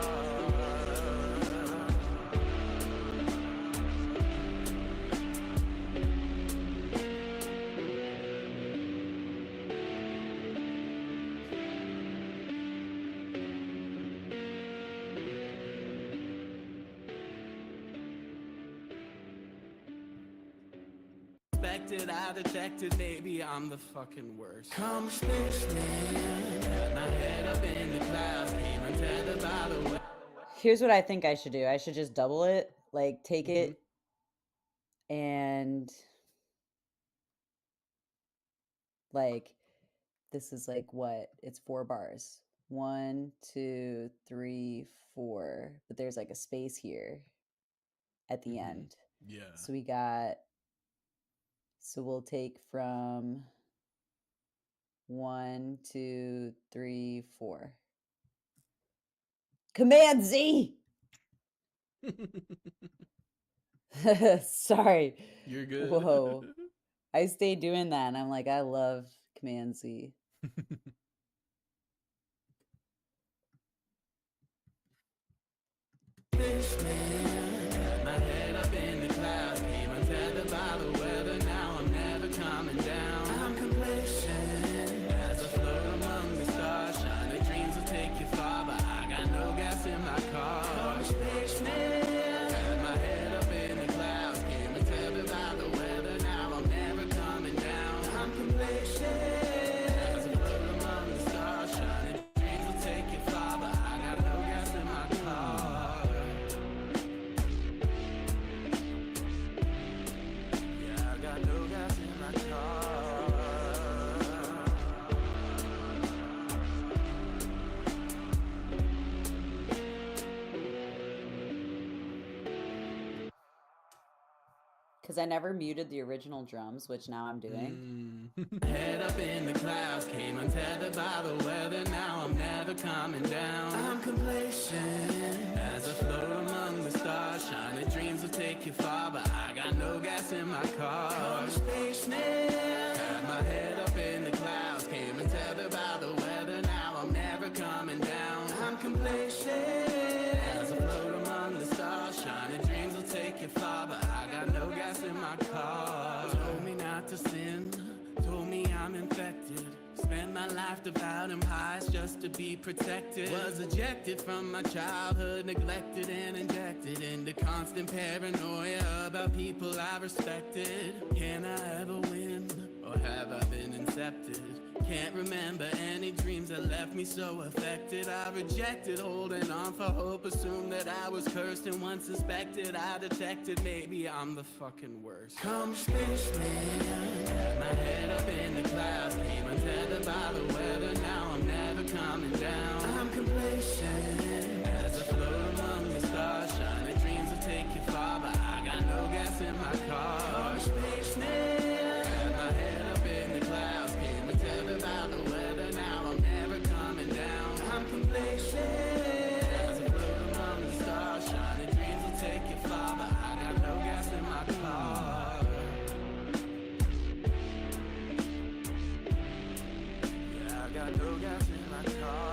Speaker 1: I detected maybe I'm the fucking worst. Come spaceman, had my head up in the clouds, came untethered by the way.
Speaker 2: Here's what I think I should do. I should just double it, like take it and like this is like what? It's 4 bars. 1, 2, 3, 4. But there's like a space here at the end.
Speaker 3: Yeah.
Speaker 2: So we'll take from 1, 2, 3, 4. Command Z! Sorry.
Speaker 3: You're good.
Speaker 2: Whoa. I stayed doing that and I'm like, I love Command Z.
Speaker 1: Had my head up in the clouds, came untethered by the weather. Now I'm never coming down. I'm complacent as I float among the stars. Shining
Speaker 2: because I never muted the original drums, which now I'm doing.
Speaker 1: Head up in the clouds, came untethered by the weather. Now I'm never coming down. I'm complacent as I float among the stars. Shining dreams will take you far, but I got no gas in my car. I'm a spaceman. Had my head up in the clouds, came untethered by the weather. Now I'm never coming down. I'm complacent as I float among the stars. Shining dreams will take you far, but I got no gas in my car. Told me not to sin, told me I'm infected. Spent my life devouring highs just to be protected. Was ejected from my childhood, neglected and injected into constant paranoia about people I respected. Can I ever win, or have I been incepted? Can't remember any dreams that left me so affected. I rejected holding on for hope, assumed that I was cursed, and once suspected I detected maybe I'm the fucking worst. Come spaceman, had my head up in the clouds, came untethered by the weather. Now I'm never coming down. I'm complacent as I float among the stars. Shining dreams will take you far, but I got no gas in my car. Come spaceman, had my head up in the clouds, came untethered by the weather. Now I'm never coming down. I'm complacent as I float among the stars. Shining dreams will take you far, but I got no gas in my car. Yeah, I got no gas in my car.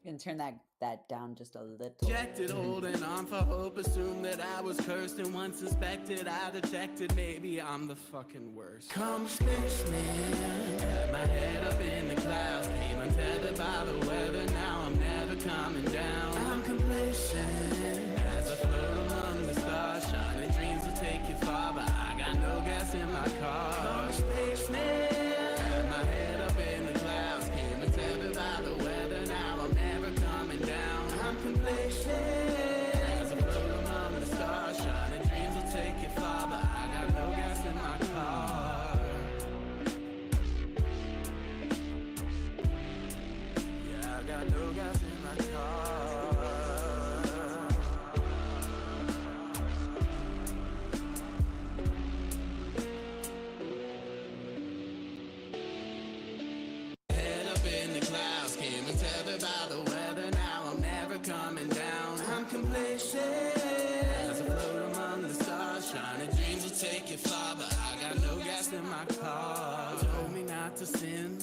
Speaker 2: You can turn that down just a little.
Speaker 1: Rejected, holding on for hope, assumed that I was cursed, and once suspected I detected maybe I'm the fucking worst. Come spaceman, had my head up in the clouds, came untethered by the weather. Now I'm never coming down. I'm complacent as I float among the stars. Shining dreams will take you far, but I got no gas in my car. Come spaceman, had my head up in the clouds, came untethered by the weather. Now I'm never coming down. I'm complacent as I float among the stars. Shining dreams will take you far, but I got no gas in my car. Yeah, I got no gas in my car. Head up in the clouds, came untethered by the weather. Now I'm never coming down. I'm complacent as I float among the stars. Shining dreams will take you far, but I got no gas in my car. Told me not to sin,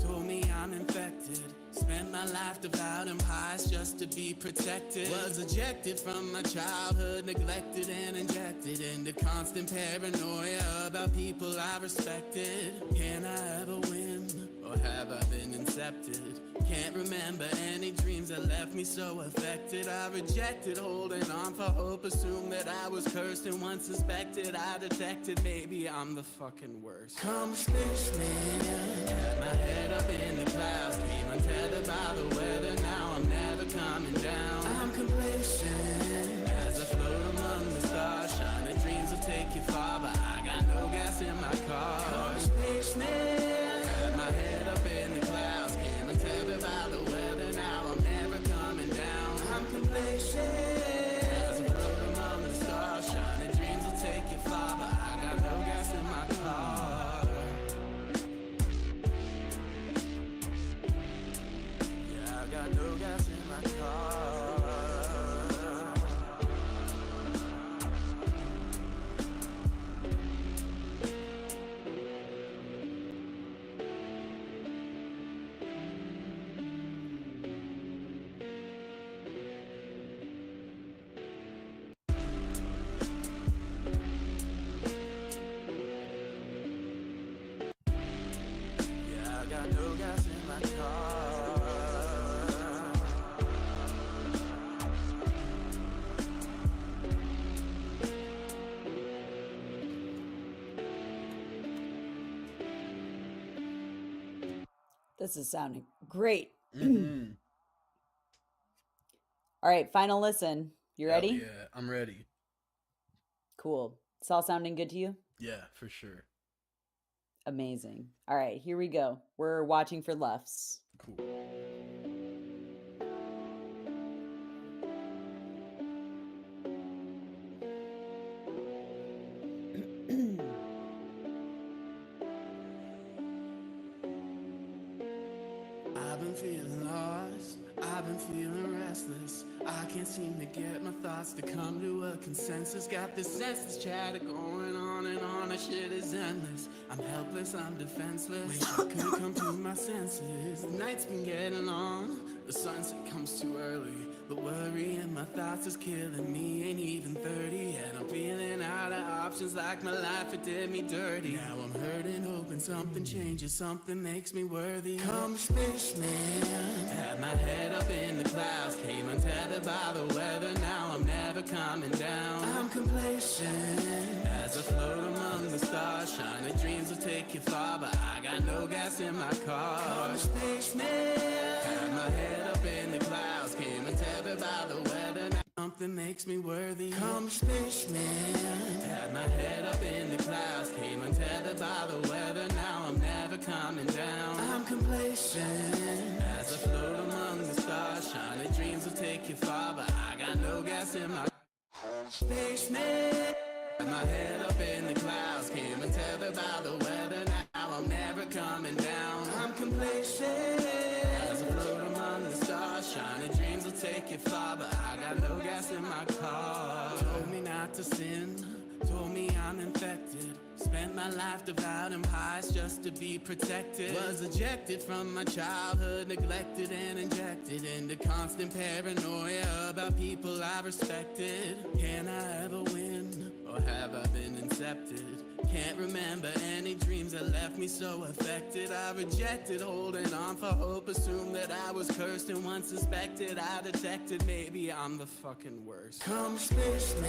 Speaker 1: told me I'm infected. Spent my life devouring highs just to be protected. Was ejected from my childhood, neglected and injected into constant paranoia about people I respected. Can I ever win, or have I been incepted? Can't remember any dreams that left me so affected. I rejected holding on for hope, assumed that I was cursed, and once suspected I detected maybe I'm the fucking worst. Come spaceman, had my head up in the clouds, came untethered by the weather. Now I'm never coming down. I'm complacent as I float among the stars. Shining dreams will take you far, but I got no gas in my car. Come spaceman, had my head up in the clouds, came untethered by the weather. Now I'm never coming down. I'm complacent as I float among the stars. Shining dreams will take you far, but I got no gas in my car. Yeah, I got no gas in my car. Yeah, I got no gas in my car.
Speaker 2: This is sounding great.
Speaker 3: Mhm.
Speaker 2: All right, final listen. You
Speaker 3: Hell
Speaker 2: ready?
Speaker 3: yeah, I'm ready.
Speaker 2: Cool. It's all sounding good to you?
Speaker 3: Yeah, for sure.
Speaker 2: Amazing. All right, here we go. We're watching for lefts.
Speaker 3: Cool.
Speaker 1: I've been feeling lost, I've been feeling restless. I can't seem to get my thoughts to come to a consensus. Got this senseless chatter going on and on, that shit is endless. I'm helpless, I'm defenseless. Wish I could come to my senses. The night's been getting on, the sunset comes too early. The worry in my thoughts is killing me, ain't even 30 yet. I'm feeling out of options like my life, it did me dirty. Now I'm hurting, hoping something changes, something makes me worthy. Come spaceman, had my head up in the clouds, came untethered by the weather, now I'm never coming down. I'm complacent, as I float among the stars, shining dreams will take you far, but I got no gas in my car. Come spaceman, had my head up in the clouds, came untethered by the weather, now something makes me worthy. Come spaceman, had my head up in the clouds, came untethered by the weather, now I'm never coming down. I'm complacent, as I float among the stars, shining dreams will take you far, but I got no gas in my spaceman. Had my head up in the clouds, came untethered by the weather, now I'm never coming down. I'm complacent, as I float among the stars, shining dreams will take you far, but I got no gas in my car. Told me not to sin, told me I'm infected. Spent my life devouring pies just to be protected. Was ejected from my childhood, neglected and injected into constant paranoia about people I respected. Can I ever win, or have I been incepted? Can't remember any dreams that left me so affected. I rejected holding on for hope, assumed that I was cursed, and once suspected I detected maybe I'm the fucking worst. Come spaceman,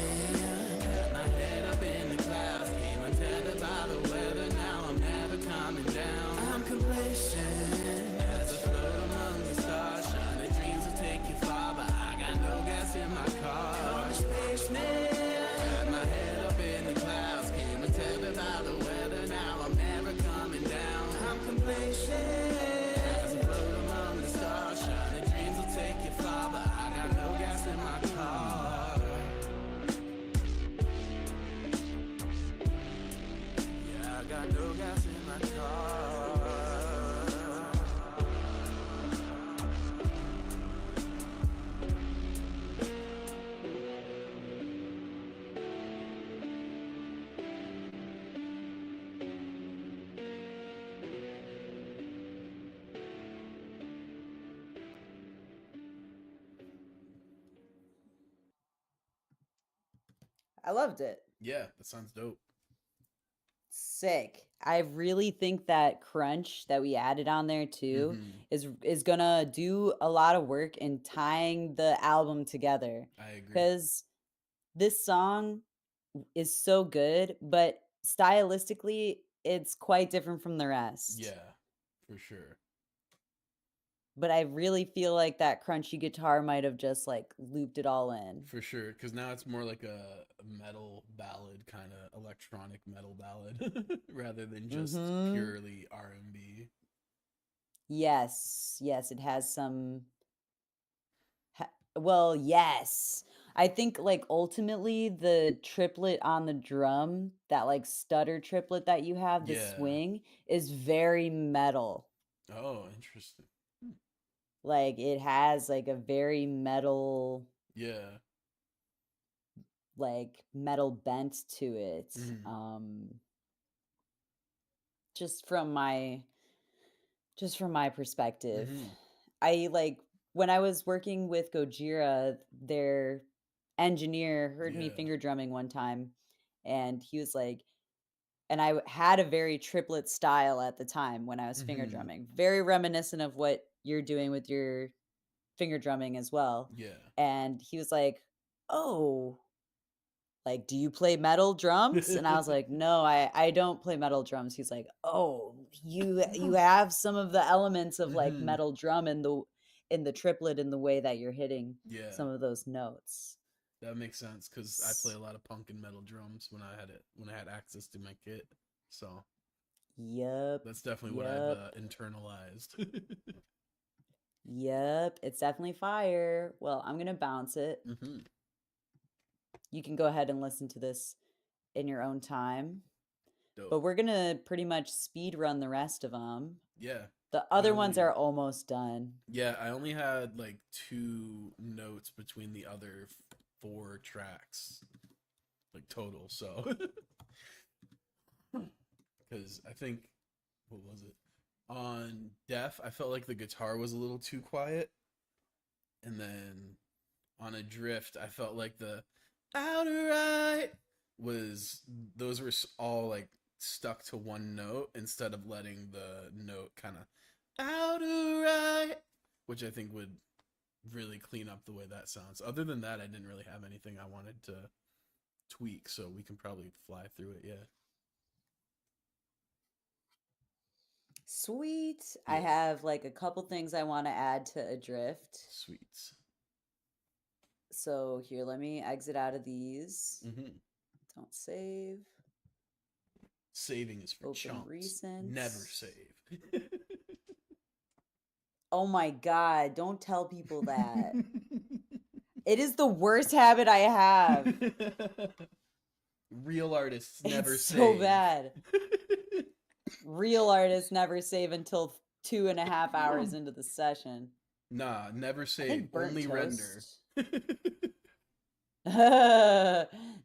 Speaker 1: had my head up in the clouds, came untethered by the weather, now I'm never coming down. I'm complacent, as I float among the stars, shining dreams will take you far, but I got no gas in my car. Come spaceman, had my head up in the clouds, came untethered by the weather, now I'm never coming down. I'm complacent, as I float among the stars, shining dreams will take you far, but I got no gas in my car. Yeah, I got no gas in my car.
Speaker 2: I loved it.
Speaker 3: Yeah, that sounds dope.
Speaker 2: Sick. I really think that crunch that we added on there too
Speaker 3: Mhm.
Speaker 2: is gonna do a lot of work in tying the album together.
Speaker 3: I agree.
Speaker 2: Because this song is so good, but stylistically, it's quite different from the rest.
Speaker 3: Yeah, for sure.
Speaker 2: But I really feel like that crunchy guitar might have just like looped it all in.
Speaker 3: For sure, because now it's more like a metal ballad, kind of electronic metal ballad, rather than just
Speaker 2: Mhm.
Speaker 3: purely R&B.
Speaker 2: Yes, yes, it has some. Well, yes. I think like ultimately the triplet on the drum, that like stutter triplet that you have, the
Speaker 3: Yeah.
Speaker 2: swing, is very metal.
Speaker 3: Oh, interesting.
Speaker 2: Like it has like a very metal,
Speaker 3: Yeah.
Speaker 2: like metal bent to it.
Speaker 3: Mhm.
Speaker 2: Just from my perspective.
Speaker 3: Mhm.
Speaker 2: I like when I was working with Gojira, their engineer heard me
Speaker 3: Yeah.
Speaker 2: finger drumming one time, and he was like, and I had a very triplet style at the time when I was finger
Speaker 3: Mhm.
Speaker 2: drumming, very reminiscent of what you're doing with your finger drumming as well.
Speaker 3: Yeah.
Speaker 2: And he was like, "Oh, like, do you play metal drums?" And I was like, "No, I don't play metal drums." He's like, "Oh, you have some of the elements of like
Speaker 3: Mhm.
Speaker 2: metal drum in the triplet in the way that you're hitting
Speaker 3: Yeah,
Speaker 2: some of those notes.
Speaker 3: that makes sense because I play a lot of punk and metal drums when I had access to my kit. So
Speaker 2: Yep.
Speaker 3: that's definitely what
Speaker 2: Yep.
Speaker 3: I've internalized.
Speaker 2: Yep. It's definitely fire. Well, I'm gonna bounce it.
Speaker 3: Hmm.
Speaker 2: You can go ahead and listen to this in your own time. But
Speaker 3: Dope.
Speaker 2: we're gonna pretty much speed run the rest of them.
Speaker 3: Yeah.
Speaker 2: The other ones
Speaker 3: only-
Speaker 2: are almost done.
Speaker 3: Yeah, I only had like 2 notes between the other 4 tracks, like total. So, because I think, what was it? On Deaf, I felt like the guitar was a little too quiet. And then on Adrift, I felt like the outer right those were all like stuck to one note instead of letting the note kind of outer right, which I think would really clean up the way that sounds. Other than that, I didn't really have anything I wanted to tweak, so we can probably fly through it. Yeah.
Speaker 2: Sweet. I
Speaker 3: Yeah.
Speaker 2: have like a couple things I want to add to Adrift.
Speaker 3: Sweets.
Speaker 2: So here, let me exit out of these.
Speaker 3: Hmm.
Speaker 2: Don't save.
Speaker 3: Saving is for
Speaker 2: Open
Speaker 3: chumps.
Speaker 2: recents.
Speaker 3: Never save.
Speaker 2: Oh my God, don't tell people that. It is the worst habit I have.
Speaker 3: Real artists never
Speaker 2: It's
Speaker 3: save.
Speaker 2: so bad. Real artists never save until 2.5 hours into the session.
Speaker 3: Nah, never
Speaker 2: I
Speaker 3: save.
Speaker 2: think burnt
Speaker 3: Only
Speaker 2: toast.
Speaker 3: render.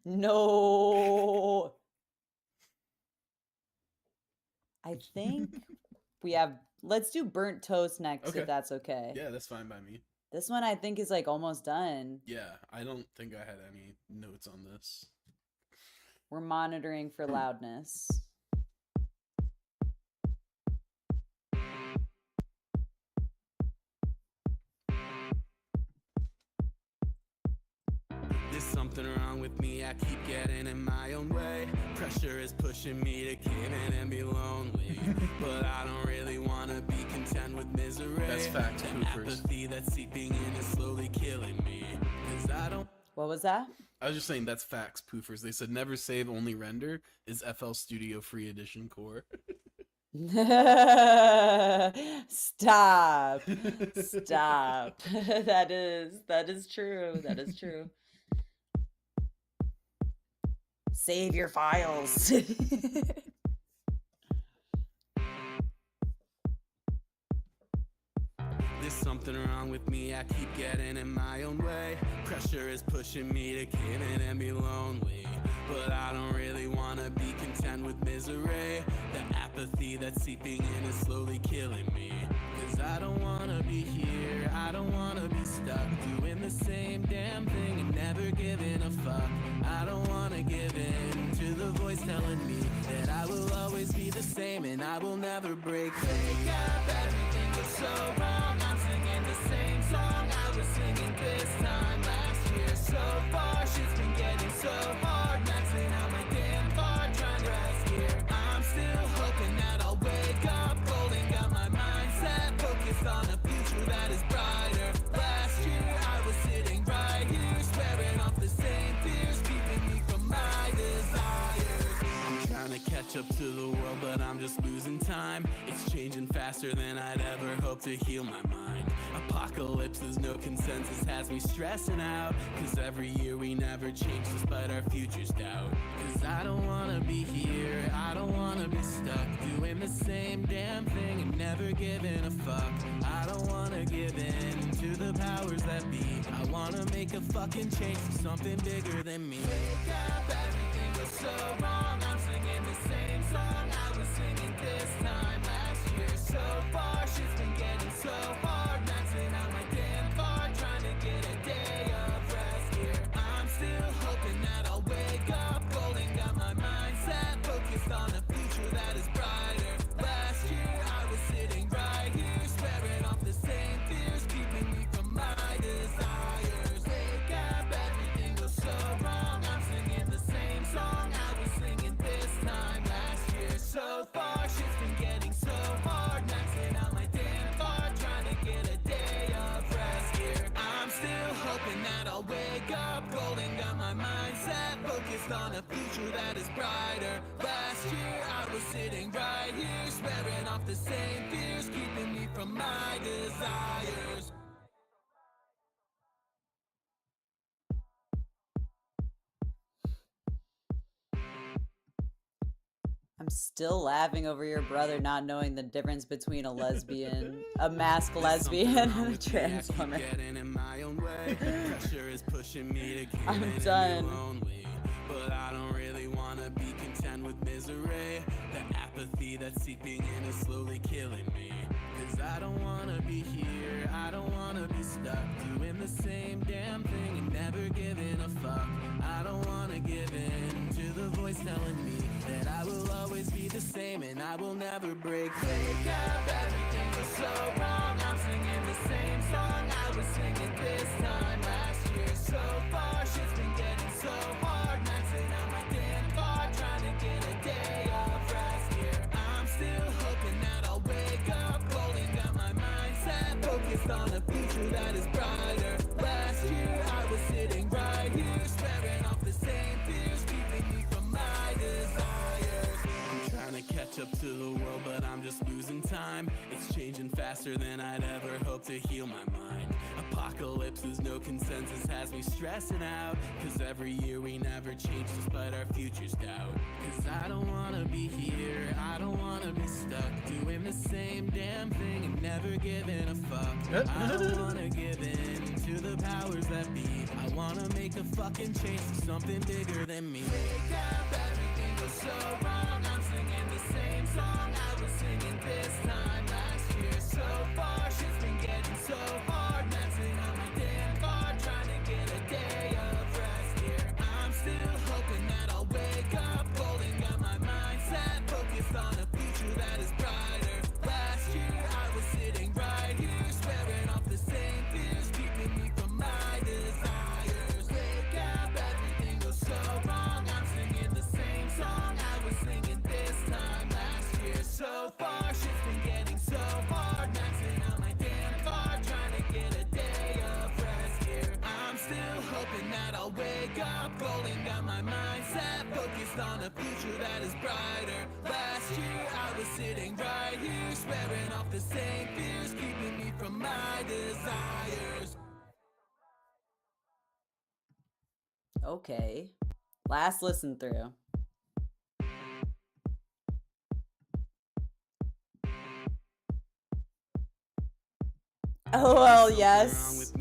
Speaker 2: No. I think we have. Let's do burnt toast next,
Speaker 3: Okay.
Speaker 2: if that's okay.
Speaker 3: Yeah, that's fine by me.
Speaker 2: This one I think is like almost done.
Speaker 3: Yeah, I don't think I had any notes on this.
Speaker 2: We're monitoring for loudness.
Speaker 1: There's something wrong with me, I keep getting in my own way. Pressure is pushing me to give in and be lonely. But I don't really want to be content with misery.
Speaker 3: That's facts,
Speaker 1: The
Speaker 3: Poofers.
Speaker 1: apathy that's seeping in is slowly killing me. Cause I don't
Speaker 2: What was that?
Speaker 3: I was just saying that's facts, Poofers. They said never save, only render is FL Studio Free Edition core.
Speaker 2: Stop. Stop. That is true. That is true. Save your files.
Speaker 1: There's something wrong with me, I keep getting in my own way. Pressure is pushing me to give in and be lonely. But I don't really want to be content with misery. The apathy that's seeping in is slowly killing me. Cause I don't want to be here, I don't want to be stuck doing the same damn thing and never giving a fuck. I don't want to give in to the voice telling me that I will always be the same and I will never break. Wake up, everything was so wrong. I'm singing the same song I was singing this time last year. So far, shit's been getting so hard. Maxing out my damn car, trying to rest here. I'm still hoping that I'll wake up, holding got my mindset focused on a future that is brighter. Last year, I was sitting right here, swearing off the same fears, keeping me from my desires. I'm trying to catch up to the world, but I'm just losing time. It's changing faster than I'd ever hope to heal my mind. Apocalypse is no consensus, has me stressing out. Cause every year we never change despite our future's doubt. Cause I don't wanna be here, I don't wanna be stuck doing the same damn thing and never giving a fuck. I don't wanna give in to the powers that be. I wanna make a fucking change for something bigger than me. Wake up, everything was so wrong. I'm singing the same song I was singing this time last year. So far, shit's been getting so hard. Maxing out my damn car, trying to get a day of rest here. I'm still hoping that I'll wake up, golden, got my mindset focused on a future that is brighter. Last year, I was sitting right here, swearing off the same fears, keeping me from my desires. Wake up, everything was so wrong. I'm singing the same focused on a future that is brighter. Last year I was sitting right here, swearing off the same fears, keeping me from my desires.
Speaker 2: I'm still laughing over your brother not knowing the difference between a lesbian, a masked lesbian, and a trans woman. I'm done.
Speaker 1: But I don't really wanna be content with misery. The apathy that's seeping in is slowly killing me. Cause I don't wanna be here, I don't wanna be stuck doing the same damn thing and never giving a fuck. I don't wanna give in to the voice telling me that I will always be the same and I will never break. Wake up, everything was so wrong. I'm singing the same song I was singing this time last year. So far, shit's been getting so hard. Maxing out my damn car, trying to get a day of rest here. I'm still hoping that I'll wake up, rolling down my mindset, focused on a future that is brighter. Last year I was sitting right here, swearing off the same fears, keeping me from my desires. I'm trying to catch up to the world, but I'm just losing time. It's changing faster than I'd ever hoped to heal my mind. Apocalypse, there's no consensus, has me stressing out. Cause every year we never change despite our future's doubt. Cause I don't wanna be here, I don't wanna be stuck doing the same damn thing and never giving a fuck. I don't wanna give in to the powers that be. I wanna make a fucking change to something bigger than me. Wake up, everything was so wrong. I'm singing the same song I was singing this time last year. So far, shit's been getting so hard. Maxing out my damn car, trying to get a day of rest here. I'm still hoping that I'll wake up, rolling down my mindset, focused on a future that is brighter. Last year I was sitting right here, swearing off the same fears, keeping me from my desires. Wake up, everything goes so wrong. I'm singing the same song I was singing this time last year. So far, shit's been getting so hard. Maxing out my damn car, trying to get a day of rest here. I'm still hoping that I'll wake up, rolling down my mindset, focused on a future that is brighter. Last year I was sitting right here, swearing off the same fears, keeping me from my desires.
Speaker 2: Okay. Last listen through. LOL, yes.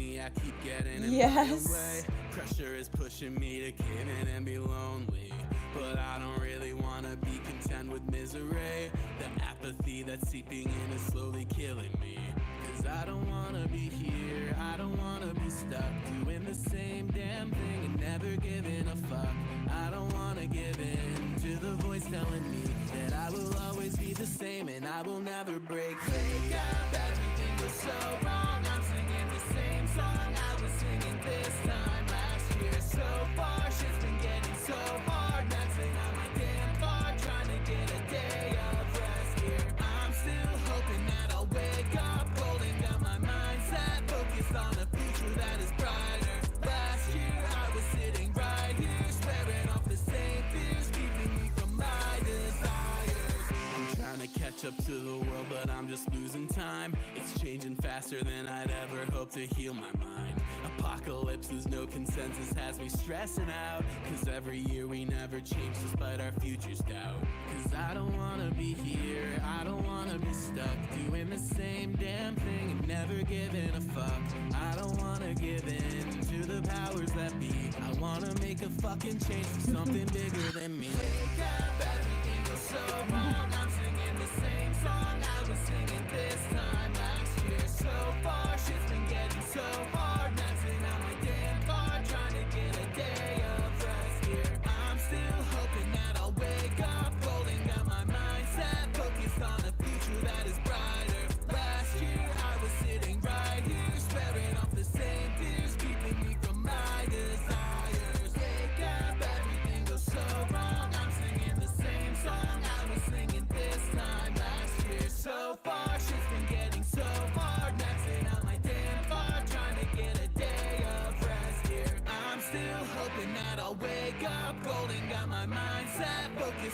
Speaker 2: Yes.
Speaker 1: Pressure is pushing me to give in and be lonely. But I don't really wanna be content with misery. The apathy that's seeping in is slowly killing me. Cause I don't wanna be here, I don't wanna be stuck doing the same damn thing and never giving a fuck. I don't wanna give in to the voice telling me that I will always be the same and I will never break. Wake up, everything was so wrong. I'm singing the same song I was singing this time last year. So far, shit's been getting so hard. Maxing out my damn car, trying to get a day of rest here. I'm still hoping that I'll wake up, rolling down my mindset, focused on a future that is brighter. Last year I was sitting right here, swearing off the same fears, keeping me from my desires. I'm trying to catch up to the world, but I'm just losing time. It's changing faster than I'd ever hoped to heal my mind. Apocalypse, there's no consensus, has me stressing out. Cause every year we never change despite our future's doubt. Cause I don't wanna be here, I don't wanna be stuck doing the same damn thing and never giving a fuck. I don't wanna give in to the powers that be. I wanna make a fucking change to something bigger than me. Wake up, everything goes so wrong. I'm singing the same song I was singing this time last year. So far, shit's been getting so hard. Maxing out my damn car, trying to get a day of rest here. I'm still hoping that I'll wake up, rolling down my mindset, focused on a future that is brighter. Last year I was sitting right here, swearing off the same fears, keeping me from my desires. Wake up, everything goes so wrong.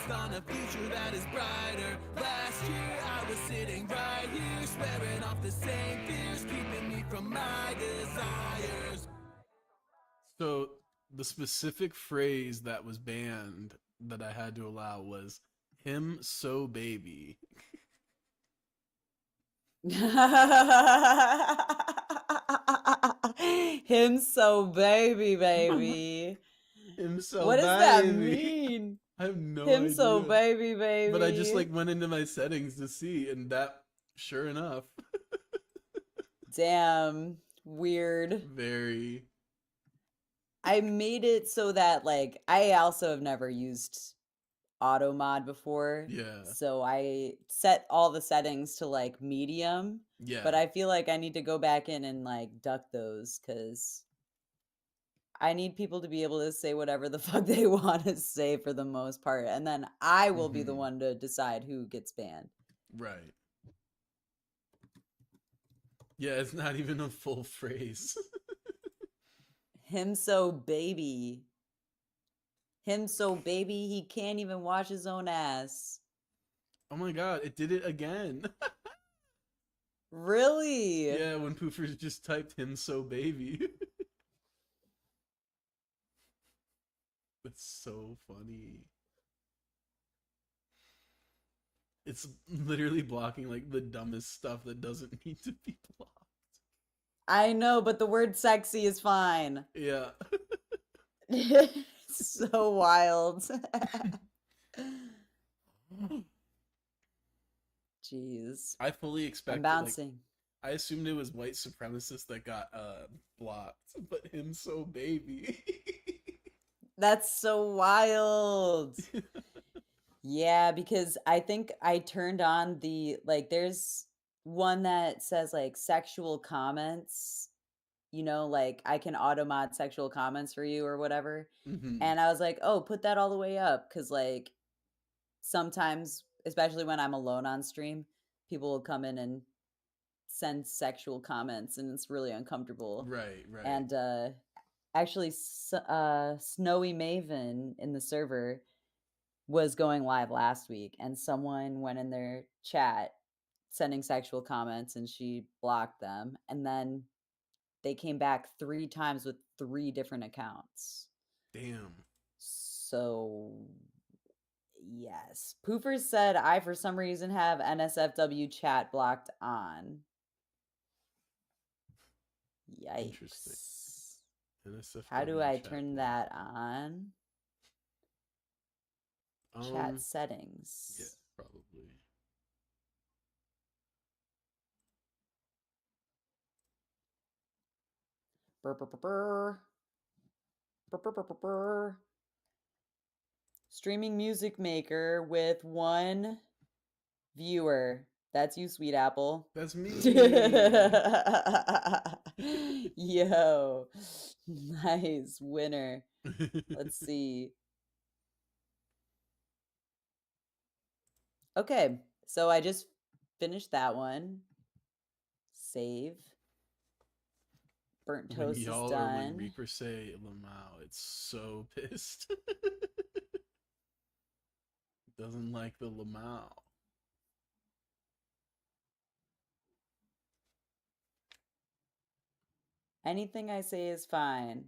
Speaker 1: focused on a future that is brighter. Last year I was sitting right here, swearing off the same fears, keeping me from my desires.
Speaker 3: So the specific phrase that was banned that I had to allow was "him so baby."
Speaker 2: Him so baby.
Speaker 3: Him so
Speaker 2: What does that
Speaker 3: baby.
Speaker 2: mean?
Speaker 3: I have no
Speaker 2: Him
Speaker 3: idea.
Speaker 2: so baby.
Speaker 3: But I just like went into my settings to see, and that, sure enough,
Speaker 2: Damn, weird.
Speaker 3: very.
Speaker 2: I made it so that like I also have never used auto mod before.
Speaker 3: Yeah.
Speaker 2: So I set all the settings to like medium,
Speaker 3: Yeah.
Speaker 2: but I feel like I need to go back in and like duck those cuz I need people to be able to say whatever the fuck they want to say for the most part, and then I will be the
Speaker 3: Mhm.
Speaker 2: one to decide who gets banned.
Speaker 3: Right. Yeah, it's not even a full phrase.
Speaker 2: Him so baby. Him so baby he can't even wash his own ass.
Speaker 3: Oh my god, it did it again.
Speaker 2: Really?
Speaker 3: Yeah, when Poofers just typed "him so baby." That's so funny. It's literally blocking like the dumbest stuff that doesn't need to be blocked.
Speaker 2: I know, but the word sexy is fine.
Speaker 3: Yeah.
Speaker 2: So wild. Jeez.
Speaker 3: I fully
Speaker 2: I'm
Speaker 3: expected like
Speaker 2: bouncing.
Speaker 3: I assumed it was white supremacists that got blocked, but "him so baby."
Speaker 2: That's so wild. Yeah, because I think I turned on the like there's one that says like sexual comments, you know, like I can auto mod sexual comments for you or whatever.
Speaker 3: Mhm.
Speaker 2: And I was like, "Oh, put that all the way up cuz like sometimes, especially when I'm alone on stream, people will come in and send sexual comments and it's really uncomfortable."
Speaker 3: Right, right.
Speaker 2: And actually Snowy Maven in the server was going live last week and someone went in their chat sending sexual comments and she blocked them, and then they came back 3 times with 3 different accounts.
Speaker 3: Damn.
Speaker 2: So yes, Poofers said I for some reason have NSFW chat blocked on.
Speaker 3: Interesting.
Speaker 2: Yikes.
Speaker 3: NSFW
Speaker 2: How do I
Speaker 3: chat
Speaker 2: turn
Speaker 3: block.
Speaker 2: that on? Chat settings.
Speaker 3: Yeah, probably.
Speaker 2: Brr, brr, brr, brr. Brr, brr, brr, brr, brr. Streaming music maker with 1 viewer. That's you, Sweet Apple.
Speaker 3: That's me.
Speaker 2: Yo, nice winner. Let's see. Okay, so I just finished that one. Save. Burnt
Speaker 3: When
Speaker 2: toast is
Speaker 3: y'all or when
Speaker 2: done.
Speaker 3: Reaper say Lamau, it's so pissed. Doesn't like the Lamau.
Speaker 2: Anything I say is fine.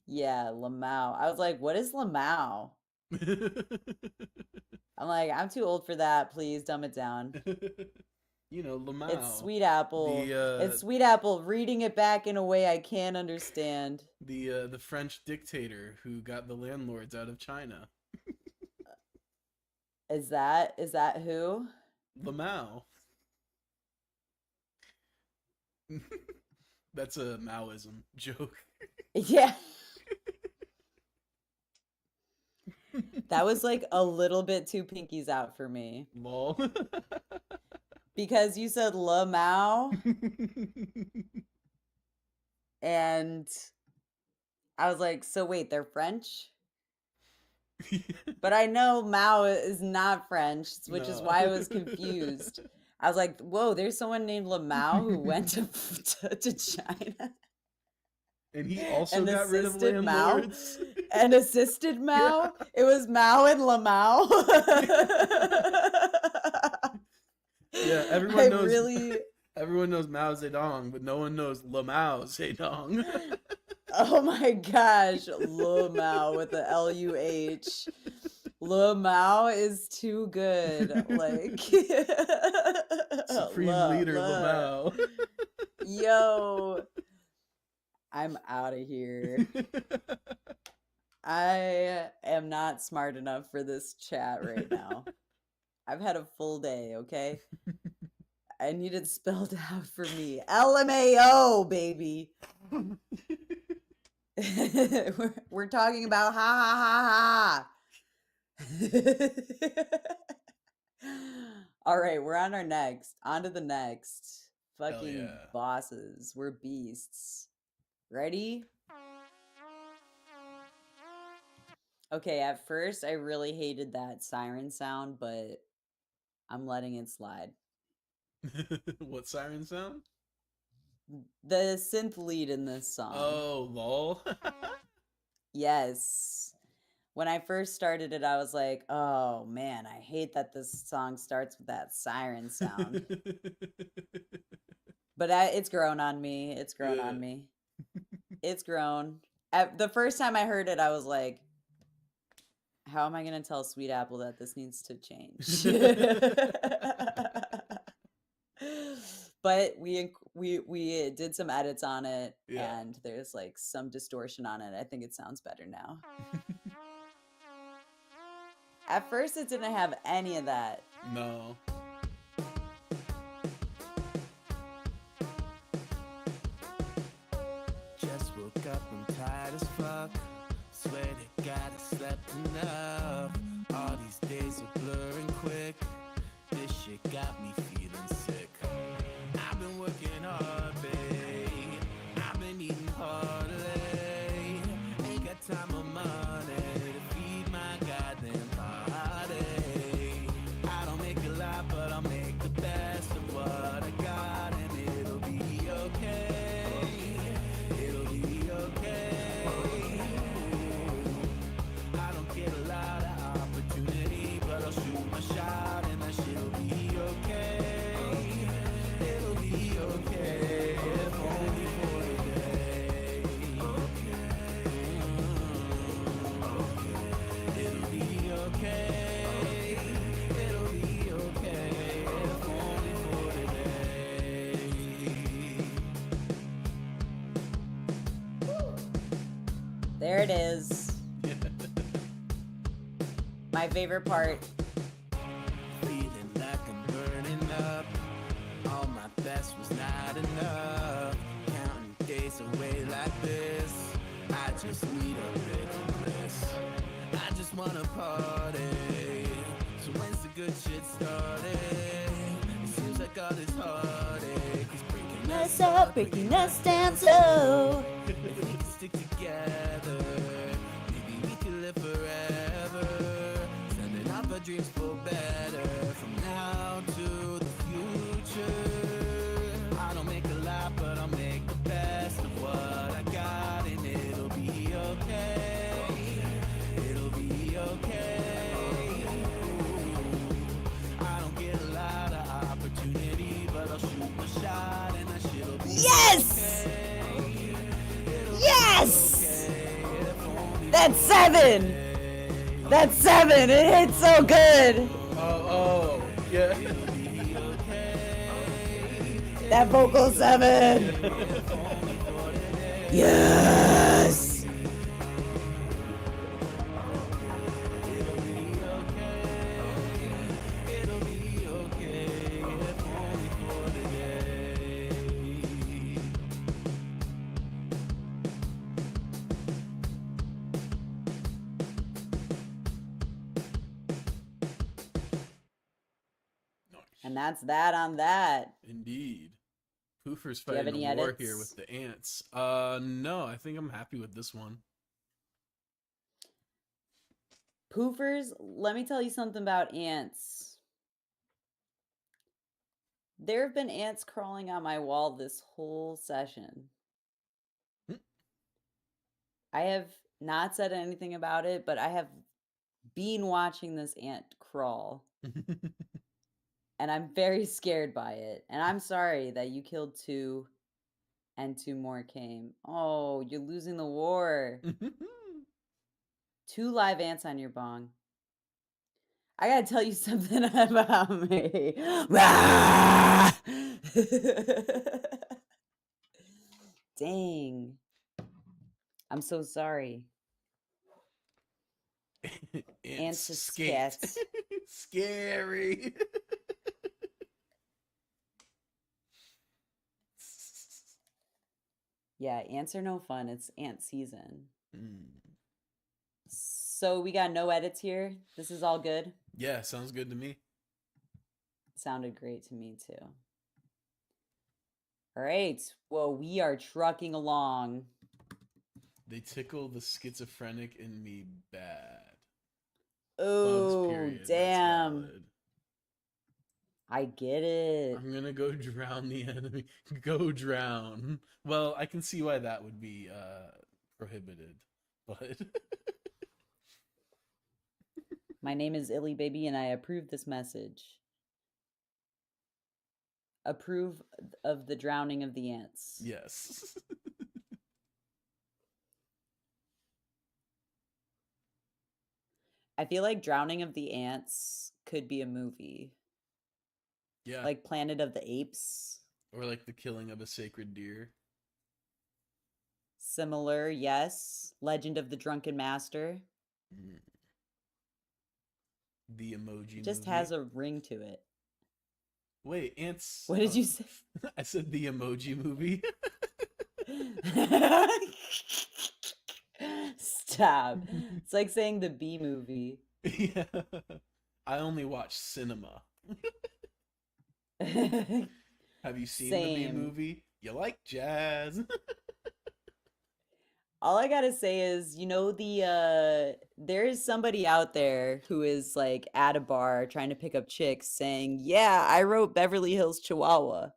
Speaker 2: Yeah, Lamau. I was like, what is Lamau? I'm like, I'm too old for that. Please dumb it down.
Speaker 3: You know, Lamau.
Speaker 2: It's Sweet Apple.
Speaker 3: The,
Speaker 2: It's Sweet Apple reading it back in a way I can't understand.
Speaker 3: the French dictator who got the landlords out of China.
Speaker 2: Is that who?
Speaker 3: Lamau. That's a Maoism joke.
Speaker 2: Yeah. That was like a little bit too pinkies out for me.
Speaker 3: Lol.
Speaker 2: Because you said La Mao and I was like, so wait, they're French? But I know Mao is not French, which is
Speaker 3: No.
Speaker 2: why I was confused. I was like, whoa, there's someone named Lamau who went to China.
Speaker 3: And he also
Speaker 2: And
Speaker 3: got rid of
Speaker 2: assisted Mao.
Speaker 3: landlords.
Speaker 2: And assisted Mao. It was Mao and Lamau.
Speaker 3: Yeah, everyone
Speaker 2: I
Speaker 3: knows.
Speaker 2: really.
Speaker 3: Everyone knows Mao Zedong, but no one knows Lamau Zedong.
Speaker 2: Oh my gosh, Lamau with the Luh. Lamau is too good. Like
Speaker 3: Supreme Leader Lamau.
Speaker 2: Yo, I'm out of here. I am not smart enough for this chat right now. I've had a full day, okay? I need it spelled out for me. LMAO, baby. we're talking about ha ha ha ha. All right, we're on our next. On to the next. Fucking
Speaker 3: yeah.
Speaker 2: bosses. We're beasts. Ready? Okay, at first I really hated that siren sound, but I'm letting it slide.
Speaker 3: What siren sound?
Speaker 2: The synth lead in this song.
Speaker 3: Oh, lol.
Speaker 2: Yes. When I first started it, I was like, oh man, I hate that this song starts with that siren sound. But it's grown on me. It's grown on me. It's grown. The first time I heard it, I was like, how am I going to tell Sweet Apple that this needs to change? But we did some edits on it, and there's like some distortion on it. I think it sounds better now. At first, it didn't have any of that.
Speaker 3: No.
Speaker 1: Just woke up, I'm tired as fuck. Swear to God I slept enough. All these days are blurring quick. This shit got me feeling sick. I've been working hard, babe. I've been eating hard lately. Ain't got time or money to feed my goddamn body. I don't make a lot, but I'll make the best of what I got, and it'll be okay. It'll be okay. I don't get a lot of opportunity, but I'll shoot my shot, and that shit'll be okay. It'll be okay, if only for today. It'll be okay. It'll be okay, if only for today.
Speaker 2: There it is. My favorite part.
Speaker 1: Feeling like I'm burning up. All my best was not enough. Counting days away like this. I just need a little bliss. I just wanna party. So when's the good shit started? It seems like all this heartache is breaking us up, breaking us down slow. If we could stick together, maybe we could live forever. Sending off our dreams for better. From now to the future. I don't make a lot, but I'll make the best of what I got, and it'll be okay. It'll be okay. I don't get a lot of opportunity, but I'll shoot my shot, and that shit'll be
Speaker 2: Yes!
Speaker 1: okay.
Speaker 2: Yes! That's 7! That's 7! It hits so good!
Speaker 3: Oh, yeah.
Speaker 2: That vocal 7! Yes! And that's that on that.
Speaker 3: Indeed. Poofer's
Speaker 2: Do you have
Speaker 3: fighting
Speaker 2: any
Speaker 3: a war
Speaker 2: edits?
Speaker 3: here with the ants. No, I think I'm happy with this one.
Speaker 2: Poofers, let me tell you something about ants. There have been ants crawling on my wall this whole session. I have not said anything about it, but I have been watching this ant crawl, and I'm very scared by it. And I'm sorry that you killed 2 and 2 more came. Oh, you're losing the war. 2 live ants on your bong. I gotta tell you something about me. Dang. I'm so sorry. Ants is
Speaker 3: skate.
Speaker 2: cats.
Speaker 3: Scary.
Speaker 2: Yeah, ants are no fun. It's ant season.
Speaker 3: Mm.
Speaker 2: So we got no edits here. This is all good.
Speaker 3: Yeah, sounds good to me.
Speaker 2: Sounded great to me too. All right. Well, we are trucking along.
Speaker 3: They tickle the schizophrenic in me bad.
Speaker 2: Oh,
Speaker 3: Period. That's
Speaker 2: damn.
Speaker 3: valid.
Speaker 2: I get it.
Speaker 3: I'm gonna go drown the enemy. Go drown. Well, I can see why that would be prohibited, but
Speaker 2: My name is Illy Baby, and I approve this message. Approve of the drowning of the ants.
Speaker 3: yes.
Speaker 2: I feel like Drowning of the Ants could be a movie.
Speaker 3: Yeah.
Speaker 2: Like Planet of the Apes.
Speaker 3: Or like the killing of a sacred deer.
Speaker 2: Similar, yes. Legend of the Drunken Master.
Speaker 3: Mm. The emoji
Speaker 2: It just
Speaker 3: movie.
Speaker 2: has a ring to it.
Speaker 3: Wait, ants.
Speaker 2: What did you say?
Speaker 3: I said the emoji movie.
Speaker 2: Stop. It's like saying the B movie.
Speaker 3: Yeah. I only watch cinema. Have you seen the B
Speaker 2: Same.
Speaker 3: movie? You like jazz?
Speaker 2: All I gotta say is, there is somebody out there who is like at a bar trying to pick up chicks saying, yeah, I wrote Beverly Hills Chihuahua.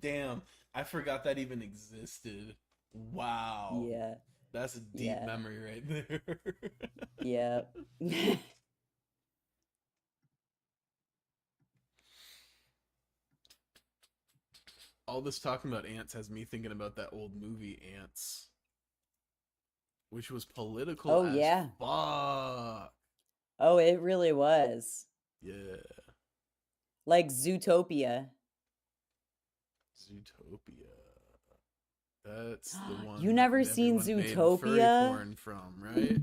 Speaker 3: Damn, I forgot that even existed. Wow.
Speaker 2: Yeah.
Speaker 3: That's a deep
Speaker 2: Yeah.
Speaker 3: memory right there.
Speaker 2: Yeah.
Speaker 3: All this talking about ants has me thinking about that old movie Ants, which was political
Speaker 2: Oh,
Speaker 3: as
Speaker 2: yeah.
Speaker 3: fuck.
Speaker 2: Oh, it really was.
Speaker 3: Yeah.
Speaker 2: Like Zootopia.
Speaker 3: Zootopia. That's the one
Speaker 2: You never
Speaker 3: that
Speaker 2: seen
Speaker 3: everyone made
Speaker 2: Zootopia?
Speaker 3: furry porn from, right?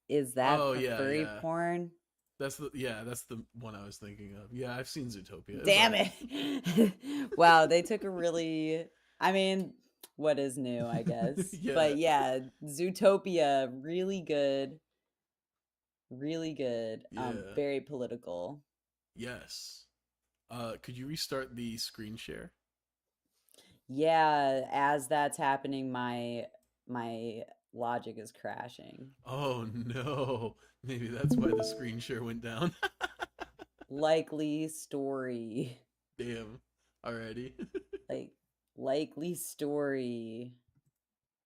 Speaker 2: Is that
Speaker 3: Oh,
Speaker 2: the
Speaker 3: yeah,
Speaker 2: furry
Speaker 3: yeah.
Speaker 2: porn?
Speaker 3: That's the one I was thinking of. Yeah, I've seen Zootopia. It's
Speaker 2: Damn
Speaker 3: alright.
Speaker 2: it. Wow, they took a really, I mean, what is new, I guess.
Speaker 3: Yeah.
Speaker 2: But yeah, Zootopia, really good. Really good.
Speaker 3: Yeah.
Speaker 2: Very political.
Speaker 3: Yes. Could you restart the screen share?
Speaker 2: Yeah, as that's happening, my logic is crashing.
Speaker 3: Oh no. Maybe that's why the screen share went down.
Speaker 2: Likely story.
Speaker 3: Damn. Alrighty.
Speaker 2: Like, likely story.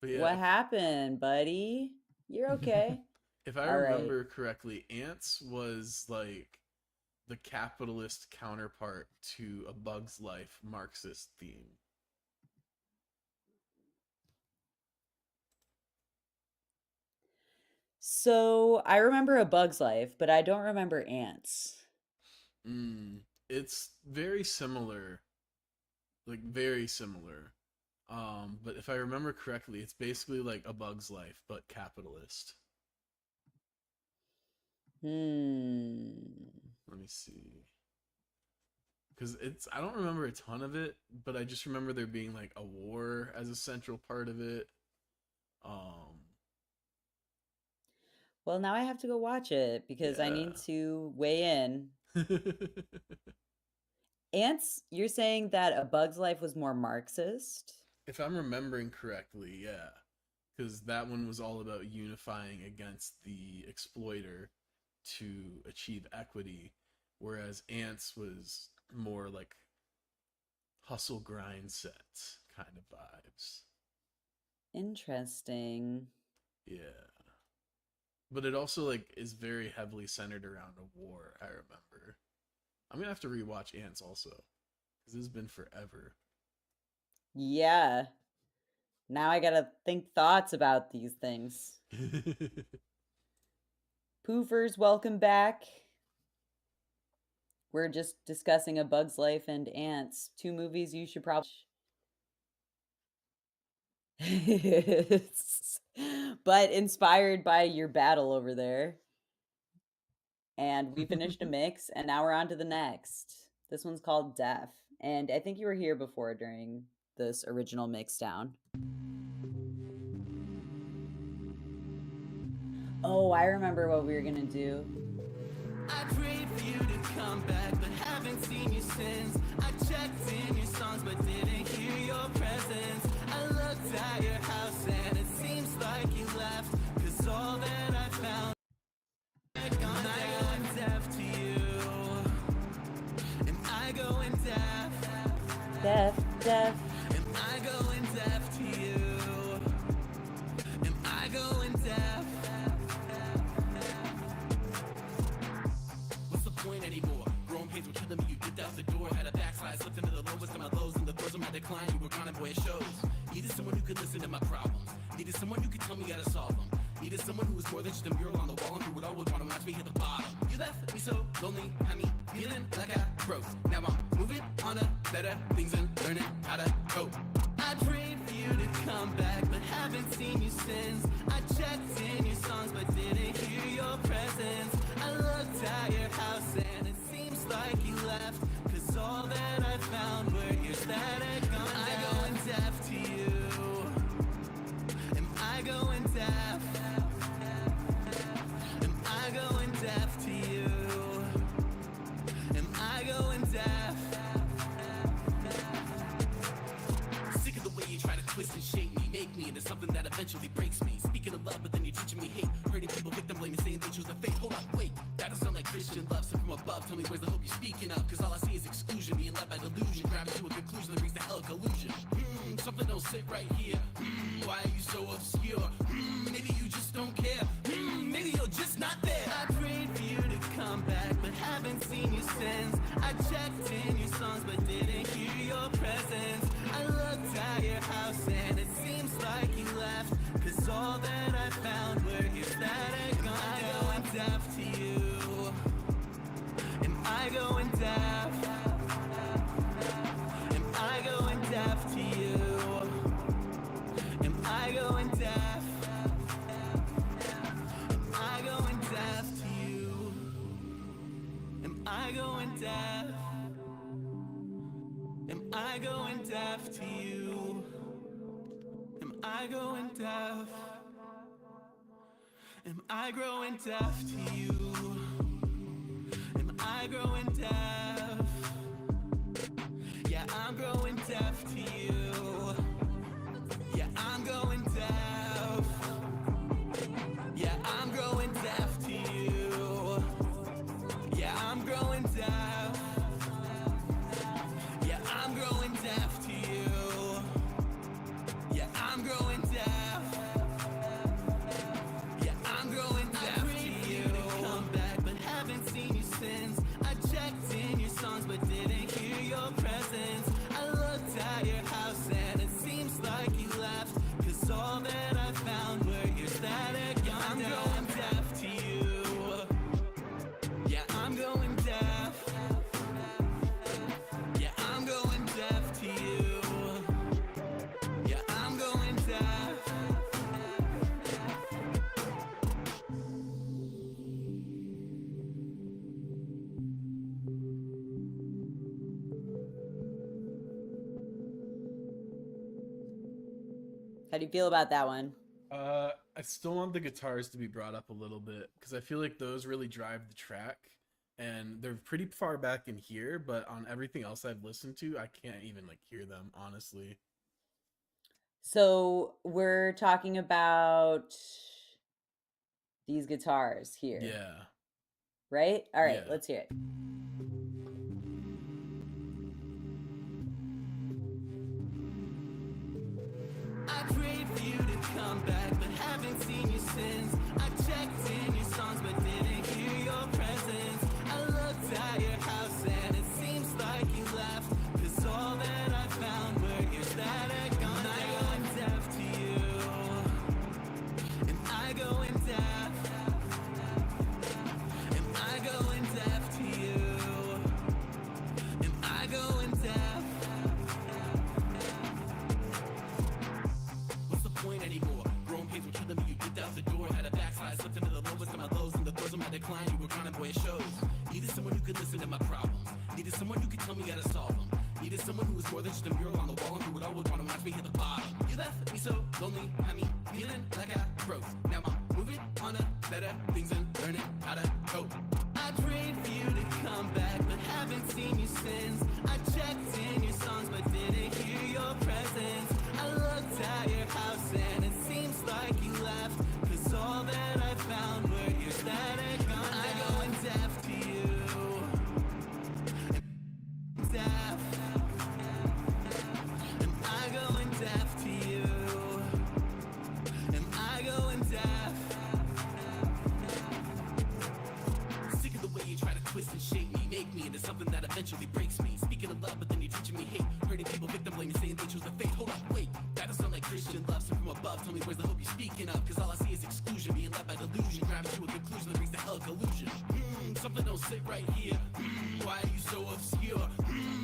Speaker 3: But yeah,
Speaker 2: What happened, buddy? You're okay.
Speaker 3: if I
Speaker 2: All right.
Speaker 3: remember correctly, Ants was like the capitalist counterpart to A Bug's Life Marxist theme.
Speaker 2: So I remember A Bug's Life, but I don't remember Ants.
Speaker 3: It's very similar. Like very similar. But if I remember correctly, it's basically like A Bug's Life, but capitalist. Let me see. Because I don't remember a ton of it, but I just remember there being like a war as a central part of it.
Speaker 2: Well, now I have to go watch it because I need
Speaker 3: Yeah.
Speaker 2: to weigh in. Ants, you're saying that A Bug's Life was more Marxist?
Speaker 3: If I'm remembering correctly, yeah. Because that one was all about unifying against the exploiter to achieve equity, whereas Ants was more like hustle grind set kind of vibes.
Speaker 2: Interesting.
Speaker 3: Yeah. But it also like is very heavily centered around a war, I remember. I'm gonna have to rewatch Ants also. Because it's been forever.
Speaker 2: Yeah. Now I gotta think thoughts about these things. Poofers, welcome back. We're just discussing A Bug's Life and Ants, 2 movies you should probably but inspired by your battle over there. And we finished a mix, and now we're on to the next. This one's called Deaf, and I think you were here before during this original mix down. Oh, I remember what we were gonna do.
Speaker 1: I prayed for you to come back, but haven't seen you since. I checked in your songs, but didn't hear your presence. I looked at your house, and it seems like you left. Cause all that I found, and I go in deaf to you. And I go in deaf.
Speaker 2: Deaf, deaf.
Speaker 1: And I go in deaf to you. And I go in deaf. What's the point anymore? Growing pains were killing me, you dipped out the door. Had a backslide, slipped into the lowest of my lows. And the birds of my decline, you were gone and boy it shows. Needed someone who could listen to my problems. Needed someone who could tell me how to solve them. Needed someone who was more than just a mural on the wall and who would always want to watch me hit the bottom. You left me so lonely, had me feeling like I broke. Now I'm moving on to better things and learning how to cope. I prayed for you to come back, but haven't seen you since. I checked in your songs, but didn't hear your presence. I looked at your house, and it seems like you left. Cause all that I found were your static gone down. I go in deaf to you. And I go in deaf. And I go in deaf to you. And I go in deaf. Sick of the way you try to twist and shape me, make me into something that eventually breaks me. Speaking of love, but then you're teaching me hate. Hurting people, victim blaming, saying they choose the fate. Hold on, wait, that doesn't sound like Christian love. So from above, tell me where's the hope you're speaking of? Cause all I see is exclusion, being led by delusion, grabbing to a conclusion that brings the hell of collusion. Something don't sit right here. Why are you so obscure? Maybe you just don't care. Maybe you're just not there. I prayed for you to come back, but haven't seen you since. I checked in your songs, but didn't hear your presence. I looked at your house, and it seems like you left. Cause all that I found were your static gone. I go in deaf to you. And I go in deaf. And I go in deaf to you. And I go in deaf. And I go in deaf to you. And I go in deaf. And I go in deaf to you. And I go in deaf. Am I growing deaf to you? Am I growing deaf? Yeah, I'm growing deaf to you. Yeah, I'm going deaf. Yeah, I'm growing deaf to you. Yeah, I'm growing deaf. Yeah, I'm growing deaf to you. Yeah, I'm growing deaf. Yeah, I'm growing deaf to you. Come back, but haven't seen you since. I checked in your songs, but didn't hear your presence. I looked at your house, and it seems like you left. Cause all that I found were your static gone down. I'm going deaf to you. Yeah, I'm going deaf. Yeah, I'm going deaf to you. Yeah, I'm going deaf.
Speaker 2: How do you feel about that one?
Speaker 3: I still want the guitars to be brought up a little bit because I feel like those really drive the track, and they're pretty far back in here. But on everything else I've listened to, I can't even like hear them honestly.
Speaker 2: So we're talking about these guitars here,
Speaker 3: Yeah.
Speaker 2: right? All right,
Speaker 3: Yeah.
Speaker 2: let's hear it.
Speaker 1: I prayed for you to come back, but haven't seen you since. I checked in your songs, but didn't hear your presence. I looked at your house and it seems like you left, 'cause all that I found were your static on. I go in deaf to you, and I go in deaf, and I go in deaf to you, and I go in deaf. What's the point anymore? Growing pains were killing me, you kicked out the door. Had a backslide, slipped into the lowest of my lows, and the throes of my decline, you were trying to boy shows. Needed someone who could listen to my problems. Needed someone who could tell me how to solve them. Needed someone who was more than just a mural on the wall and who would always want to watch me hit the bottom. You left me so lonely, had me feeling like I broke. Now I'm moving on to better things and learning how to cope. I prayed for you to come back, but haven't seen you since. I checked in your songs, but didn't hear your presence. I looked at your house and it seems like you left, 'cause all that I found were your static on. I go in deaf to you, deaf, and I go in deaf to you, and I go in deaf. Sick of the way you try to twist and shape me, make me into something that eventually breaks me. Speaking of love, but then you're teaching me hate, hurting people, victim blaming, saying they chose the faith. Hold up, wait, that doesn't sound like Christian love. So from above, tell me where's the hope you're speaking of? 'Cause all I see is exclusion, being led by delusion, grabbing to a conclusion that brings the hell collusion. Something don't sit right here. Why are you so obscure?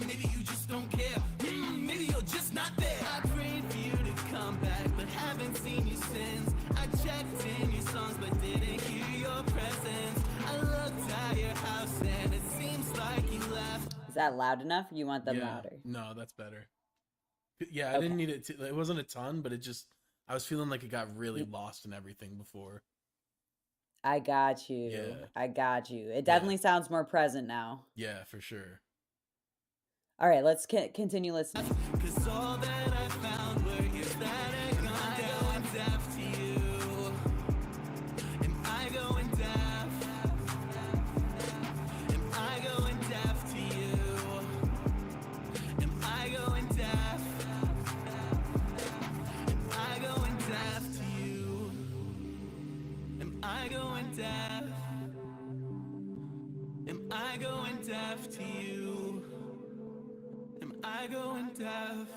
Speaker 1: Maybe you just don't care. Maybe you're just not there. I prayed for you to come back, but haven't seen you since. I checked in your songs, but didn't hear your presence. I looked at your house and it seems like you left.
Speaker 2: Is that loud enough? Or you want them
Speaker 3: Yeah.
Speaker 2: louder?
Speaker 3: No, that's better. Yeah, I didn't need it to, it wasn't a ton, but it just, I was feeling like it got really lost in everything before.
Speaker 2: I got you.
Speaker 3: Yeah.
Speaker 2: I got you. It definitely sounds more present now.
Speaker 3: Yeah, for sure.
Speaker 2: All right, let's continue listening.
Speaker 1: 'Cause all that I found were your static on. I go in deaf to you, and I go in deaf, and I go in deaf to you, and I go in deaf, and I go in deaf to you, and I go in deaf, and I go in deaf to you. Am I going deaf?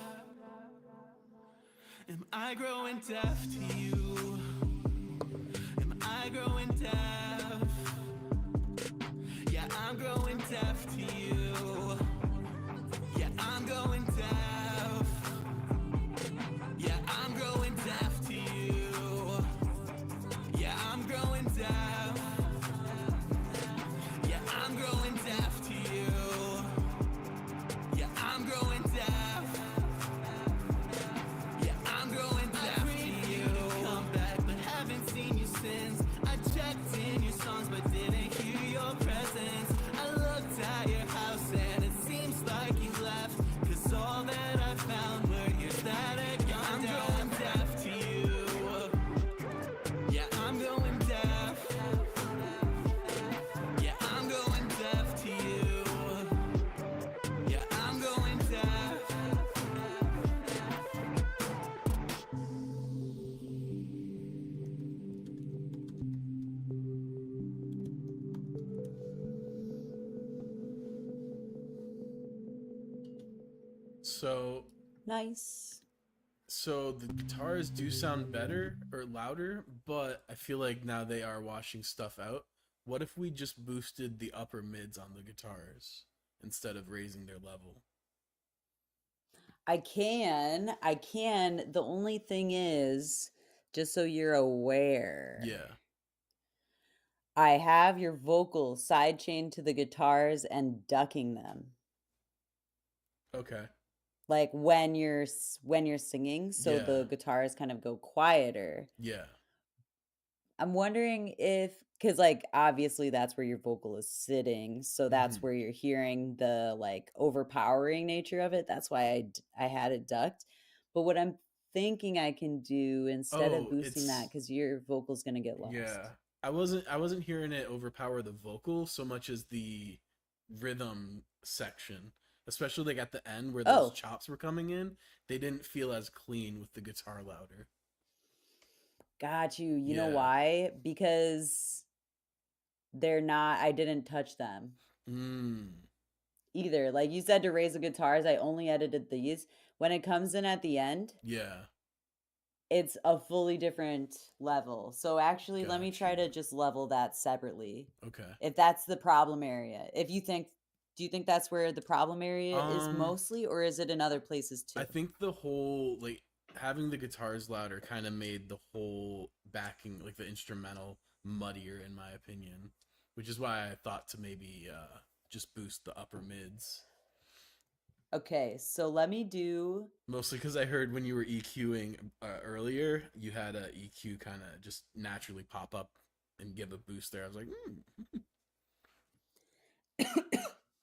Speaker 1: Am I growing deaf to you? Am I growing deaf? Yeah, I'm growing deaf to you. Yeah, I'm going deaf. Yeah, I'm growing deaf to you. Yeah, I'm growing deaf. Yeah, I'm growing deaf to you. Yeah, I'm growing deaf. Yeah, I'm growing deaf to you. Come back, but haven't seen you since. I checked in your songs, but didn't hear your presence. I looked at your house and it seems like you left, 'cause all that I found were your static. I'm going deaf to you. Yeah, I'm going deaf. Yeah, I'm going deaf to you. Yeah, I'm going deaf.
Speaker 3: So,
Speaker 2: Nice.
Speaker 3: the guitars do sound better or louder, but I feel like now they are washing stuff out. What if we just boosted the upper mids on the guitars instead of raising their level?
Speaker 2: I can. The only thing is, just so you're aware,
Speaker 3: Yeah.
Speaker 2: I have your vocals sidechained to the guitars and ducking them.
Speaker 3: Okay.
Speaker 2: Like when you're singing, so
Speaker 3: Yeah.
Speaker 2: the guitars kind of go quieter.
Speaker 3: Yeah.
Speaker 2: I'm wondering if, because like obviously that's where your vocal is sitting, so that's
Speaker 3: Mhm.
Speaker 2: where you're hearing the like overpowering nature of it. That's why I had it ducked. But what I'm thinking I can do instead of
Speaker 3: Oh,
Speaker 2: boosting that,
Speaker 3: it's
Speaker 2: because your vocal's gonna get lost.
Speaker 3: yeah. I wasn't hearing it overpower the vocal so much as the rhythm section, especially like at the end where those
Speaker 2: Oh.
Speaker 3: chops were coming in. They didn't feel as clean with the guitar louder.
Speaker 2: Got you. You know
Speaker 3: Yeah.
Speaker 2: why? Because they're not, I didn't touch them either. Like you said, to raise the guitars, I only edited these. When it comes in at the end,
Speaker 3: Yeah.
Speaker 2: it's a fully different level. So actually, let me try
Speaker 3: Gotcha.
Speaker 2: to just level that separately.
Speaker 3: Okay.
Speaker 2: If that's the problem area. Do you think that's where the problem area is
Speaker 3: Um,
Speaker 2: mostly, or is it in other places too?
Speaker 3: I think the whole like having the guitars louder kind of made the whole backing, like the instrumental, muddier in my opinion, which is why I thought to maybe just boost the upper mids.
Speaker 2: Okay, so let me do.
Speaker 3: Mostly because I heard when you were EQing earlier, you had a EQ kind of just naturally pop up and give a boost there. I was like,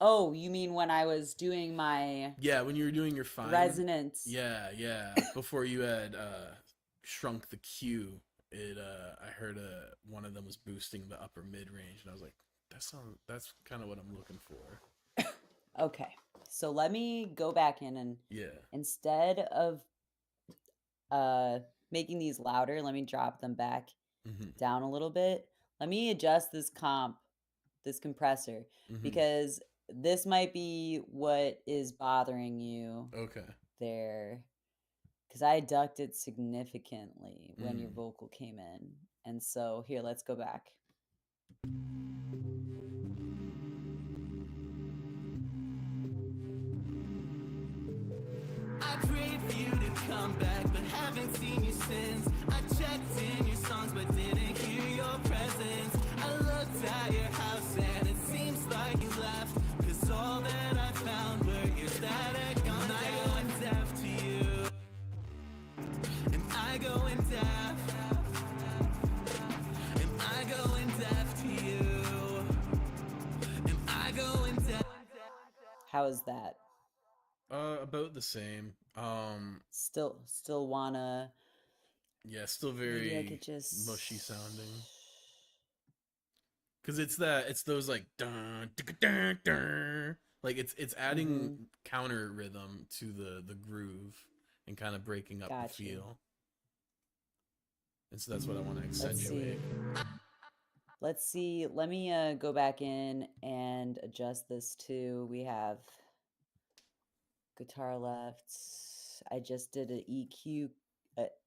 Speaker 2: Oh, you mean when I was doing my
Speaker 3: yeah, when you were doing your fine
Speaker 2: resonance?
Speaker 3: Yeah. Before you had shrunk the Q, I heard one of them was boosting the upper mid range, and I was like, that's kind of what I'm looking for.
Speaker 2: Okay, so let me go back in and
Speaker 3: Yeah.
Speaker 2: instead of making these louder, let me drop them back
Speaker 3: Mm-hmm.
Speaker 2: down a little bit. Let me adjust this compressor,
Speaker 3: Mm-hmm.
Speaker 2: because this might be what is bothering you
Speaker 3: Okay.
Speaker 2: there. Because I ducked it significantly when your vocal came in. And so here, let's go back.
Speaker 1: I prayed for you to come back, but haven't seen you since. I checked in your songs, but didn't hear your presence. I looked at your house, and it seems like you left. Cause all that I found were your static on. And I go in deaf to you. And I go in deaf. And I go in deaf to you. And I go in deaf.
Speaker 2: How is that?
Speaker 3: About the same.
Speaker 2: Still wanna.
Speaker 3: Yeah, still
Speaker 2: Maybe I
Speaker 3: very
Speaker 2: could just
Speaker 3: mushy sounding. Cause it's those like dun, dun, dun, dun. Like it's adding counter rhythm to the groove and kind of breaking up the
Speaker 2: Got you.
Speaker 3: feel. And so that's what I want to accentuate.
Speaker 2: Let's see. Let me go back in and adjust this too. We have guitar left. I just did an EQ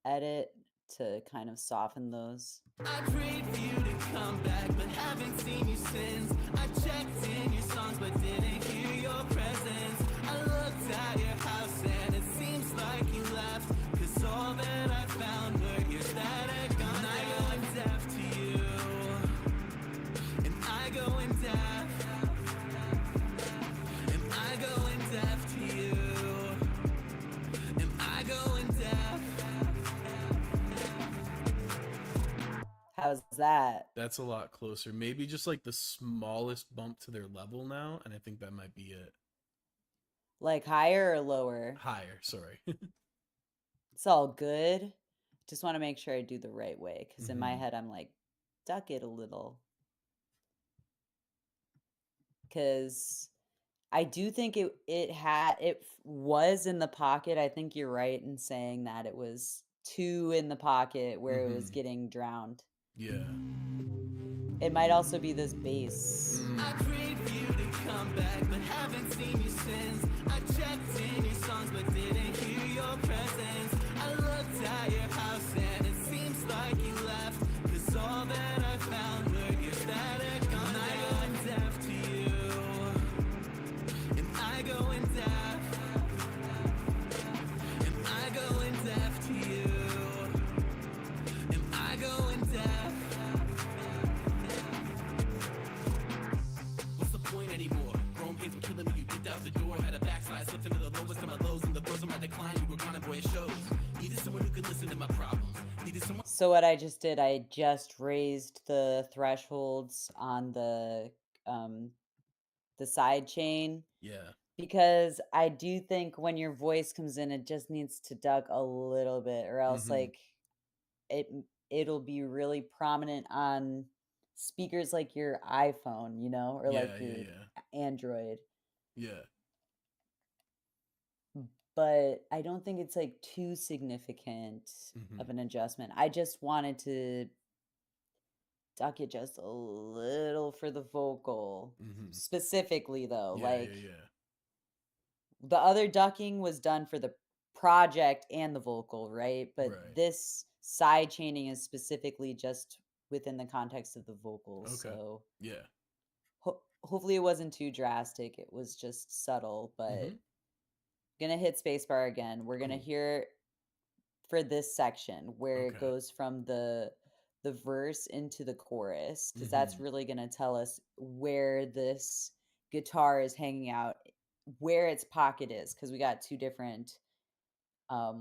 Speaker 2: edit to kind of soften those.
Speaker 1: I prayed for you to come back, but haven't seen you since. I checked in your songs, but didn't hear your presence. I looked at your house, and it seems like you left. Cause all that I found were your static on. And I go in deaf to you. And I go in deaf. And I go in deaf to you. And I go in deaf.
Speaker 2: How's that?
Speaker 3: That's a lot closer. Maybe just like the smallest bump to their level now, and I think that might be it.
Speaker 2: Like higher or lower?
Speaker 3: Higher, sorry.
Speaker 2: It's all good. Just want to make sure I do the right way, because in my head I'm like, duck it a little. Because I do think it was in the pocket. I think you're right in saying that it was too in the pocket where it was getting drowned.
Speaker 3: Yeah.
Speaker 2: It might also be this bass.
Speaker 1: I prayed for you to come back, but haven't seen you since. I checked in your songs, but didn't hear your presence. I looked at your house, and it seems like you left. Cause all that I found were your static on. And I go in deaf to you. And I go in deaf. And I go in deaf to you. And I go in deaf. What's the point anymore? Grown pains were killing me, you dipped out the door. Had a backslide, slipped into the lowest of my lows. And the birds of my decline, you were gone boy it shows. Needed someone who could listen to my problems. Needed someone.
Speaker 2: So what I just did, I just raised the thresholds on the side chain,
Speaker 3: Yeah.
Speaker 2: because I do think when your voice comes in, it just needs to duck a little bit, or else like it'll be really prominent on speakers like your iPhone, or like your Android.
Speaker 3: Yeah.
Speaker 2: but I don't think it's like too significant
Speaker 3: Mhm.
Speaker 2: of an adjustment. I just wanted to duck it just a little for the vocal.
Speaker 3: Mhm.
Speaker 2: Specifically though,
Speaker 3: Yeah,
Speaker 2: like
Speaker 3: yeah.
Speaker 2: the other ducking was done for the project and the vocal, right? But
Speaker 3: Right.
Speaker 2: this side chaining is specifically just within the context of the vocals.
Speaker 3: Okay.
Speaker 2: So
Speaker 3: Yeah.
Speaker 2: hopefully it wasn't too drastic. It was just subtle, but
Speaker 3: Mhm.
Speaker 2: gonna hit spacebar again. We're gonna
Speaker 3: Cool.
Speaker 2: hear for this section where it
Speaker 3: Okay.
Speaker 2: goes from the verse into the chorus, because that's
Speaker 3: Mhm.
Speaker 2: really gonna tell us where this guitar is hanging out, where its pocket is, because we got two different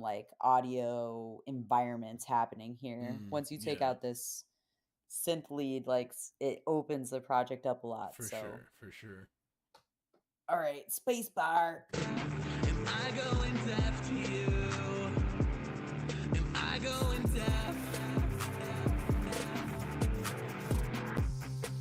Speaker 2: like audio environments happening here. Once you take
Speaker 3: Yeah.
Speaker 2: out this synth lead, like it opens the project up a lot.
Speaker 3: For
Speaker 2: So
Speaker 3: sure. For sure.
Speaker 2: all right, spacebar.
Speaker 1: Am I going deaf to you? Am I going deaf?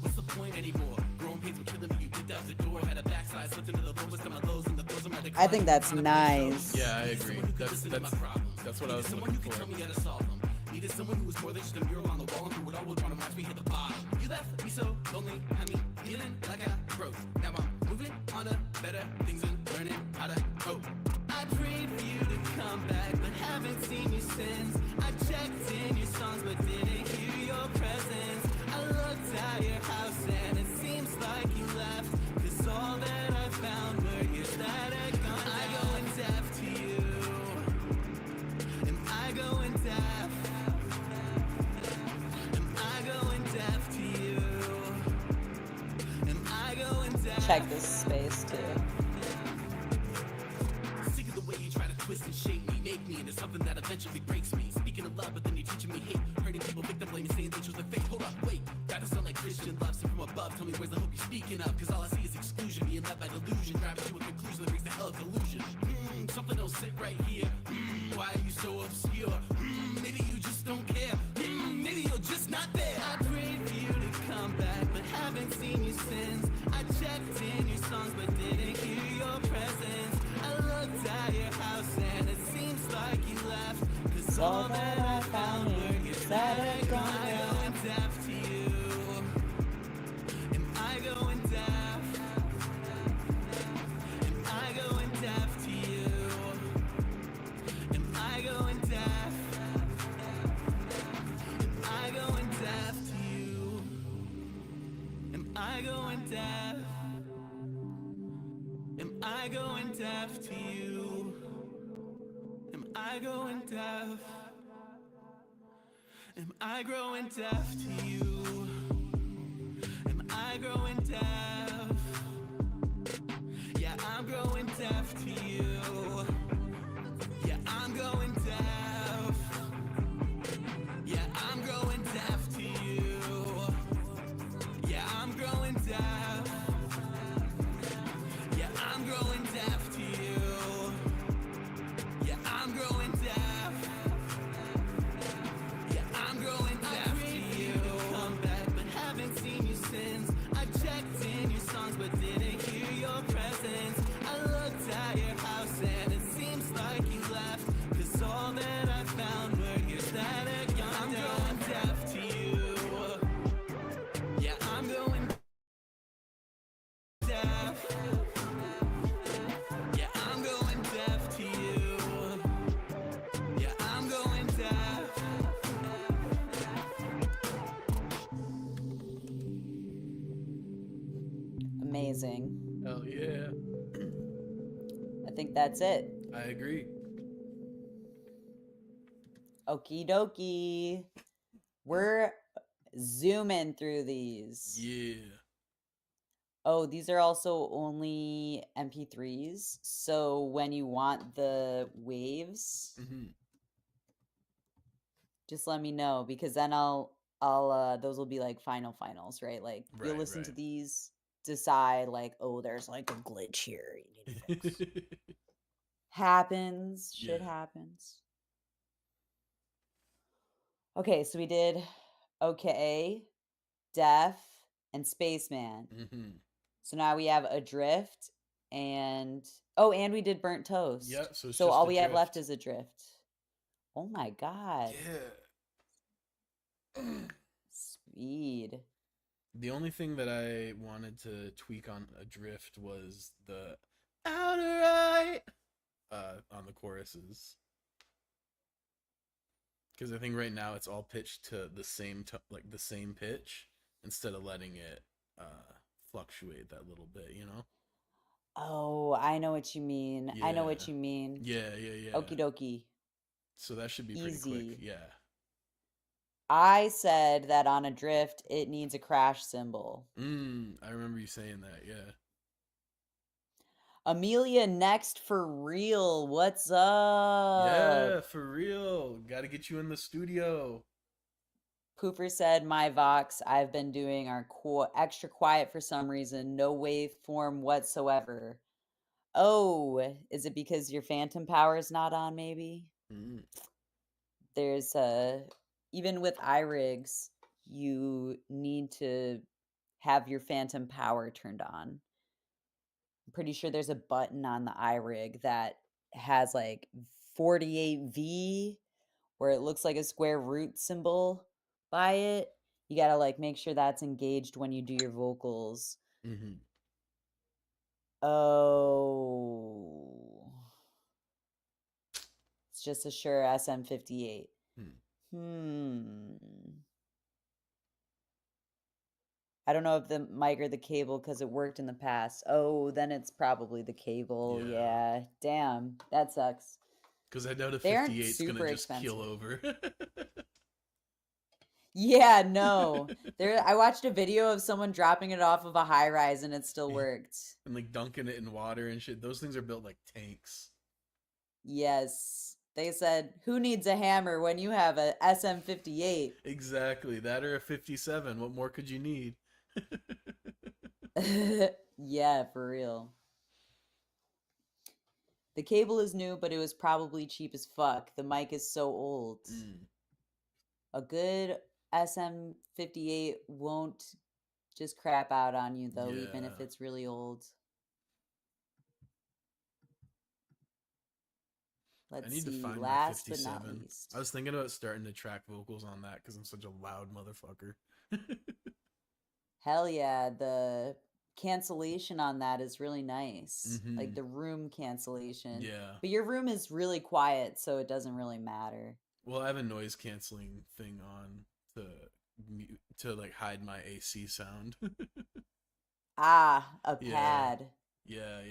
Speaker 1: What's the point anymore? Grown pains were killing me. You dipped out the door, had a backslide, slipped into the lowest of my lows, and the throes of my decline.
Speaker 2: I think that's nice.
Speaker 3: Yeah, I agree. That's what I was
Speaker 1: Someone
Speaker 3: looking
Speaker 1: who could
Speaker 3: for.
Speaker 1: tell me how to solve them. Needed someone who was more than just a mural on the wall and who would always want to watch me hit the bottom. You left me so lonely, had me feeling like I broke. Now I'm moving on to better things and learning how to cope. I prayed for you to come back, but haven't seen you since. I checked in your songs, but didn't hear your presence. I looked at your house and it seems like you left. 'Cause all that I found were years that had gone. Am I going deaf to you? Am I going deaf? Am I going deaf to you? Am I going deaf?
Speaker 2: Check this space too.
Speaker 1: Sick of the way you try to twist and shape me, make me into something that eventually breaks me. Speaking of love, but then you're teaching me hate. Hurting people, victim blaming, saying they chose the fake. Hold up, wait, that doesn't sound like Christian love. So from above, tell me where's the hope you're speaking of? 'Cause all I see is exclusion, being led by delusion, driving to a conclusion that brings the hell of delusion. Something don't sit right here. Why are you so obscure? Maybe you just don't care. Maybe you're just not there. I prayed for you to come back, but haven't seen you since. I checked in your songs, but didn't hear your presence. I looked at your house and it seems like you left. 'Cause all that I found were years that had gone. Am I going deaf to you? Am I going deaf? Am I going deaf to you? Am I going deaf? Am I going deaf to you? Am I going deaf? Am I going deaf to you? Am I going deaf? Am I growing deaf to you? Am I growing deaf? Yeah, I'm growing deaf to you. Yeah, I'm going deaf. Yeah, I'm growing deaf to you. Yeah, I'm growing deaf. Yeah, I'm growing deaf to you. Yeah, I'm growing deaf. Yeah, I'm growing deaf to you. Come back, but haven't seen you since. I checked in your songs, but didn't hear your presence. I looked at your house and it seems like you left. 'Cause all that I found were years that had gone. I'm going deaf to you. Yeah, I'm going deaf. Yeah, I'm going deaf to you. Yeah, I'm going deaf.
Speaker 2: Amazing.
Speaker 3: Hell yeah.
Speaker 2: I think that's it.
Speaker 3: I agree.
Speaker 2: Okie dokie. We're zooming through these.
Speaker 3: Yeah.
Speaker 2: Oh, these are also only MP3s. So when you want the waves, just let me know, because then I'll those will be like finals, right? Like you'll
Speaker 3: Right,
Speaker 2: listen to
Speaker 3: right.
Speaker 2: these, decide like, oh, there's like a glitch here. You need to fix. Happens. Shit
Speaker 3: Yeah.
Speaker 2: happens. Okay, so we did okay, Def, and Spaceman. So now we have Adrift and we did burnt toast.
Speaker 3: Yep, so it's
Speaker 2: so
Speaker 3: just
Speaker 2: all
Speaker 3: the
Speaker 2: we have left
Speaker 3: drift.
Speaker 2: is a drift. Oh my god.
Speaker 3: Yeah.
Speaker 2: Speed.
Speaker 3: The only thing that I wanted to tweak on Adrift was the outright on the choruses. Because I think right now it's all pitched to the same like the same pitch instead of letting it fluctuate that little bit, you know?
Speaker 2: Oh, I know what you mean. I know what
Speaker 3: Yeah.
Speaker 2: you mean.
Speaker 3: Yeah.
Speaker 2: Okie dokie.
Speaker 3: So that should be pretty
Speaker 2: Easy.
Speaker 3: quick. Yeah.
Speaker 2: I said that on a drift, it needs a crash cymbal.
Speaker 3: I remember you saying that. Yeah.
Speaker 2: Amelia next for real. What's up?
Speaker 3: Yeah, for real. Got to get you in the studio.
Speaker 2: Pooper said, my Vox, I've been doing our extra quiet for some reason. No waveform whatsoever. Oh, is it because your phantom power is not on, maybe?
Speaker 3: Mm.
Speaker 2: There's even with iRigs, you need to have your phantom power turned on. I'm pretty sure there's a button on the iRig that has like 48V where it looks like a square root symbol by it. You gotta like make sure that's engaged when you do your vocals.
Speaker 3: Mm-hmm.
Speaker 2: Oh. It's just a Shure SM58. I don't know if the mic or the cable because it worked in the past. Oh, then it's probably the cable. Yeah. Damn. That sucks.
Speaker 3: Because I doubt a
Speaker 2: They aren't
Speaker 3: 58's going
Speaker 2: super
Speaker 3: to just keel
Speaker 2: expensive.
Speaker 3: over.
Speaker 2: Yeah, no. I watched a video of someone dropping it off of a high rise and it still worked.
Speaker 3: And like dunking it in water and shit. Those things are built like tanks.
Speaker 2: Yes. They said, who needs a hammer when you have a SM58?
Speaker 3: Exactly. That or a 57. What more could you need?
Speaker 2: Yeah, for real. The cable is new, but it was probably cheap as fuck. The mic is so old. A good SM58 won't just crap out on you, though, even if it's really old. Let's
Speaker 3: I need
Speaker 2: see.
Speaker 3: to find
Speaker 2: Last
Speaker 3: my
Speaker 2: but not
Speaker 3: 57.
Speaker 2: least.
Speaker 3: I was thinking about starting to track vocals on that because I'm such a loud motherfucker.
Speaker 2: Hell yeah. The cancellation on that is really nice. Like the room cancellation.
Speaker 3: Yeah.
Speaker 2: But your room is really quiet, so it doesn't really matter.
Speaker 3: Well, I have a noise canceling thing on to like hide my AC sound.
Speaker 2: A pad.
Speaker 3: Yeah.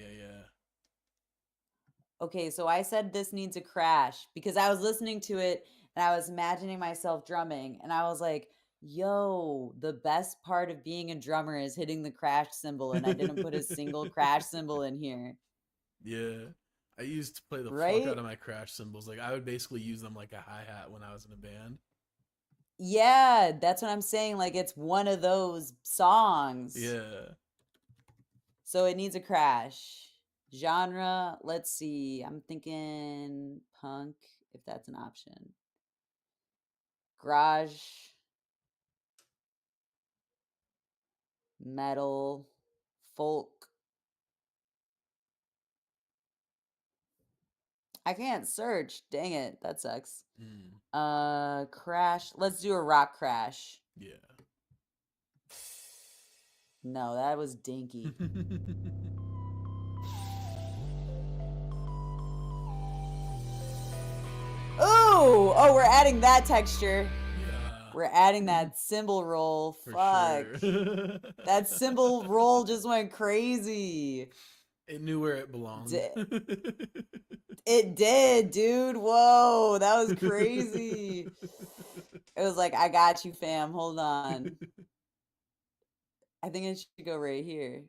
Speaker 2: Okay, so I said this needs a crash because I was listening to it and I was imagining myself drumming and I was like, yo, the best part of being a drummer is hitting the crash cymbal, and I didn't put a single crash cymbal in here.
Speaker 3: Yeah. I used to play the fuck out of my crash cymbals. Like I would basically use them like a hi-hat when I was in a band.
Speaker 2: Yeah, that's what I'm saying. Like it's one of those songs.
Speaker 3: Yeah.
Speaker 2: So it needs a crash. Genre, let's see. I'm thinking punk, if that's an option. Garage. Metal. Folk. I can't search. Dang it. That sucks. Crash. Let's do a rock crash.
Speaker 3: Yeah.
Speaker 2: No, that was dinky. Ooh! Oh, we're adding that texture.
Speaker 3: Yeah.
Speaker 2: We're adding that cymbal roll.
Speaker 3: For
Speaker 2: Fuck.
Speaker 3: sure.
Speaker 2: That cymbal roll just went crazy.
Speaker 3: It knew where it belonged.
Speaker 2: It did, dude. Whoa, that was crazy. It was like, I got you, fam. Hold on. I think it should go right here.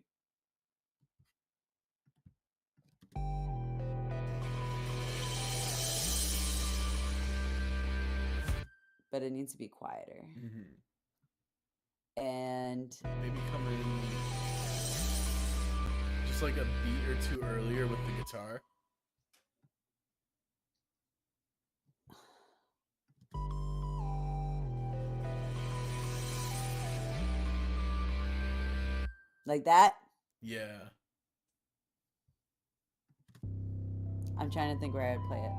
Speaker 2: But it needs to be quieter. And
Speaker 3: maybe come in just like a beat or two earlier with the guitar.
Speaker 2: Like that?
Speaker 3: Yeah.
Speaker 2: I'm trying to think where I'd play it.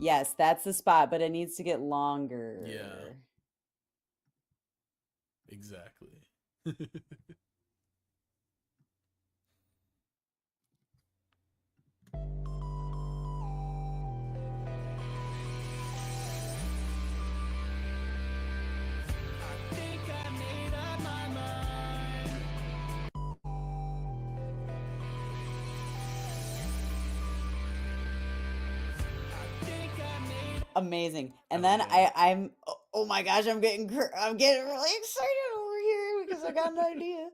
Speaker 2: Yes, that's the spot, but it needs to get longer.
Speaker 3: Yeah. Exactly.
Speaker 2: Amazing. And
Speaker 3: Oh,
Speaker 2: then
Speaker 3: yeah.
Speaker 2: I'm oh my gosh, I'm getting really excited over here because I got an idea.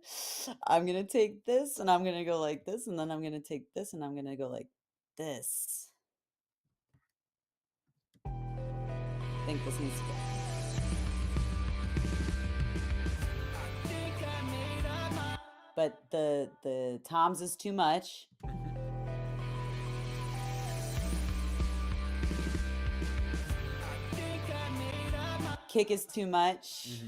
Speaker 2: I'm gonna take this and I'm gonna go like this, and then I'm gonna take this and I'm gonna go like this. I think this needs to go. But the toms is too much. Kick is too much.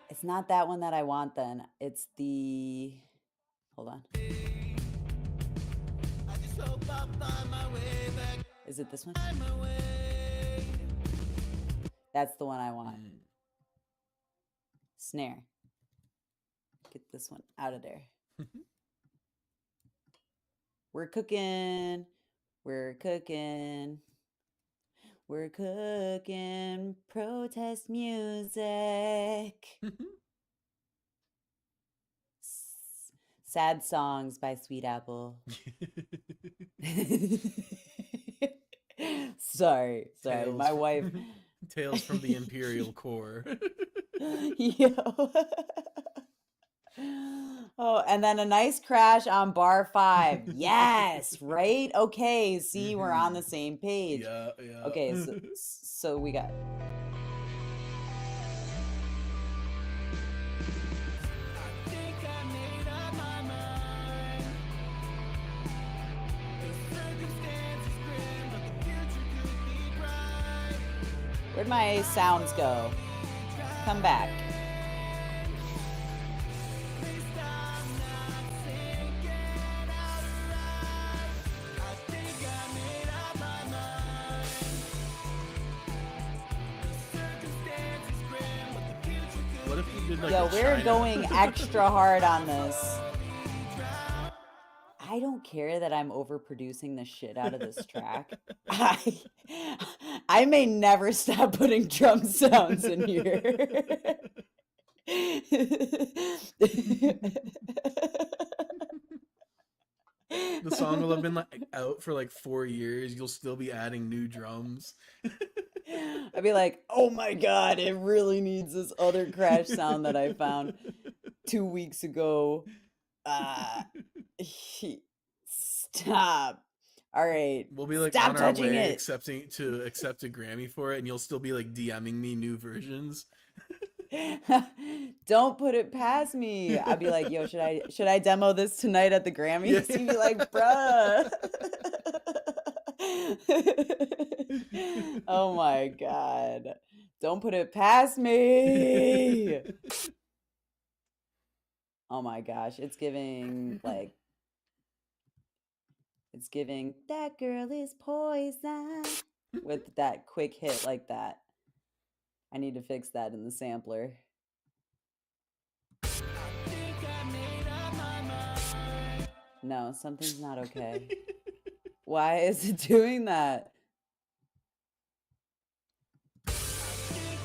Speaker 2: It's not that one that I want then. It's the hold on. Is it this one? That's the one I want. Snare. Get this one out of there. We're cooking. We're cooking. We're cooking protest music. Sad Songs by Sweet Apple. Sorry.
Speaker 3: Tales
Speaker 2: My
Speaker 3: from-
Speaker 2: wife.
Speaker 3: Tales from the Imperial Core.
Speaker 2: Yo. Oh, and then a nice crash on bar 5. Yes, right? Okay, see, we're on the same page.
Speaker 3: Yeah.
Speaker 2: Okay, so we got where'd my sounds go? Come back.
Speaker 3: What if you did like
Speaker 2: Yo,
Speaker 3: a
Speaker 2: we're
Speaker 3: China?
Speaker 2: going extra hard on this. I don't care that I'm overproducing the shit out of this track. I may never stop putting drum sounds in here.
Speaker 3: The song will have been like out for like 4 years. You'll still be adding new drums.
Speaker 2: I'd be like, oh my god, it really needs this other crash sound that I found 2 weeks ago. Stop. All right.
Speaker 3: We'll be like
Speaker 2: Stop
Speaker 3: on our
Speaker 2: touching
Speaker 3: way
Speaker 2: it.
Speaker 3: accept a Grammy for it, and you'll still be like DMing me new versions.
Speaker 2: Don't put it past me. I'd be like, yo, should I demo this tonight at the Grammys?
Speaker 3: Yeah.
Speaker 2: You'd be like, bruh. Oh my god. Don't put it past me. Oh my gosh. It's giving that girl is poison with that quick hit like that. I need to fix that in the sampler. No, something's not okay. Why is it doing that?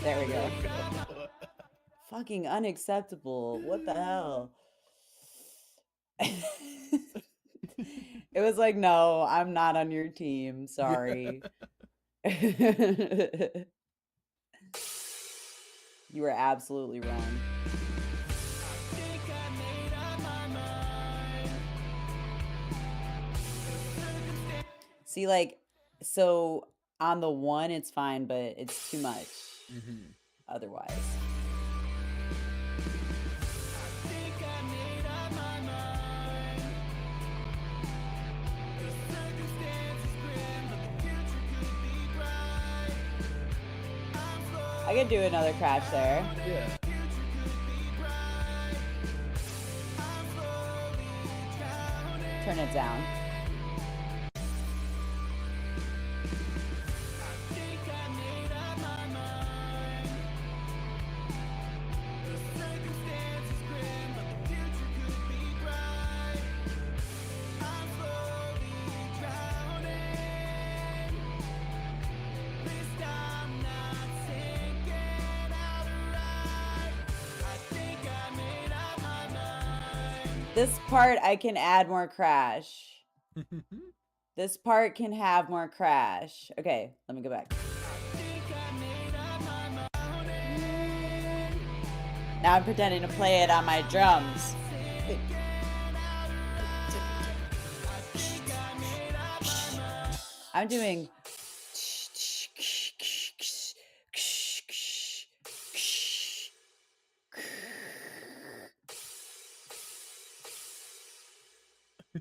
Speaker 2: There we go. Fucking unacceptable. What the hell? It was like, no, I'm not on your team. Sorry. You were absolutely wrong. See, like, so on the one, it's fine, but it's too much otherwise. I could do another crash there.
Speaker 3: Yeah.
Speaker 2: Turn it down. This part I can add more crash. This part can have more crash. Okay, let me go back. Now I'm pretending to play it on my drums. I'm doing.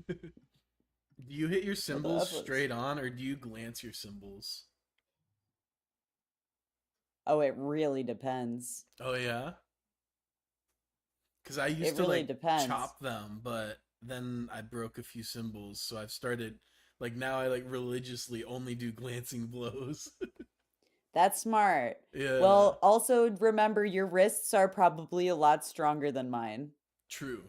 Speaker 3: Do you hit your cymbals
Speaker 2: efforts.
Speaker 3: straight on, or do you glance your cymbals?
Speaker 2: Oh, it really depends.
Speaker 3: Oh yeah. Because I used
Speaker 2: It
Speaker 3: to
Speaker 2: really
Speaker 3: like
Speaker 2: depends.
Speaker 3: chop them, but then I broke a few cymbals, so I've started like now I like religiously only do glancing blows.
Speaker 2: That's smart.
Speaker 3: Yeah.
Speaker 2: Well, also remember your wrists are probably a lot stronger than mine.
Speaker 3: True.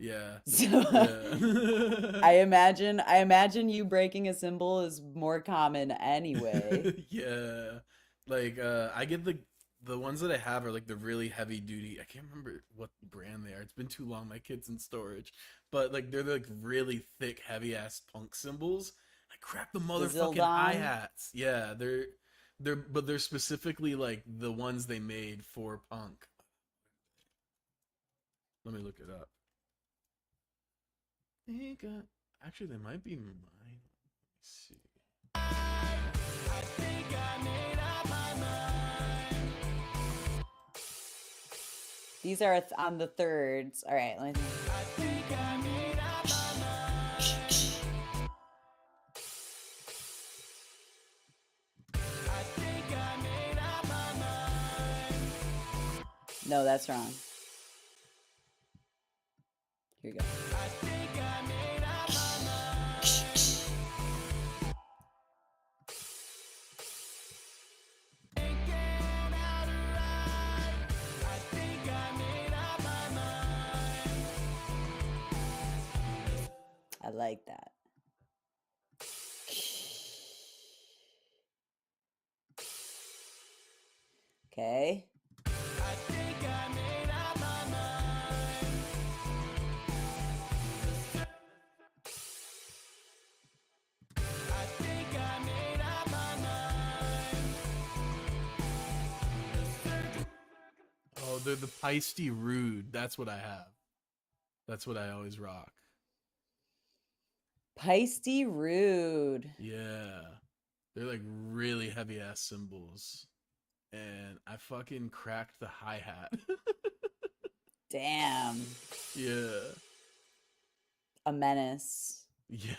Speaker 3: Yeah.
Speaker 2: So
Speaker 3: Yeah.
Speaker 2: I imagine you breaking a cymbal is more common anyway.
Speaker 3: Yeah. Like I get the ones that I have are like the really heavy duty. I can't remember what brand they are. It's been too long. My kid's in storage. But like they're like really thick, heavy ass punk cymbals. I crack the motherfucking
Speaker 2: Zildon?
Speaker 3: hi-hats. Yeah, they're specifically like the ones they made for punk. Let me look it up. Actually they might be mine. Let me see.
Speaker 2: These are on the thirds. All right, let me. No, that's wrong. Here you go. I like that. Okay.
Speaker 3: Oh, they're the Peisty Rude. That's what I have. That's what I always rock.
Speaker 2: Peisty Rude.
Speaker 3: Yeah. They're like really heavy ass cymbals. And I fucking cracked the hi-hat.
Speaker 2: Damn.
Speaker 3: Yeah.
Speaker 2: A menace.
Speaker 3: Yeah.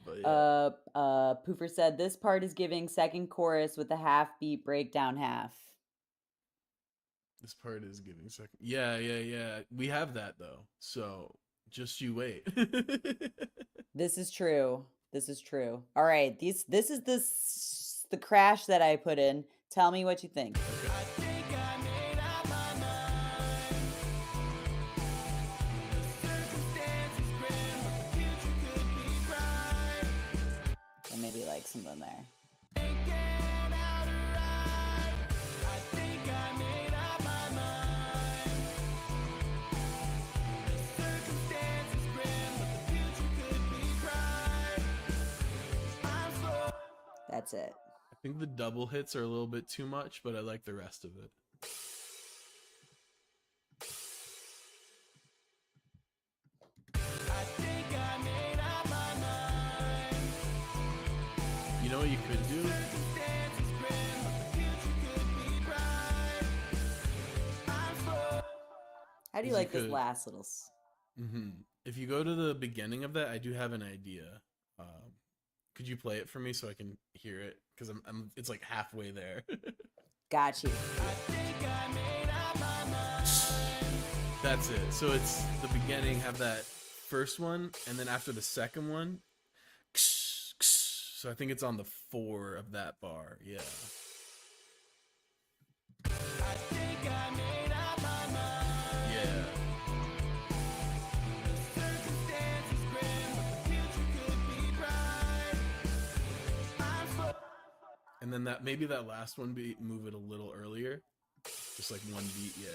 Speaker 3: But yeah.
Speaker 2: Poofer said this part is giving second chorus with a half beat breakdown half.
Speaker 3: This part is giving second. Yeah. We have that though. So just you wait.
Speaker 2: This is true. All right, this is the crash that I put in. Tell me what you think. And maybe like something there. That's it.
Speaker 3: I think the double hits are a little bit too much, but I like the rest of it. You know what you could do?
Speaker 2: How do you
Speaker 3: Is
Speaker 2: like
Speaker 3: you
Speaker 2: this
Speaker 3: could-
Speaker 2: last little?
Speaker 3: If you go to the beginning of that, I do have an idea. Could you play it for me so I can hear it? Because I'm it's like halfway there.
Speaker 2: Got you.
Speaker 3: That's it. So it's the beginning, have that first one, and then after the second one, so I think it's on the 4 of that bar. Yeah. Yeah. And then that maybe that last one beat, move it a little earlier, just like one beat. Yeah,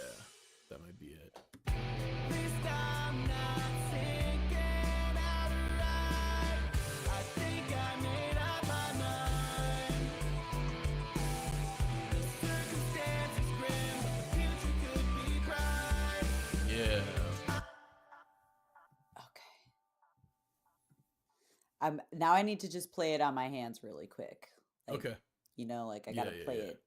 Speaker 3: that might be it. Yeah.
Speaker 2: Okay. Now I need to just play it on my hands really quick. Like,
Speaker 3: Okay.
Speaker 2: You know, like I
Speaker 3: Yeah,
Speaker 2: gotta
Speaker 3: yeah,
Speaker 2: play
Speaker 3: yeah.
Speaker 2: it.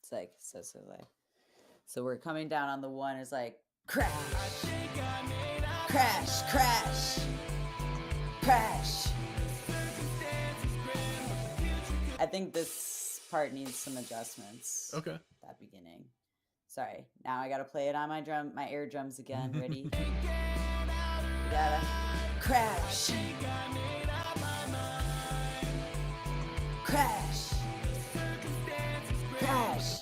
Speaker 2: It's like so we're coming down on the 1. It's like crash, crash, crash, crash. I think this part needs some adjustments.
Speaker 3: Okay.
Speaker 2: That beginning. Sorry. Now I gotta play it on my air drums again. Ready? We gotta crash. Crash. Crash.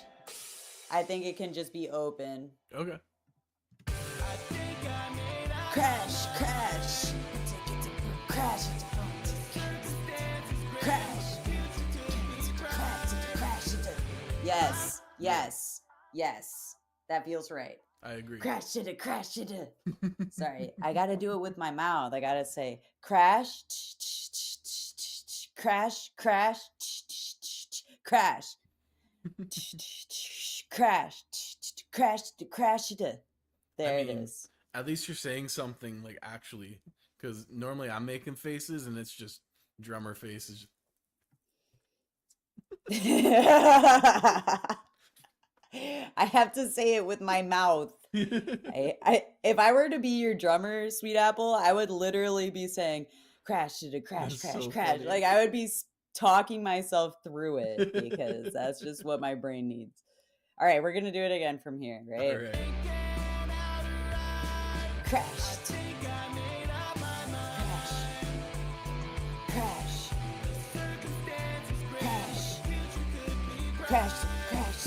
Speaker 2: I think it can just be open.
Speaker 3: Okay.
Speaker 2: Crash, crash. Crash. Crash. Crash. Yes. Yes. Yes. That feels right.
Speaker 3: I agree.
Speaker 2: Crash it. Sorry, I gotta do it with my mouth. I gotta say crash, crash, crash, crash, crash, crash it. There it
Speaker 3: mean,
Speaker 2: is.
Speaker 3: At least you're saying something like actually, because normally I'm making faces and it's just drummer faces.
Speaker 2: I have to say it with my mouth. If I were to be your drummer, Sweet Apple, I would literally be saying crash it, crash,
Speaker 3: That's so
Speaker 2: crash.
Speaker 3: funny.
Speaker 2: Like I would be talking myself through it because that's just what my brain needs. All right, we're gonna do it again from here, right?
Speaker 3: All right.
Speaker 2: Crash. Crash. Crash. Crash. Crash. Crash. Crash.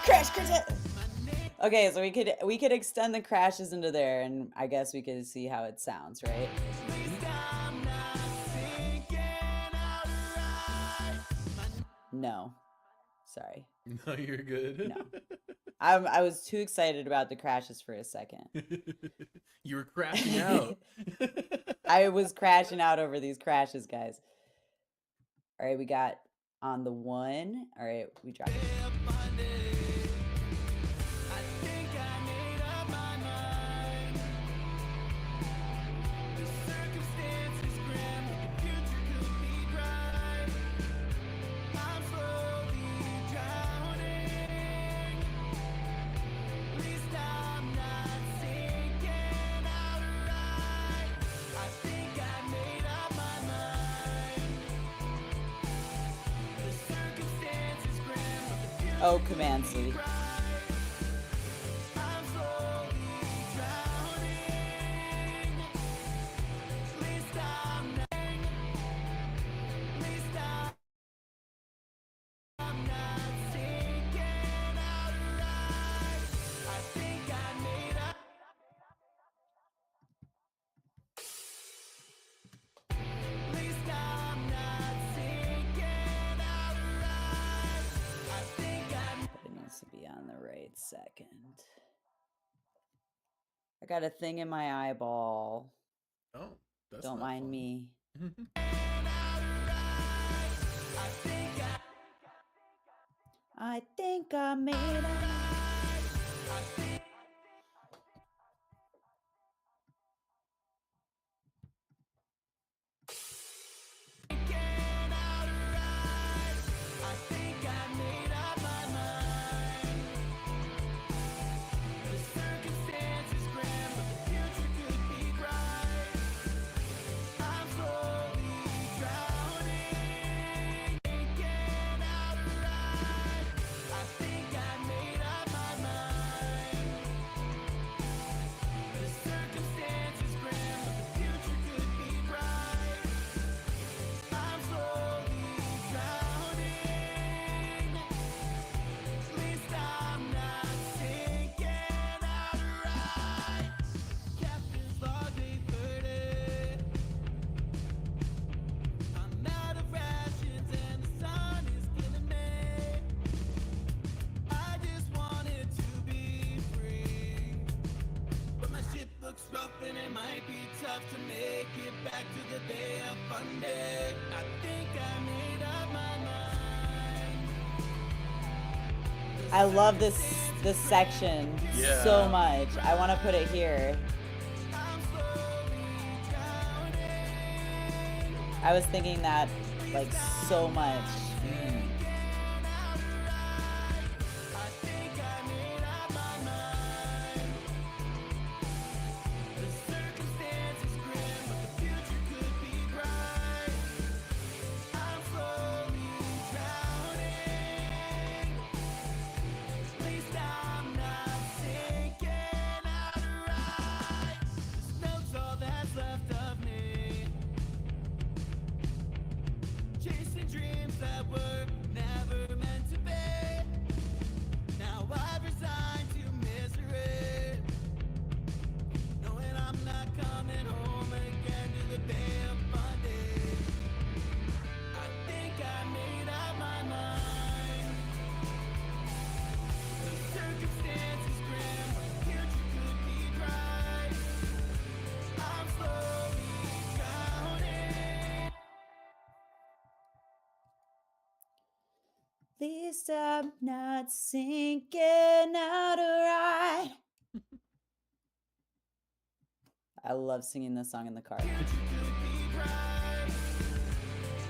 Speaker 2: Crash. Crash. Okay, so we could extend the crashes into there, and I guess we could see how it sounds, right? No, sorry.
Speaker 3: No, you're good.
Speaker 2: No. I was too excited about the crashes for a second.
Speaker 3: You were crashing out.
Speaker 2: I was crashing out over these crashes, guys. All right, we got on the 1. All right, we dropped it. Oh, Comansley. To be on the right second. I got a thing in my eyeball.
Speaker 3: Oh, that's
Speaker 2: Don't
Speaker 3: not
Speaker 2: mind
Speaker 3: fun.
Speaker 2: me. I think I made it.
Speaker 1: enough to make it back to the Bay of Funday. I think I made up my mind.
Speaker 2: I love this section so
Speaker 3: Yeah.
Speaker 2: much. I want to put it here.
Speaker 1: I'm slowly drowning.
Speaker 2: I was thinking that like so much.
Speaker 1: I think I made up my mind. The circumstances grim, but the future could be bright. I'm slowly drowning. At least I'm not sinking out right. This note's all that's left of me. Chasing dreams that were never meant to be. Now I've resigned to misery, knowing I'm not coming home again to the Bay of Fundy. I think I made up my mind. The circumstances grim, but the future could be bright. I'm slowly drowning.
Speaker 2: At least I'm not sinking out right. I love singing this song in the car.
Speaker 1: Could be bright.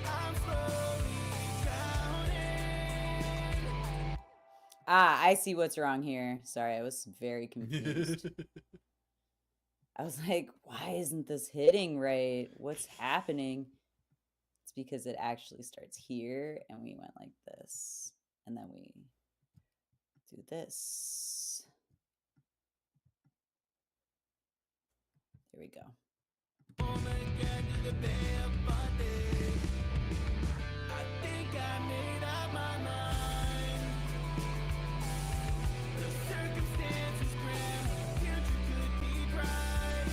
Speaker 1: I'm slowly drowning.
Speaker 2: Ah, I see what's wrong here. Sorry, I was very confused. I was like, why isn't this hitting right? What's happening? It's because it actually starts here and we went like this. And then we do this. There we go.
Speaker 1: Home again to the Bay of Fundy. I think I made up my mind. The circumstances grim, the future could be bright.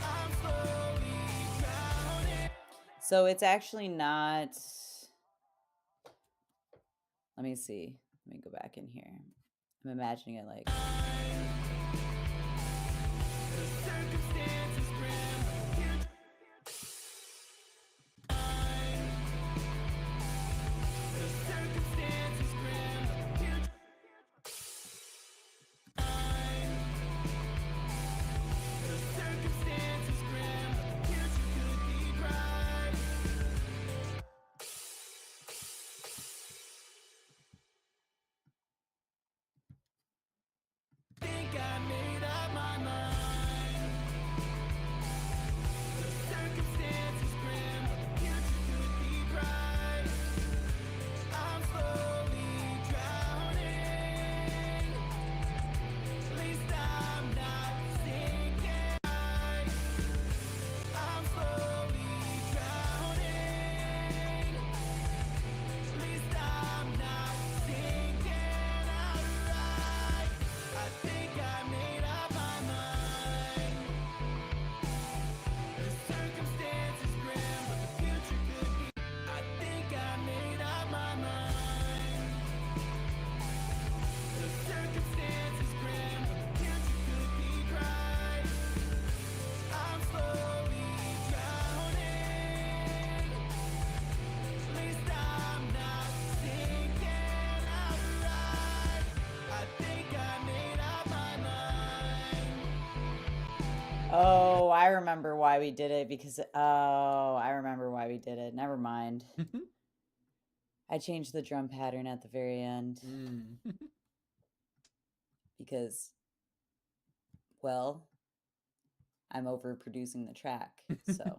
Speaker 1: I'm slowly drowning.
Speaker 2: So it's actually not. Let me see. Let me go back in here. I'm imagining it like.
Speaker 1: The circumstances grim, the future. The circumstances grim, the future. The circumstances grim, the future could be bright. Think I made up my mind. The circumstances grim, but the future could be bright. I'm slowly drowning. At least I'm not sinking. I'm slowly drowning. At least I'm not sinking out right. I think I made up my mind. The circumstances grim, but the future could be. I think I made up my mind. The circumstances grim, but the future could be bright. I'm slowly drowning. At least I'm not sinking out right. I think I made up my mind.
Speaker 2: Oh, I remember why we did it because. Oh, I remember why we did it. Never mind. I changed the drum pattern at the very end because, well, I'm overproducing the track. So.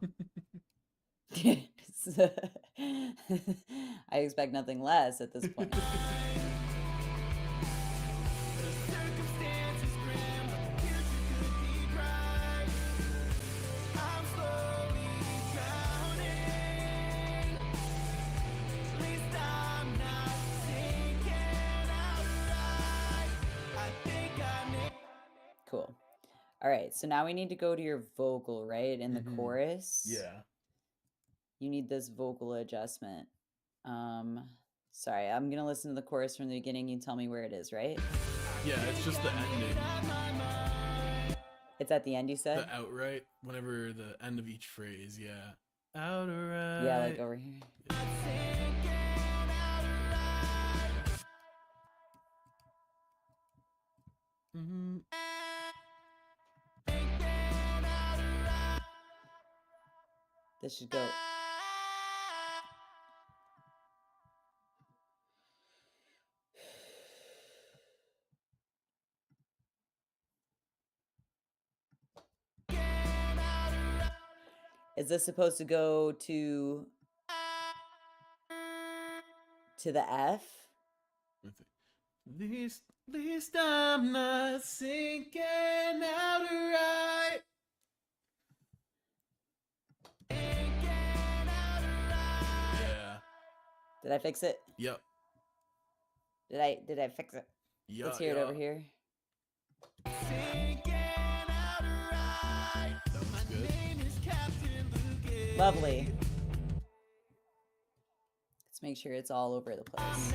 Speaker 2: I expect nothing less at this point.
Speaker 1: The circumstances grim, but the future could be bright. I'm slowly drowning. At least I'm not sinking out right. I think I made.
Speaker 2: Cool. All right, so now we need to go to your vocal, right? In the
Speaker 3: Mhm.
Speaker 2: chorus.
Speaker 3: Yeah.
Speaker 2: You need this vocal adjustment. Sorry, I'm gonna listen to the chorus from the beginning. You tell me where it is, right?
Speaker 3: Yeah, it's just the ending.
Speaker 2: It's at the end, you said?
Speaker 3: The outright, whenever the end of each phrase, yeah. Outright.
Speaker 2: Yeah, like over here.
Speaker 3: Mhm.
Speaker 2: This should go. Is this supposed to go to the F?
Speaker 3: Least I'm not sinking outright. Yeah.
Speaker 2: Did I fix it?
Speaker 3: Yep.
Speaker 2: Did I fix it?
Speaker 3: Yeah.
Speaker 2: Let's hear it over here.
Speaker 3: That was good.
Speaker 2: Lovely. Let's make sure it's all over the place.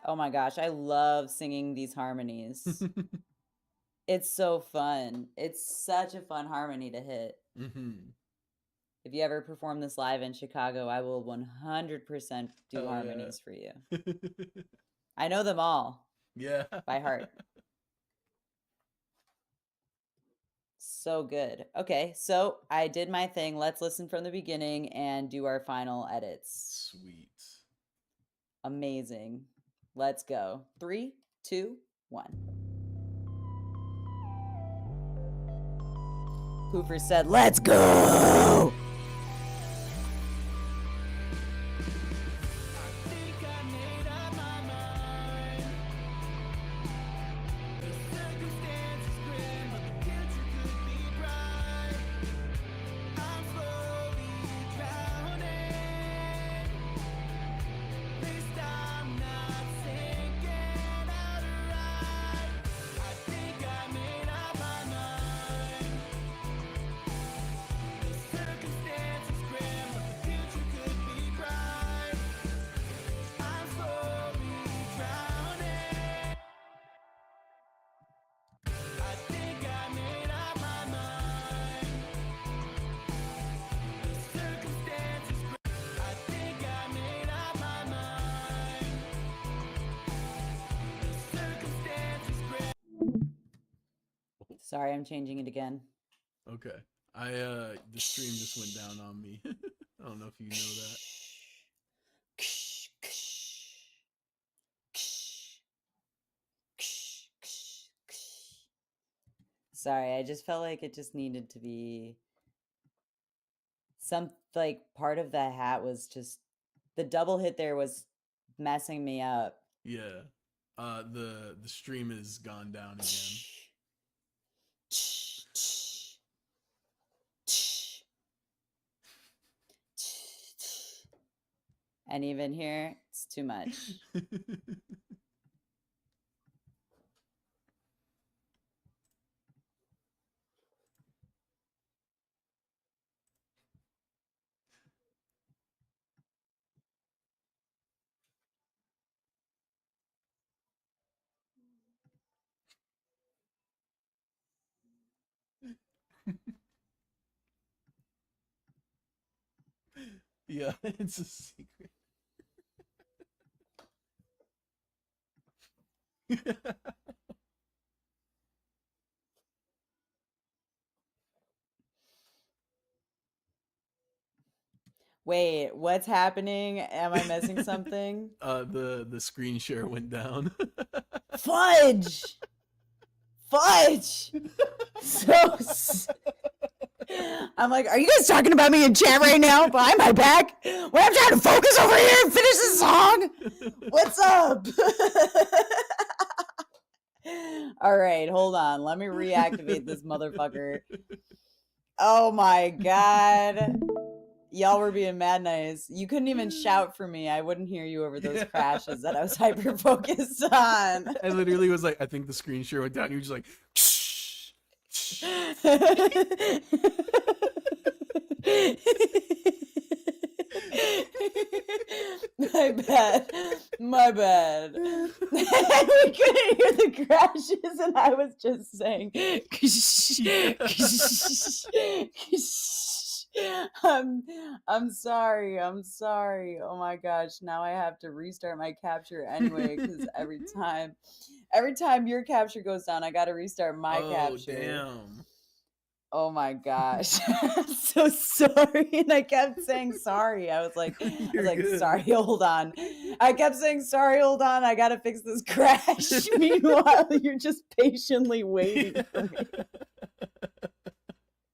Speaker 2: Oh my gosh, I love singing these harmonies. It's so fun. It's such a fun harmony to hit.
Speaker 3: Mm-hmm.
Speaker 2: If you ever perform this live in Chicago, I will 100% do
Speaker 3: Hell
Speaker 2: harmonies for you. I know them all
Speaker 3: Yeah.
Speaker 2: by heart. So good. Okay, so I did my thing. Let's listen from the beginning and do our final edits.
Speaker 3: Sweet.
Speaker 2: Amazing. Let's go. 3, 2, 1. Poofer said, "Let's go!" Sorry, I'm changing it again.
Speaker 3: Okay. The stream just went down on me. I don't know if you know that.
Speaker 2: Sorry, I just felt like it just needed to be some, like, part of the hat was just, the double hit there was messing me up.
Speaker 3: Yeah. The stream has gone down again.
Speaker 2: And even here, it's too much.
Speaker 3: Yeah, it's a secret.
Speaker 2: Wait, what's happening? Am I missing something?
Speaker 3: The screen share went down.
Speaker 2: Fudge! Fudge! I'm like, are you guys talking about me in chat right now behind my back? When I'm trying to focus over here and finish this song? What's up? All right, hold on. Let me reactivate this motherfucker. Oh my god. Y'all were being mad nice. You couldn't even shout for me. I wouldn't hear you over those crashes that I was hyper focused on.
Speaker 3: I literally was like, I think the screen share went down. You were just like,
Speaker 2: My bad. My bad. We couldn't hear the crashes, and I was just saying. I'm sorry. I'm sorry. Oh my gosh. Now I have to restart my capture anyway, because every time your capture goes down, I gotta restart my capture.
Speaker 3: Damn.
Speaker 2: Oh my gosh. I'm so sorry. And I kept saying sorry. I was like,
Speaker 3: Good.
Speaker 2: sorry, hold on. I kept saying sorry, hold on. I gotta fix this crash. Meanwhile, you're just patiently waiting for me.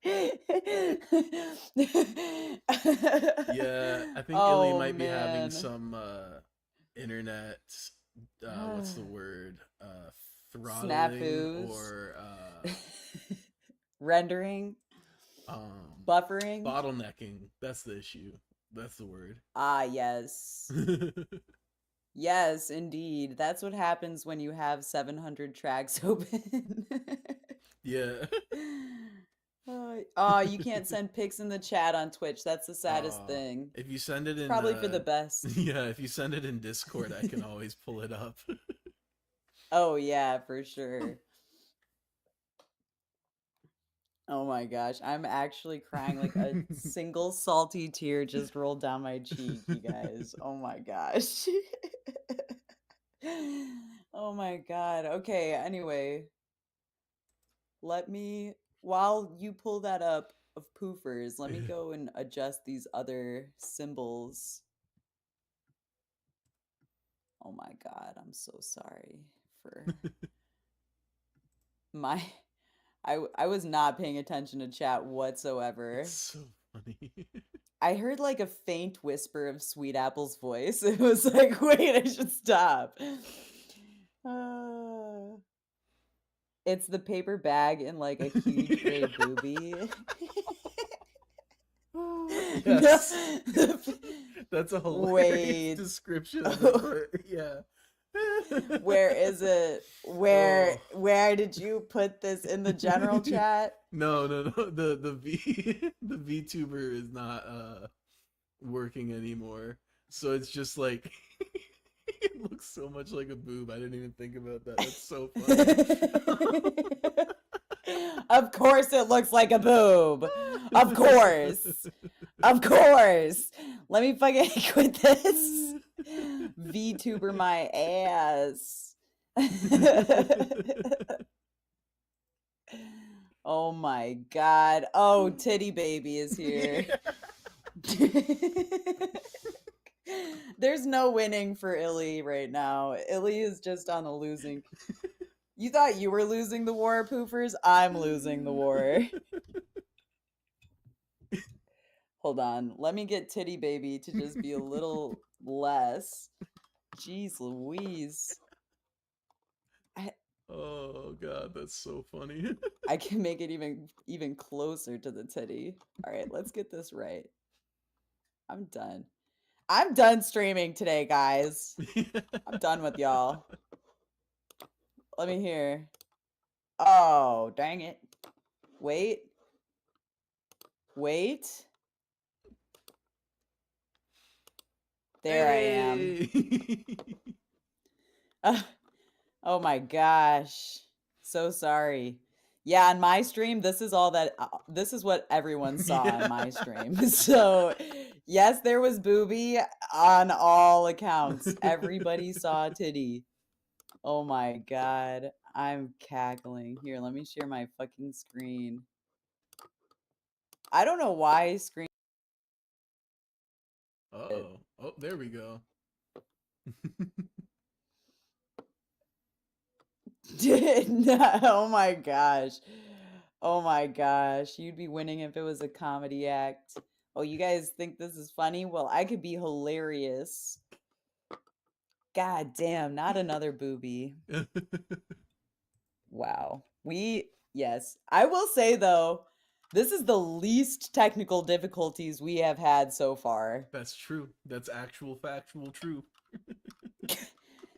Speaker 3: Yeah, I think
Speaker 2: Oh,
Speaker 3: Illy might be having
Speaker 2: man.
Speaker 3: some internet what's the word? Throttling
Speaker 2: Snafus.
Speaker 3: or
Speaker 2: Rendering, buffering.
Speaker 3: bottlenecking. That's the issue. That's the word.
Speaker 2: Ah, yes. Yes, indeed. That's what happens when you have 700 tracks open.
Speaker 3: Yeah.
Speaker 2: Oh, you can't send pics in the chat on Twitch. That's the saddest thing.
Speaker 3: If you send it in
Speaker 2: Probably for the best.
Speaker 3: Yeah, if you send it in Discord, I can always pull it up.
Speaker 2: Oh, yeah, for sure. Oh my gosh, I'm actually crying. Like a single salty tear just rolled down my cheek, you guys. Oh my gosh. Oh my god. Okay, anyway. While you pull that up of poofers, let me go and adjust these other symbols. Oh my god, I'm so sorry for my I was not paying attention to chat whatsoever.
Speaker 3: It's so funny.
Speaker 2: I heard like a faint whisper of Sweet Apple's voice. It was like, wait, I should stop. It's the paper bag in like a huge gray boobie.
Speaker 3: Yes.
Speaker 2: No,
Speaker 3: That's a hilarious
Speaker 2: Wait.
Speaker 3: description of it. Yeah.
Speaker 2: Where is it? Where did you put this in the general chat?
Speaker 3: No. The VTuber is not working anymore. So it's just like it looks so much like a boob. I didn't even think about that. That's so funny.
Speaker 2: Of course it looks like a boob. Of course. Of course. Let me fucking quit this. VTuber my ass. Oh my god. Oh, Titty Baby is here. There's no winning for Illy right now. Illy is just on a losing. You thought you were losing the war, poofers? I'm losing the war. Hold on. Let me get Titty Baby to just be a little less. Jeez Louise.
Speaker 3: Oh god, that's so funny.
Speaker 2: I can make it even closer to the titty. All right, let's get this right. I'm done. I'm done streaming today, guys. I'm done with y'all. Let me hear. Oh, dang it. Wait. There I am. Oh my gosh. So sorry. Yeah, on my stream, this is what everyone saw on my stream. So, yes, there was booby on all accounts. Everybody saw titty. Oh my god. I'm cackling. Here, let me share my fucking screen. I don't know why screen.
Speaker 3: Oh, there we go.
Speaker 2: Oh my gosh. Oh my gosh. You'd be winning if it was a comedy act. Oh, you guys think this is funny? Well, I could be hilarious. God damn, not another booby. Wow. Yes. I will say though, This is the least technical difficulties we have had so far.
Speaker 3: That's true. That's actual factual true.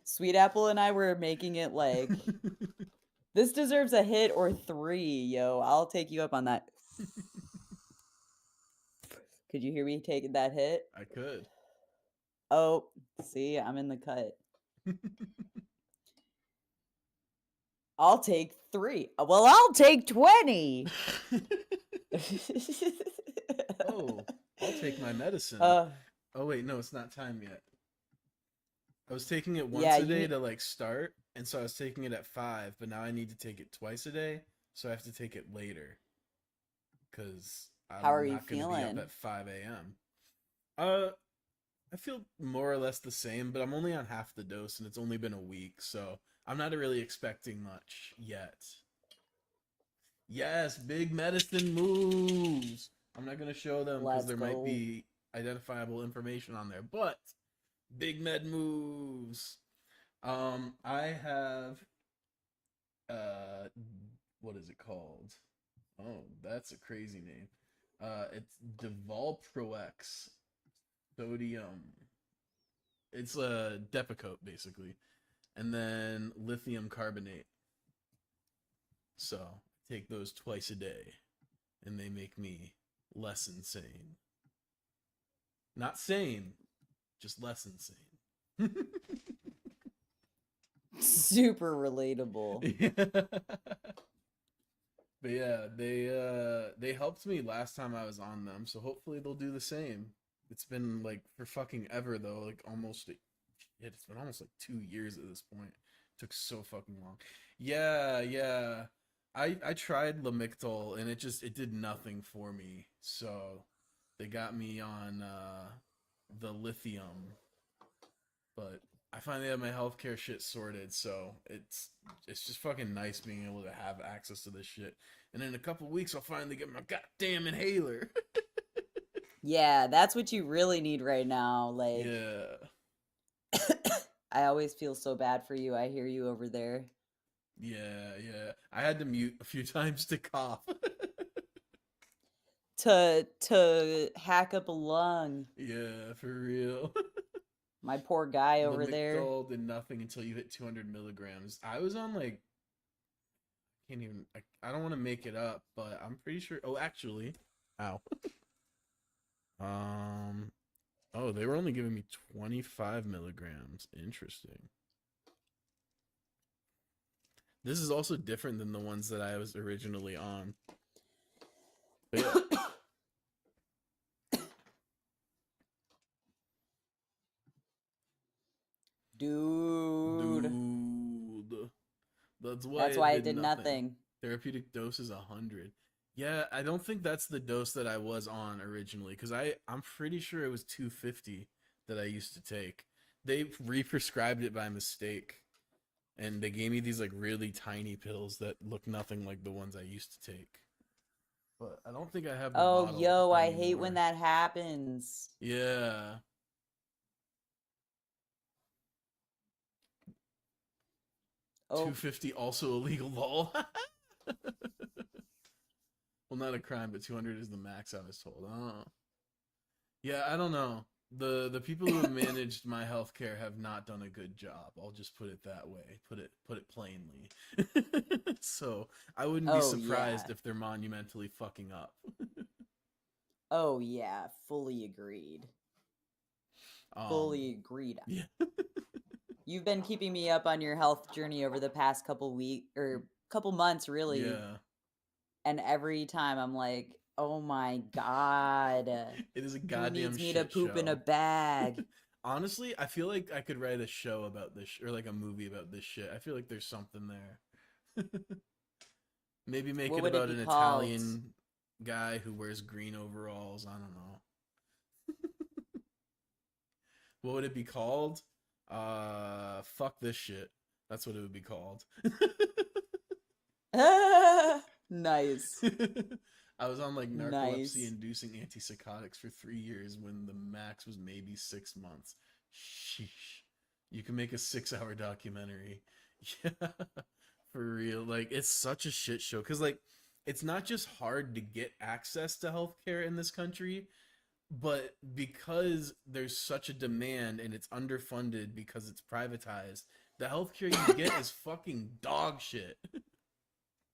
Speaker 2: Sweet Apple and I were making it like this deserves a hit or 3, yo. I'll take you up on that. Could you hear me taking that hit?
Speaker 3: I could.
Speaker 2: Oh, see, I'm in the cut. I'll take 3. Well, I'll take 20.
Speaker 3: Oh, I'll take my medicine.
Speaker 2: Uh,
Speaker 3: Oh wait, no, it's not time yet. I was taking it once
Speaker 2: Yeah,
Speaker 3: a
Speaker 2: you
Speaker 3: day
Speaker 2: need-
Speaker 3: to like start, and so I was taking it at 5, but now I need to take it twice a day, so I have to take it later. Cause I'm
Speaker 2: How are you
Speaker 3: not gonna be
Speaker 2: feeling?
Speaker 3: up at 5 a.m. I feel more or less the same, but I'm only on half the dose, and it's only been a week, so I'm not really expecting much yet. Yes, big medicine moves. I'm not gonna show them because
Speaker 2: Let's
Speaker 3: there
Speaker 2: go.
Speaker 3: might be identifiable information on there, but big med moves. I have what is it called? Oh, that's a crazy name. It's Devalproex sodium. It's a Depakote basically, and then lithium carbonate. So I take those twice a day, and they make me less insane. Not sane, just less insane.
Speaker 2: super relatable.
Speaker 3: But yeah, they helped me last time I was on them, so hopefully they'll do the same. It's been like for fucking ever though, like it's been almost like 2 years at this point. It took so fucking long. Yeah. I tried Lamictal and it did nothing for me. So they got me on the lithium. But I finally have my healthcare shit sorted, so it's just fucking nice being able to have access to this shit. And in a couple weeks, I'll finally get my goddamn inhaler.
Speaker 2: Yeah, that's what you really need right now. Like,
Speaker 3: Yeah,
Speaker 2: I always feel so bad for you. I hear you over there.
Speaker 3: yeah. I had to mute a few times to cough.
Speaker 2: To hack up a lung.
Speaker 3: Yeah, for real.
Speaker 2: My poor guy over there.
Speaker 3: Lamictal did nothing until you hit 200 milligrams. I was on like, I don't want to make it up, but I'm pretty sure. Oh, actually, ow. Oh, they were only giving me 25 milligrams. Interesting. This is also different than the ones that I was originally on. But yeah.
Speaker 2: Dude.
Speaker 3: Dude. That's why
Speaker 2: That's why it did nothing.
Speaker 3: Therapeutic dose is 100. Yeah, I don't think that's the dose that I was on originally, because I'm pretty sure it was 250 that I used to take. They re-prescribed it by mistake, and they gave me these like really tiny pills that look nothing like the ones I used to take. But I don't think I have the
Speaker 2: Oh,
Speaker 3: bottle
Speaker 2: yo, I hate when
Speaker 3: anymore.
Speaker 2: that happens.
Speaker 3: Yeah.
Speaker 2: Oh,
Speaker 3: 250 also illegal law. Well, not a crime, but 200 is the max I was told. Oh. Yeah, I don't know. The people who have managed my healthcare have not done a good job. I'll just put it that way. Put it plainly. So I wouldn't be
Speaker 2: Oh,
Speaker 3: surprised
Speaker 2: yeah.
Speaker 3: if they're monumentally fucking up.
Speaker 2: oh yeah, fully agreed. Fully agreed.
Speaker 3: Yeah.
Speaker 2: You've been keeping me up on your health journey over the past couple couple months, really.
Speaker 3: Yeah.
Speaker 2: And every time I'm like, oh my god,
Speaker 3: It is a
Speaker 2: who
Speaker 3: goddamn
Speaker 2: needs me to
Speaker 3: shit
Speaker 2: poop in a
Speaker 3: show.
Speaker 2: bag?
Speaker 3: Honestly, I feel like I could write a show about this, or like a movie about this shit. I feel like there's something there. Maybe make
Speaker 2: What
Speaker 3: it
Speaker 2: would it
Speaker 3: about
Speaker 2: be
Speaker 3: an
Speaker 2: called?
Speaker 3: Italian guy who wears green overalls. I don't know. What would it be called? Fuck this shit. That's what it would be called.
Speaker 2: Nice.
Speaker 3: I was on like
Speaker 2: Nice.
Speaker 3: narcolepsy-inducing antipsychotics for 3 years when the max was maybe 6 months. Sheesh. You can make a 6-hour documentary. Yeah, for real. Like, it's such a shit show. Because, like, it's not just hard to get access to healthcare in this country, but because there's such a demand and it's underfunded because it's privatized, the healthcare you get is fucking dog shit.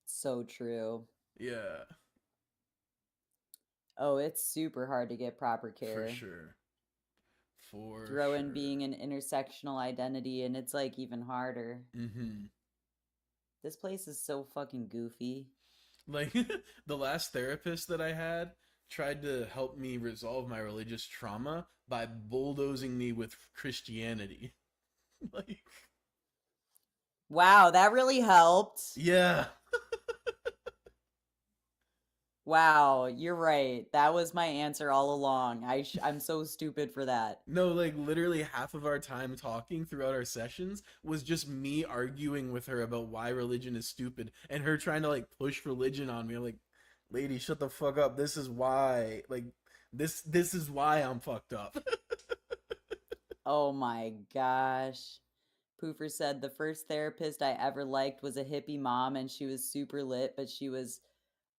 Speaker 2: So true.
Speaker 3: Yeah,
Speaker 2: Oh, it's super hard to get proper care.
Speaker 3: for sure. For
Speaker 2: Throw in
Speaker 3: sure.
Speaker 2: being an intersectional identity, and it's like even harder.
Speaker 3: Mm-hmm.
Speaker 2: This place is so fucking goofy.
Speaker 3: Like the last therapist that I had tried to help me resolve my religious trauma by bulldozing me with Christianity. Like,
Speaker 2: Wow, that really helped.
Speaker 3: yeah.
Speaker 2: Wow, you're right. That was my answer all along. I'm so stupid for that.
Speaker 3: No, like literally half of our time talking throughout our sessions was just me arguing with her about why religion is stupid and her trying to like push religion on me. I'm like, lady, shut the fuck up. This is why. Like this is why I'm fucked up.
Speaker 2: Oh my gosh. Poofer said the first therapist I ever liked was a hippie mom, and she was super lit, but she was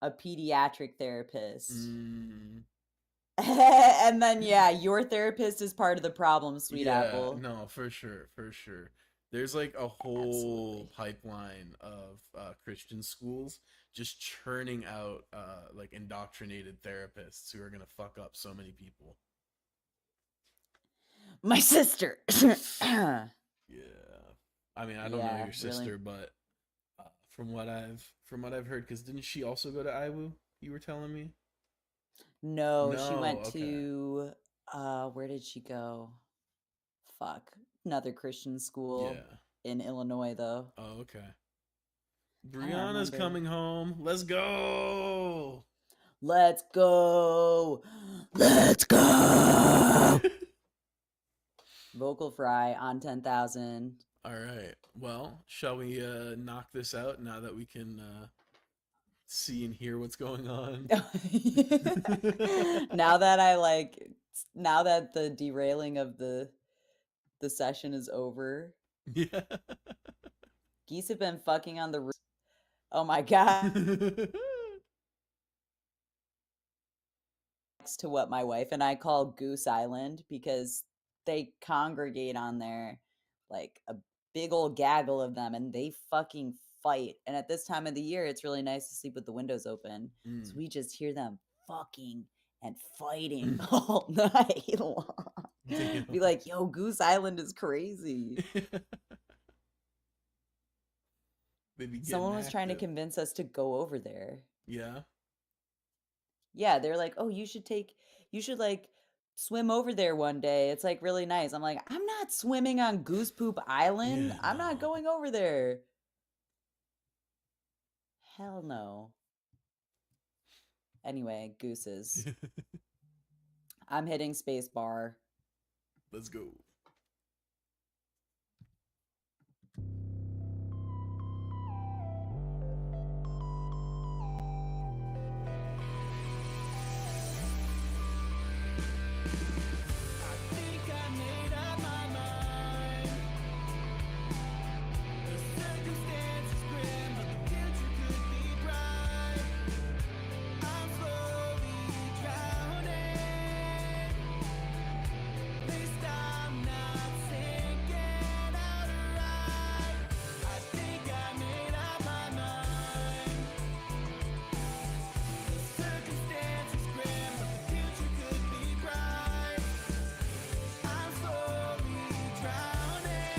Speaker 2: a pediatric therapist.
Speaker 3: Mm,
Speaker 2: And then, yeah, your therapist is part of the problem, sweet
Speaker 3: yeah,
Speaker 2: apple.
Speaker 3: no, for sure, for sure. There's like a whole
Speaker 2: Absolutely.
Speaker 3: pipeline of Christian schools just churning out like indoctrinated therapists who are gonna fuck up so many people.
Speaker 2: My sister.
Speaker 3: Yeah, I mean, I don't know
Speaker 2: Yeah,
Speaker 3: your
Speaker 2: really.
Speaker 3: sister, but from what I've heard, because didn't she also go to IWU? You were telling me.
Speaker 2: No, she
Speaker 3: No,
Speaker 2: went
Speaker 3: okay.
Speaker 2: to where did she go? Fuck. Another Christian school
Speaker 3: Yeah.
Speaker 2: in Illinois though.
Speaker 3: Oh, okay.
Speaker 2: don't
Speaker 3: Brianna's
Speaker 2: remember.
Speaker 3: coming home. Let's go.
Speaker 2: Let's go. Let's go. Vocal Fry on 10,000.
Speaker 3: All right. Well, shall we knock this out now that we can see and hear what's going on?
Speaker 2: Now that the derailing of the session is over,
Speaker 3: Yeah.
Speaker 2: geese have been fucking on the roof. Oh my god. Next to what my wife and I call Goose Island, because they congregate on there like a big old gaggle of them, and they fucking fight. And at this time of the year, it's really nice to sleep with the windows open. So we just hear them fucking and fighting all night long.
Speaker 3: Damn.
Speaker 2: Be like, yo, Goose Island is crazy.
Speaker 3: They be
Speaker 2: Someone
Speaker 3: getting
Speaker 2: was trying to
Speaker 3: active.
Speaker 2: convince us to go over there.
Speaker 3: Yeah.
Speaker 2: Yeah, they're like, oh, you should like swim over there one day. It's like really nice. I'm like, I'm not swimming on Goose Poop Island.
Speaker 3: Yeah,
Speaker 2: I'm not
Speaker 3: no.
Speaker 2: going over there. Hell no. Anyway, gooses. I'm hitting space bar.
Speaker 3: Let's go.
Speaker 1: I think I made up my mind. The circumstances grim, but the future could be bright. I'm slowly drowning. At least I'm not sinking outright. I think I made up my mind. The circumstances grim, but the future could be bright. I'm slowly drowning.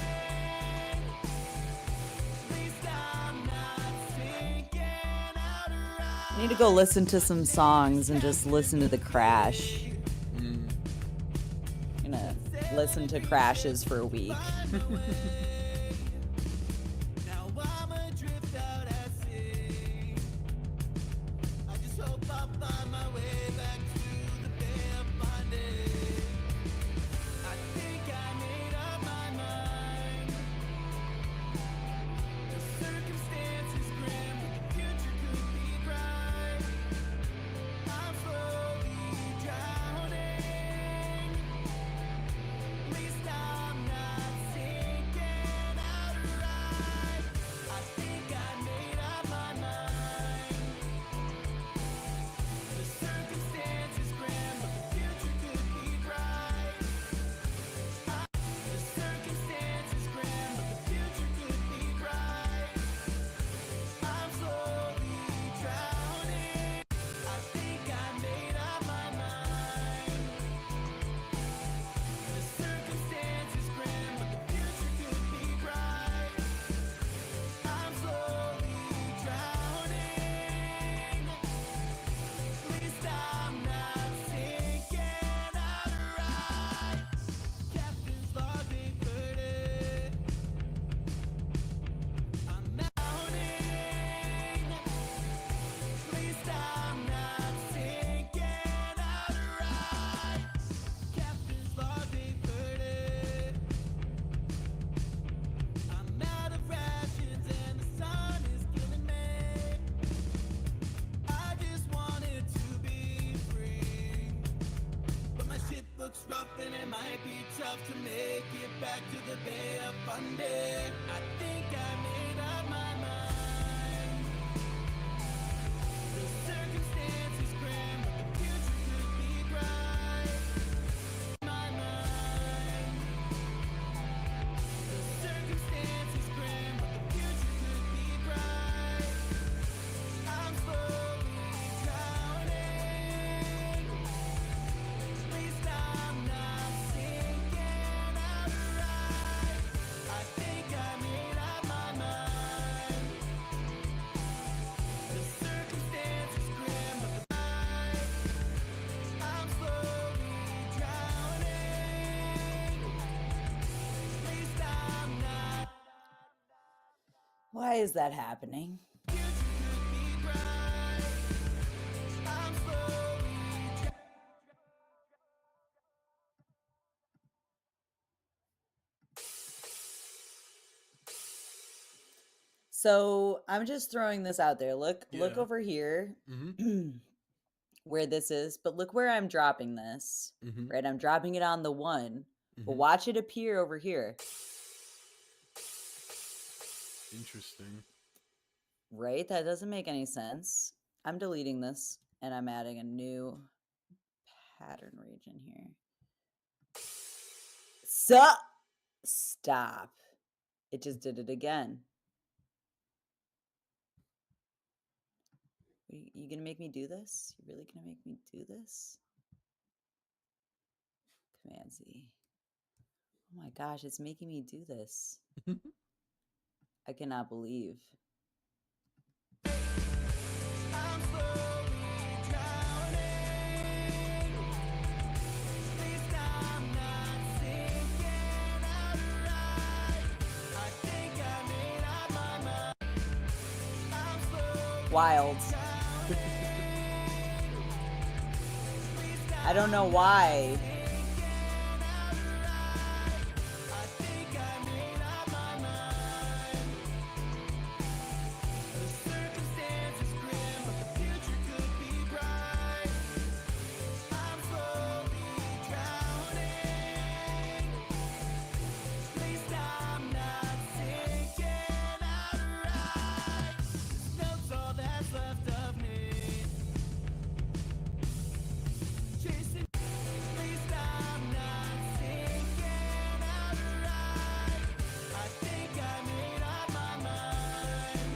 Speaker 1: At least I'm not sinking outright.
Speaker 2: I need to go listen to some songs and just listen to the crash.
Speaker 3: Mm.
Speaker 2: I'm gonna listen to crashes for a week.
Speaker 1: Now I'm adrift out at sea. I just hope I find my way back to the Bay of Monday. I think I made up my mind. The circumstances grim, but the future could be bright. I'm slowly drowning. At least I'm not sinking tough to make it back to the Bay of Fundy. I think I made up my mind. The circumstances grim, but the future could be bright. My mind. The circumstances grim, but the future could be bright. I'm slowly drowning. At least I'm not sinking outright. I think I made up my mind. The circumstances grim, but the light. I'm slowly drowning. At least I'm not.
Speaker 2: Why is that happening?
Speaker 1: Future could be bright. I'm slowly
Speaker 2: So I'm just throwing this out there. Look
Speaker 3: Yeah.
Speaker 2: over here
Speaker 3: Mm-hmm.
Speaker 2: where this is, but look where I'm dropping this.
Speaker 3: Mm-hmm.
Speaker 2: Right? I'm dropping it on the 1. But
Speaker 3: Mhm.
Speaker 2: watch it appear over here.
Speaker 3: Interesting.
Speaker 2: Right? That doesn't make any sense. I'm deleting this and I'm adding a new pattern region here. Stop. It just did it again. You gonna make me do this? You really gonna make me do this? Command Z. Oh my gosh, it's making me do this. I cannot believe.
Speaker 1: I'm slowly drowning. At least I'm not sinking outright. I think I made up my mind. I'm slowly
Speaker 2: Wild. I don't know why.
Speaker 1: I think I made up my mind. The circumstances grim, but the future could be bright. I'm slowly drowning. At least I'm not sinking outright. Snow's all that's left of me. Chasing. At least I'm not sinking outright. I think I made up my mind.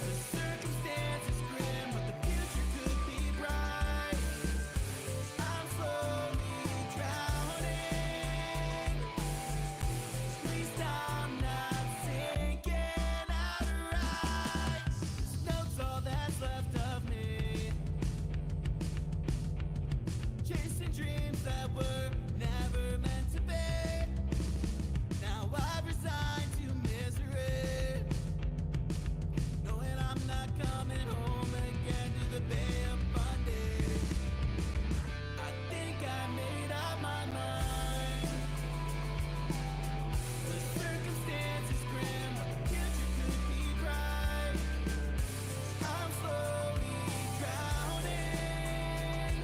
Speaker 1: The circumstances grim, but the future could be bright. I'm slowly drowning. At least I'm not sinking outright. Snow's all that's left of me. Chasing dreams that were never meant to be. Now I've resigned to misery, knowing I'm not coming home again to the Bay of Fundy. I think I made up my mind. The circumstances grim, but the future could be bright. I'm slowly drowning.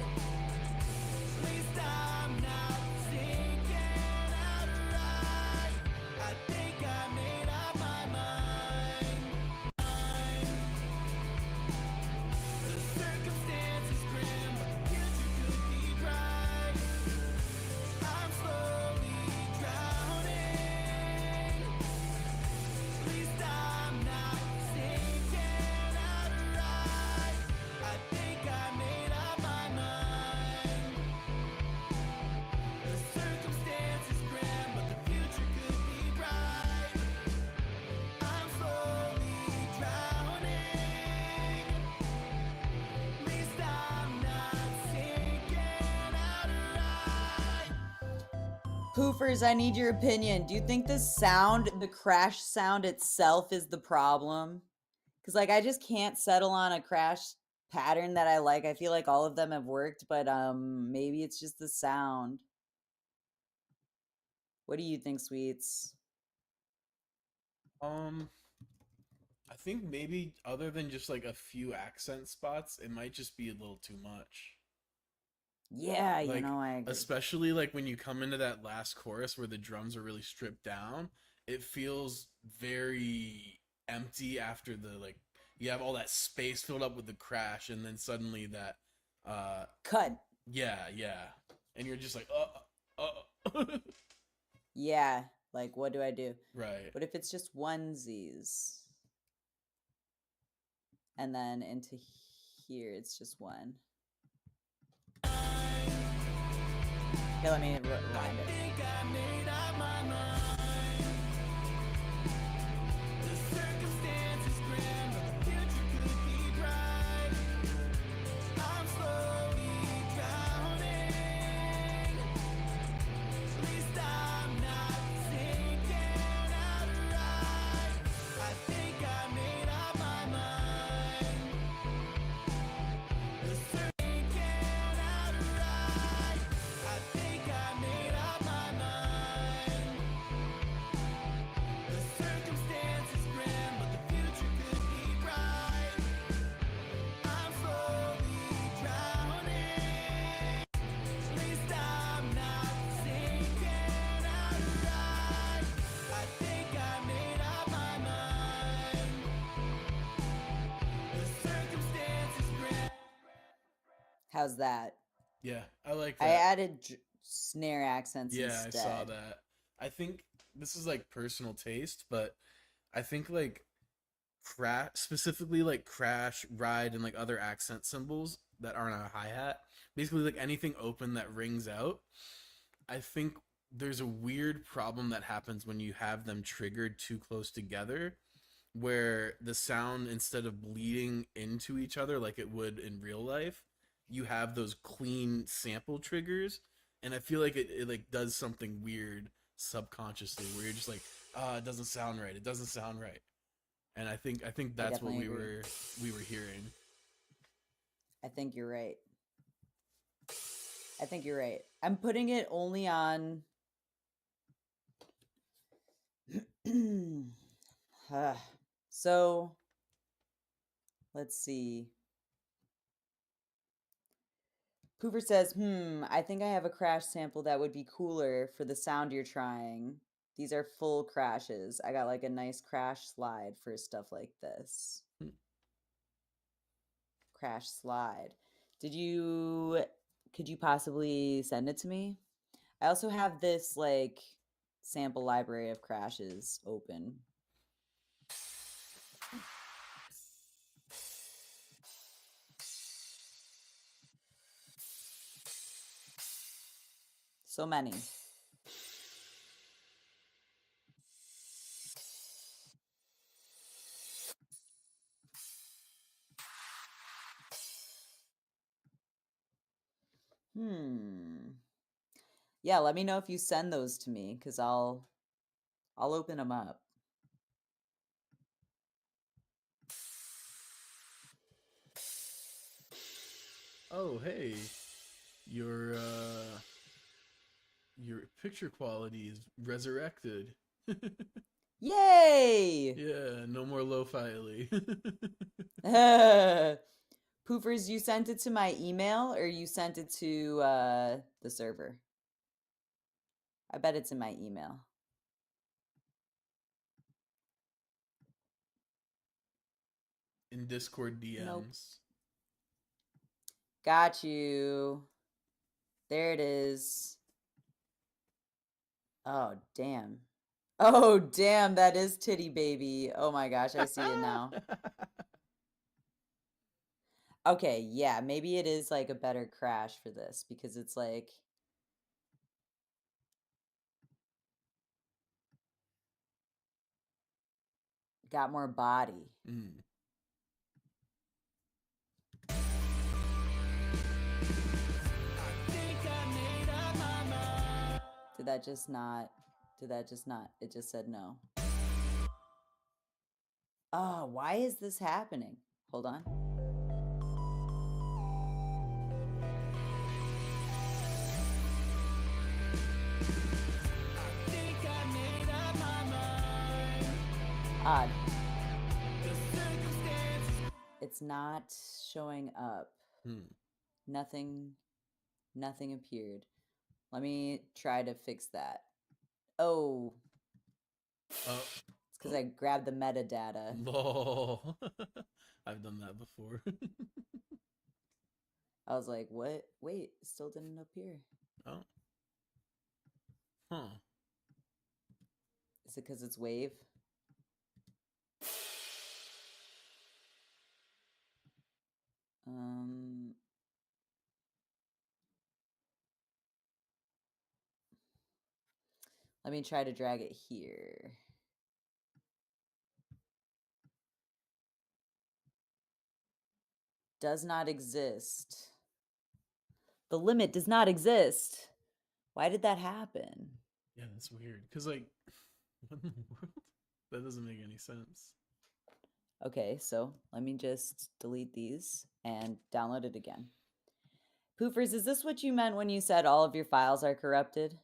Speaker 1: At least I'm not sinking outright. I think I made up my mind. The circumstances grim, but the future could be bright. I'm slowly drowning. At least I'm not sinking outright. I think I made up my mind. The circumstances grim, but the future could be bright. I'm slowly drowning. At least I'm not sinking outright.
Speaker 2: Poofers, I need your opinion. Do you think the sound, the crash sound itself is the problem? Because like I just can't settle on a crash pattern that I like. I feel like all of them have worked, but maybe it's just the sound. What do you think, Sweets?
Speaker 3: I think maybe other than just like a few accent spots, it might just be a little too much.
Speaker 2: Yeah, you
Speaker 3: Like,
Speaker 2: know, I agree.
Speaker 3: especially like when you come into that last chorus where the drums are really stripped down, it feels very empty after the like you have all that space filled up with the crash, and then suddenly that
Speaker 2: Cut.
Speaker 3: yeah, and you're just like
Speaker 2: Yeah, like what do I do?
Speaker 3: right.
Speaker 2: What if it's just onesies? And then into here, it's just one. Here, let me rewind it. How's that?
Speaker 3: Yeah, I like
Speaker 2: I
Speaker 3: that.
Speaker 2: added snare accents
Speaker 3: Yeah,
Speaker 2: instead.
Speaker 3: I saw that. I think this is like personal taste, but I think like crash, specifically like crash, ride, and like other accent symbols that aren't a hi-hat, basically like anything open that rings out. I think there's a weird problem that happens when you have them triggered too close together, where the sound, instead of bleeding into each other like it would in real life, you have those clean sample triggers, and I feel like it like does something weird subconsciously where you're just like, it doesn't sound right, it doesn't sound right. And I think that's what
Speaker 2: definitely agree.
Speaker 3: we were hearing.
Speaker 2: I think you're right. I think you're right. I'm putting it only on. So, let's see. Poover says, I think I have a crash sample that would be cooler for the sound you're trying. These are full crashes. I got like a nice crash slide for stuff like this. Crash slide. Could you possibly send it to me? I also have this like sample library of crashes open. So many. Yeah, let me know if you send those to me, because I'll open them up.
Speaker 3: Oh, hey. Your picture quality is resurrected.
Speaker 2: Yay!
Speaker 3: Yeah, no more lo-fi.
Speaker 2: Poofers, you sent it to my email or you sent it to the server? I bet it's in my email.
Speaker 3: In Discord DMs.
Speaker 2: Nope. Got you. There it is. Oh, damn. Oh, damn, that is Titty Baby. Oh my gosh, I see it now. Okay, yeah, maybe it is like a better crash for this because it's like got more body. Did that just not? It just said no. Oh, why is this happening? Hold on. Odd. It's not showing up. Nothing. Nothing appeared. Let me try to fix that. Oh,
Speaker 3: Oh,
Speaker 2: it's because I grabbed the metadata.
Speaker 3: lol. I've done that before.
Speaker 2: I was like, what? Wait, it still didn't appear.
Speaker 3: Oh. Huh.
Speaker 2: Is it because it's Wave? Let me try to drag it here. Does not exist. The limit does not exist. Why did that happen?
Speaker 3: Yeah, that's weird. Because, like, what in the world? That doesn't make any sense.
Speaker 2: Okay, so let me just delete these and download it again. Poofers, is this what you meant when you said all of your files are corrupted?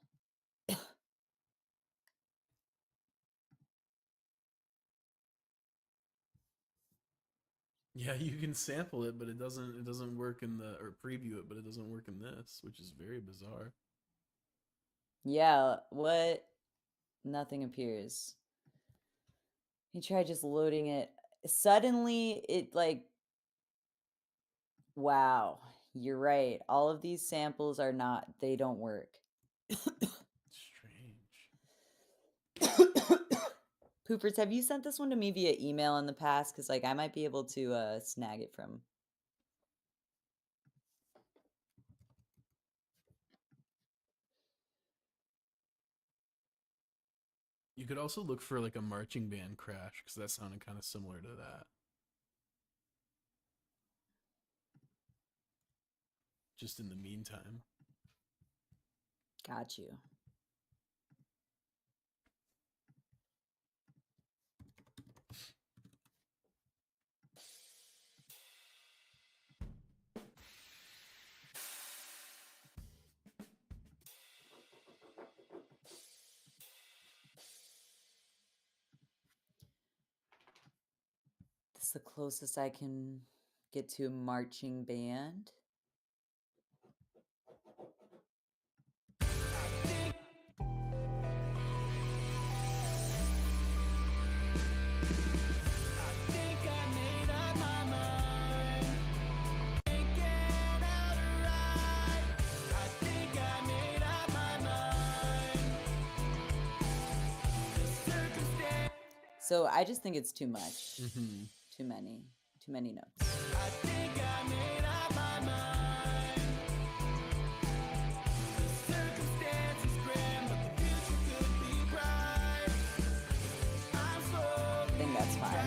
Speaker 3: Yeah, you can sample it, but it doesn't work in the, or preview it, but it doesn't work in this, which is very bizarre.
Speaker 2: Yeah, what? Nothing appears. You try just loading it. Suddenly, it like, wow, you're right. All of these samples are not, they don't work.
Speaker 3: Strange.
Speaker 2: Poopers, have you sent this one to me via email in the past? Because like I might be able to snag it from.
Speaker 3: You could also look for like a marching band crash, because that sounded kind of similar to that. Just in the meantime.
Speaker 2: Got you. This is the closest I can get to a marching band. So I just think it's too much.
Speaker 3: Mm-hmm.
Speaker 2: Too many notes. I think that's fine.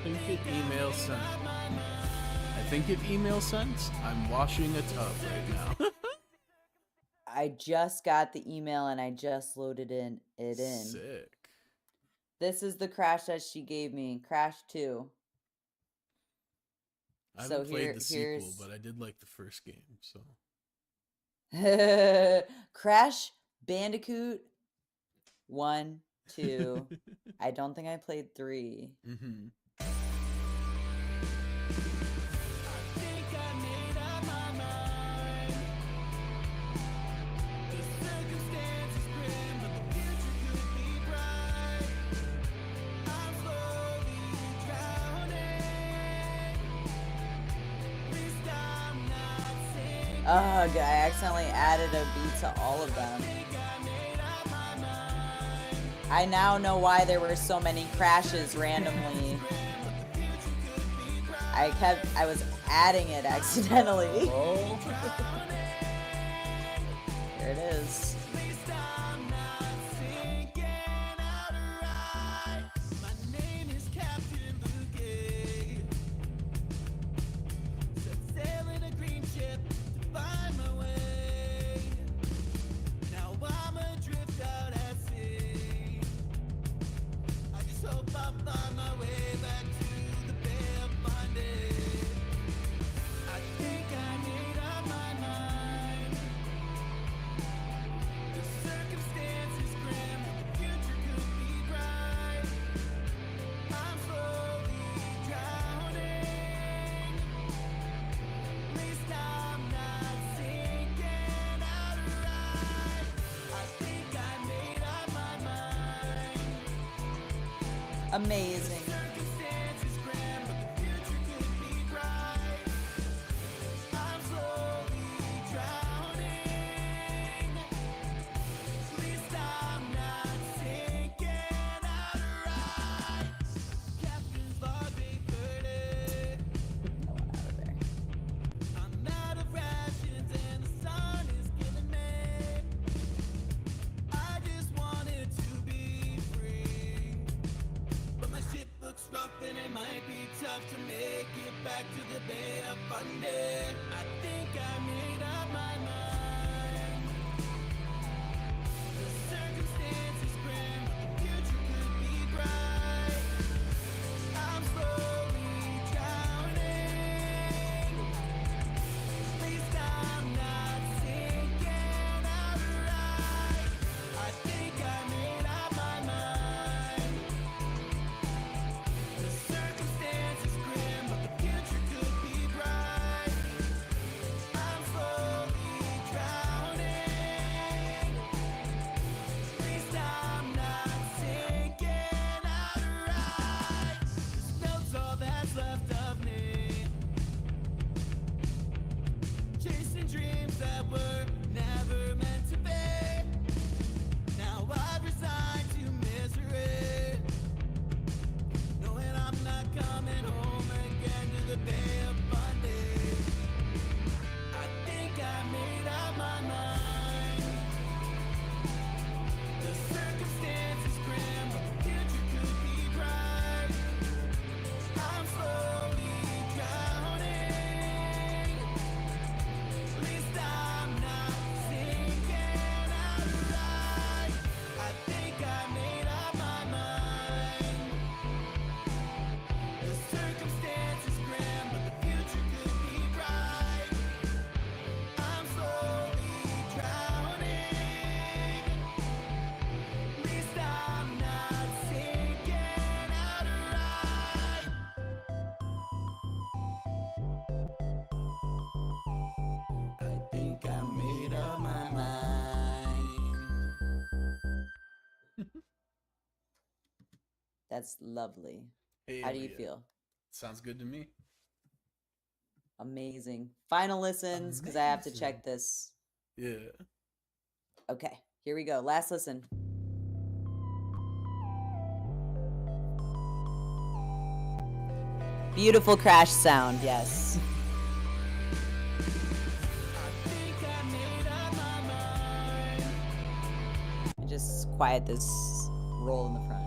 Speaker 3: think it email sent. I think it email sent. I'm washing a tub right now.
Speaker 2: I just got the email and I just loaded it in.
Speaker 3: Sick.
Speaker 2: This is the Crash that she gave me, Crash 2.
Speaker 3: I
Speaker 2: So
Speaker 3: haven't played the sequel,
Speaker 2: here's-
Speaker 3: but I did like the first game, so.
Speaker 2: Crash Bandicoot 1, 2. I don't think I played 3.
Speaker 3: Mm-hmm.
Speaker 2: Ugh, I accidentally added a beat to all of them. I now know why there were so many crashes randomly. I was adding it accidentally.
Speaker 3: Oh.
Speaker 2: There it is. Amazing. That's lovely. How do you
Speaker 3: yeah.
Speaker 2: feel?
Speaker 3: Sounds good to me.
Speaker 2: Amazing. Final listens, because I have to check
Speaker 3: Amazing.
Speaker 2: this.
Speaker 3: Yeah.
Speaker 2: Okay, here we go. Last listen. Beautiful crash sound, yes. Just quiet this roll in the front.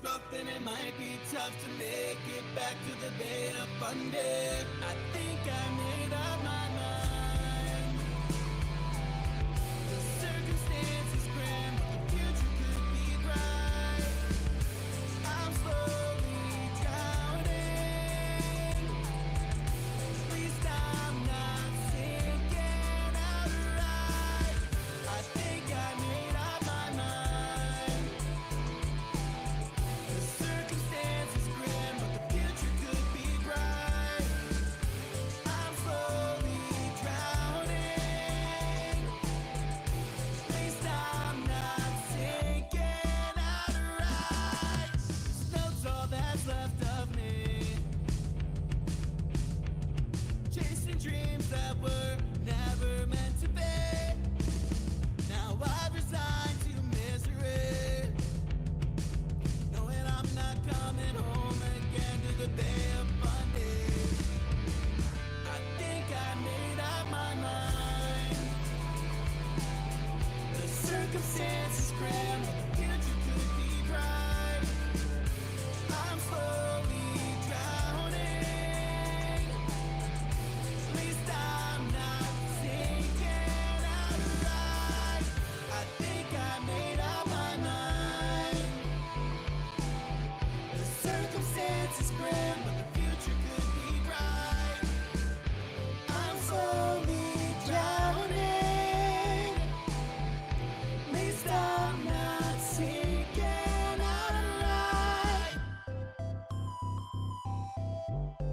Speaker 1: rough and it might be tough to make it back to the Bay of Fundy. I think I made up my mind. The circumstances grim, but the future could be bright. I'm slowly drowning. At least I'm not sinking outright. I think I made up my mind. The circumstances grim, but the future could be bright. I'm slowly drowning. At least I'm not sinking outright. Snow's all that's left of me. Chasing dreams that were never meant to be. Now I've resigned to misery, knowing I'm not coming home again to the Bay of Fundy. I think I made up my mind. The circumstances grim, but the future could be bright. I'm slowly drowning. At least I'm not sinking outright. I think I made up my mind. The circumstances grim, but the future could be bright. I'm slowly drowning. At least I'm not sinking outright.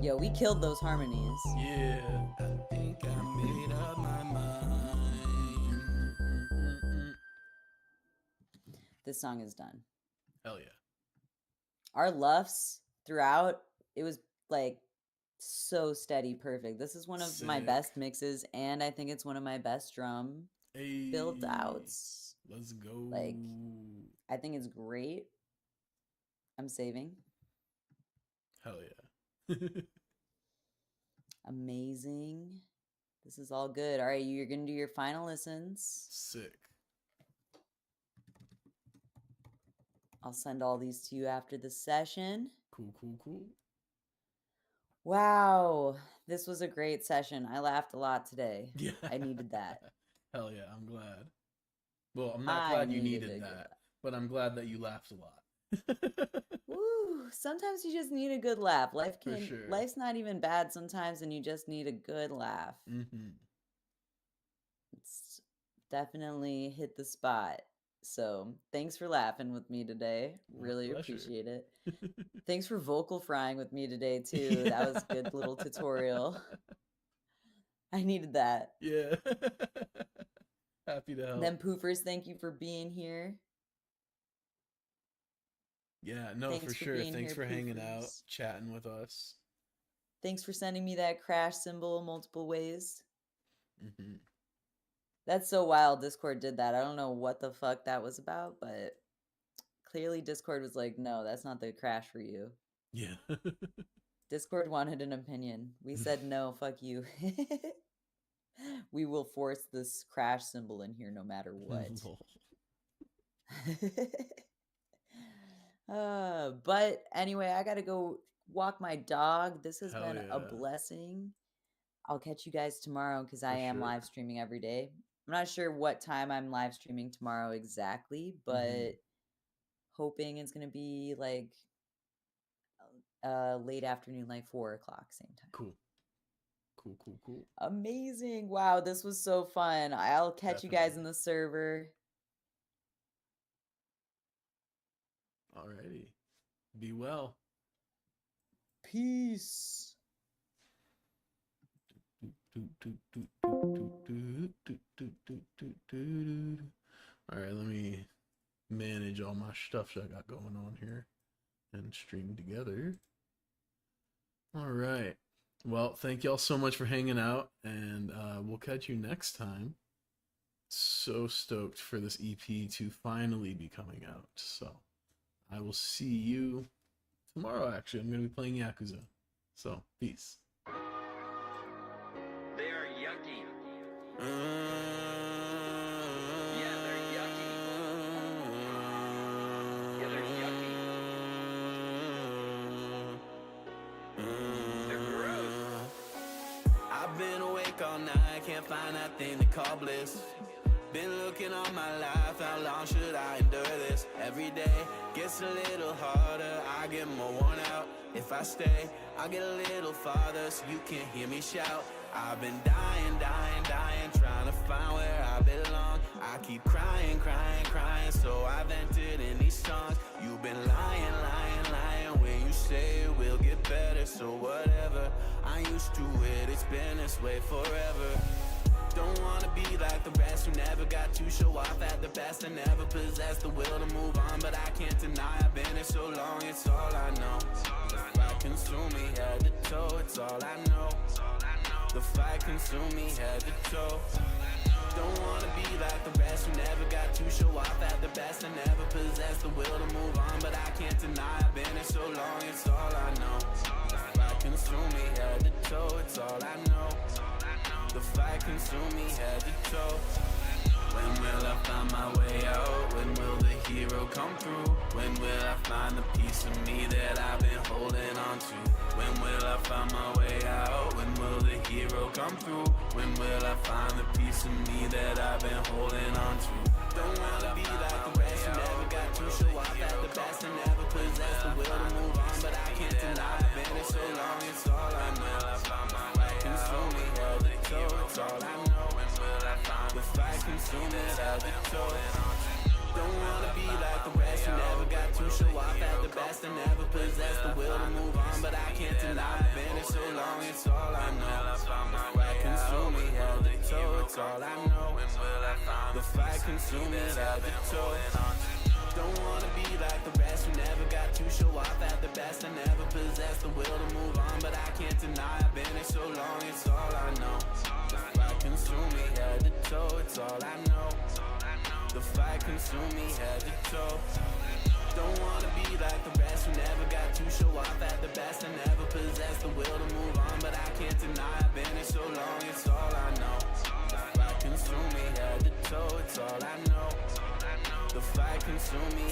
Speaker 2: Yo, we killed those harmonies.
Speaker 3: Yeah.
Speaker 1: I think I made up my mind.
Speaker 2: This song is done.
Speaker 3: Hell yeah.
Speaker 2: Our luffs throughout, it was like so steady, perfect. This is one of my
Speaker 3: Sick.
Speaker 2: best mixes, and I think it's one of my best drum build
Speaker 3: Hey,
Speaker 2: outs.
Speaker 3: Let's go.
Speaker 2: Like, I think it's great. I'm saving.
Speaker 3: Hell yeah.
Speaker 2: Amazing. This is all good. All right, you're gonna do your final listens.
Speaker 3: Sick.
Speaker 2: I'll send all these to you after the session.
Speaker 3: Cool, cool, cool.
Speaker 2: Wow, this was a great session. I laughed a lot today.
Speaker 3: Yeah.
Speaker 2: I needed that.
Speaker 3: Hell yeah, I'm glad. Well, I'm not
Speaker 2: I
Speaker 3: glad you
Speaker 2: needed a
Speaker 3: needed
Speaker 2: good
Speaker 3: that, but I'm glad that you laughed a lot.
Speaker 2: Woo! Sometimes you just need a good laugh.
Speaker 3: For sure.
Speaker 2: Life's not even bad sometimes, and you just need a good laugh.
Speaker 3: Mm-hmm.
Speaker 2: It's definitely hit the spot. So thanks for laughing with me today.
Speaker 3: My
Speaker 2: Really
Speaker 3: pleasure.
Speaker 2: appreciate it. Thanks for vocal frying with me today too. That was a good little tutorial. I needed that.
Speaker 3: Yeah. Happy to help.
Speaker 2: And then Poofers, thank you for being here.
Speaker 3: Yeah, no,
Speaker 2: Thanks
Speaker 3: for
Speaker 2: for
Speaker 3: sure.
Speaker 2: being
Speaker 3: Thanks
Speaker 2: here,
Speaker 3: for hanging out,
Speaker 2: Poofers.
Speaker 3: chatting with us.
Speaker 2: Thanks for sending me that crash symbol multiple ways.
Speaker 3: Mm-hmm.
Speaker 2: That's so wild. Discord did that. I don't know what the fuck that was about, but clearly Discord was like, no, that's not the crash for you.
Speaker 3: Yeah.
Speaker 2: Discord wanted an opinion. We said, no, fuck you. We will force this crash symbol in here no matter what.
Speaker 3: Lol.
Speaker 2: But anyway, I gotta go walk my dog. This has
Speaker 3: Hell
Speaker 2: been a
Speaker 3: yeah.
Speaker 2: blessing. I'll catch you guys tomorrow because I
Speaker 3: For
Speaker 2: am
Speaker 3: sure.
Speaker 2: live streaming every day. I'm not sure what time I'm live streaming tomorrow exactly, but
Speaker 3: Mhm.
Speaker 2: hoping it's gonna be like late afternoon, like 4 o'clock, same time.
Speaker 3: Cool. Cool, cool, cool.
Speaker 2: Amazing. Wow, this was so fun. I'll catch you guys in
Speaker 3: Definitely.
Speaker 2: the server.
Speaker 3: Alrighty. Be well.
Speaker 2: Peace.
Speaker 3: Alright, let me manage all my stuff that I got going on here and string together. Alright. Well, thank y'all so much for hanging out, and we'll catch you next time. So stoked for this EP to finally be coming out. So I will see you tomorrow, actually. I'm going to be playing Yakuza. So, peace.
Speaker 4: They are yucky.
Speaker 1: Uh,
Speaker 4: Yeah, they're yucky. Yeah, they're yucky.
Speaker 1: can't find that thing to call bliss. Been looking all my life, how long should I endure this? Every day gets a little harder, I get more worn out. If I stay, I'll get a little farther so you can't hear me shout. I've been dying, trying to find where I belong. I keep crying, so I vented in these songs. You've been lying when you say it will get better. So whatever, I'm used to it, it's been this way forever. Don't wanna be like the rest who never got to show off at the best and never possessed the will to move on. But I can't deny I've been here so long, it's all I know. The fight consumed me head to toe, it's all I know. The fight consumed me head to toe. Don't wanna be like the rest who never got to show off at the best and never possessed the will to move on. But I can't deny I've been here so long, it's all I know. The fight consumed me head to toe, it's all I know. The fight consumed me head to toe. When will I find my way out? When will the hero come through? When will I find the piece of me that I've been holding on to? When will I find my way out? When will the hero come through? When will I find the piece of me that I've been holding on to? Don't wanna be like the rest who never got to show off at the best and never possessed the will to move on. But I can't deny I've been here so long, it's all I know. The fight consumed me head to toe, it's all I know. The fight consumed me head to toe. Don't wanna be like the rest who never got to show off at the best and never possessed the will to move on. But I can't deny I've been here so long, it's all I know. The fight consumed me head to toe, it's all I know. The fight consumed me head to toe. Don't wanna be like the rest who never got to show off at the best and never possessed the will to move on. But I can't deny I've been here so long, it's all I know. The fight consumed me head to toe, it's all I know. The fight consumed me head to toe. Don't wanna be like the rest who never got to show off at the best and never possessed the will to move on. But I can't deny I've been here so long, it's all I know. The fight consumed me head to toe, it's all I know. The fight consumed me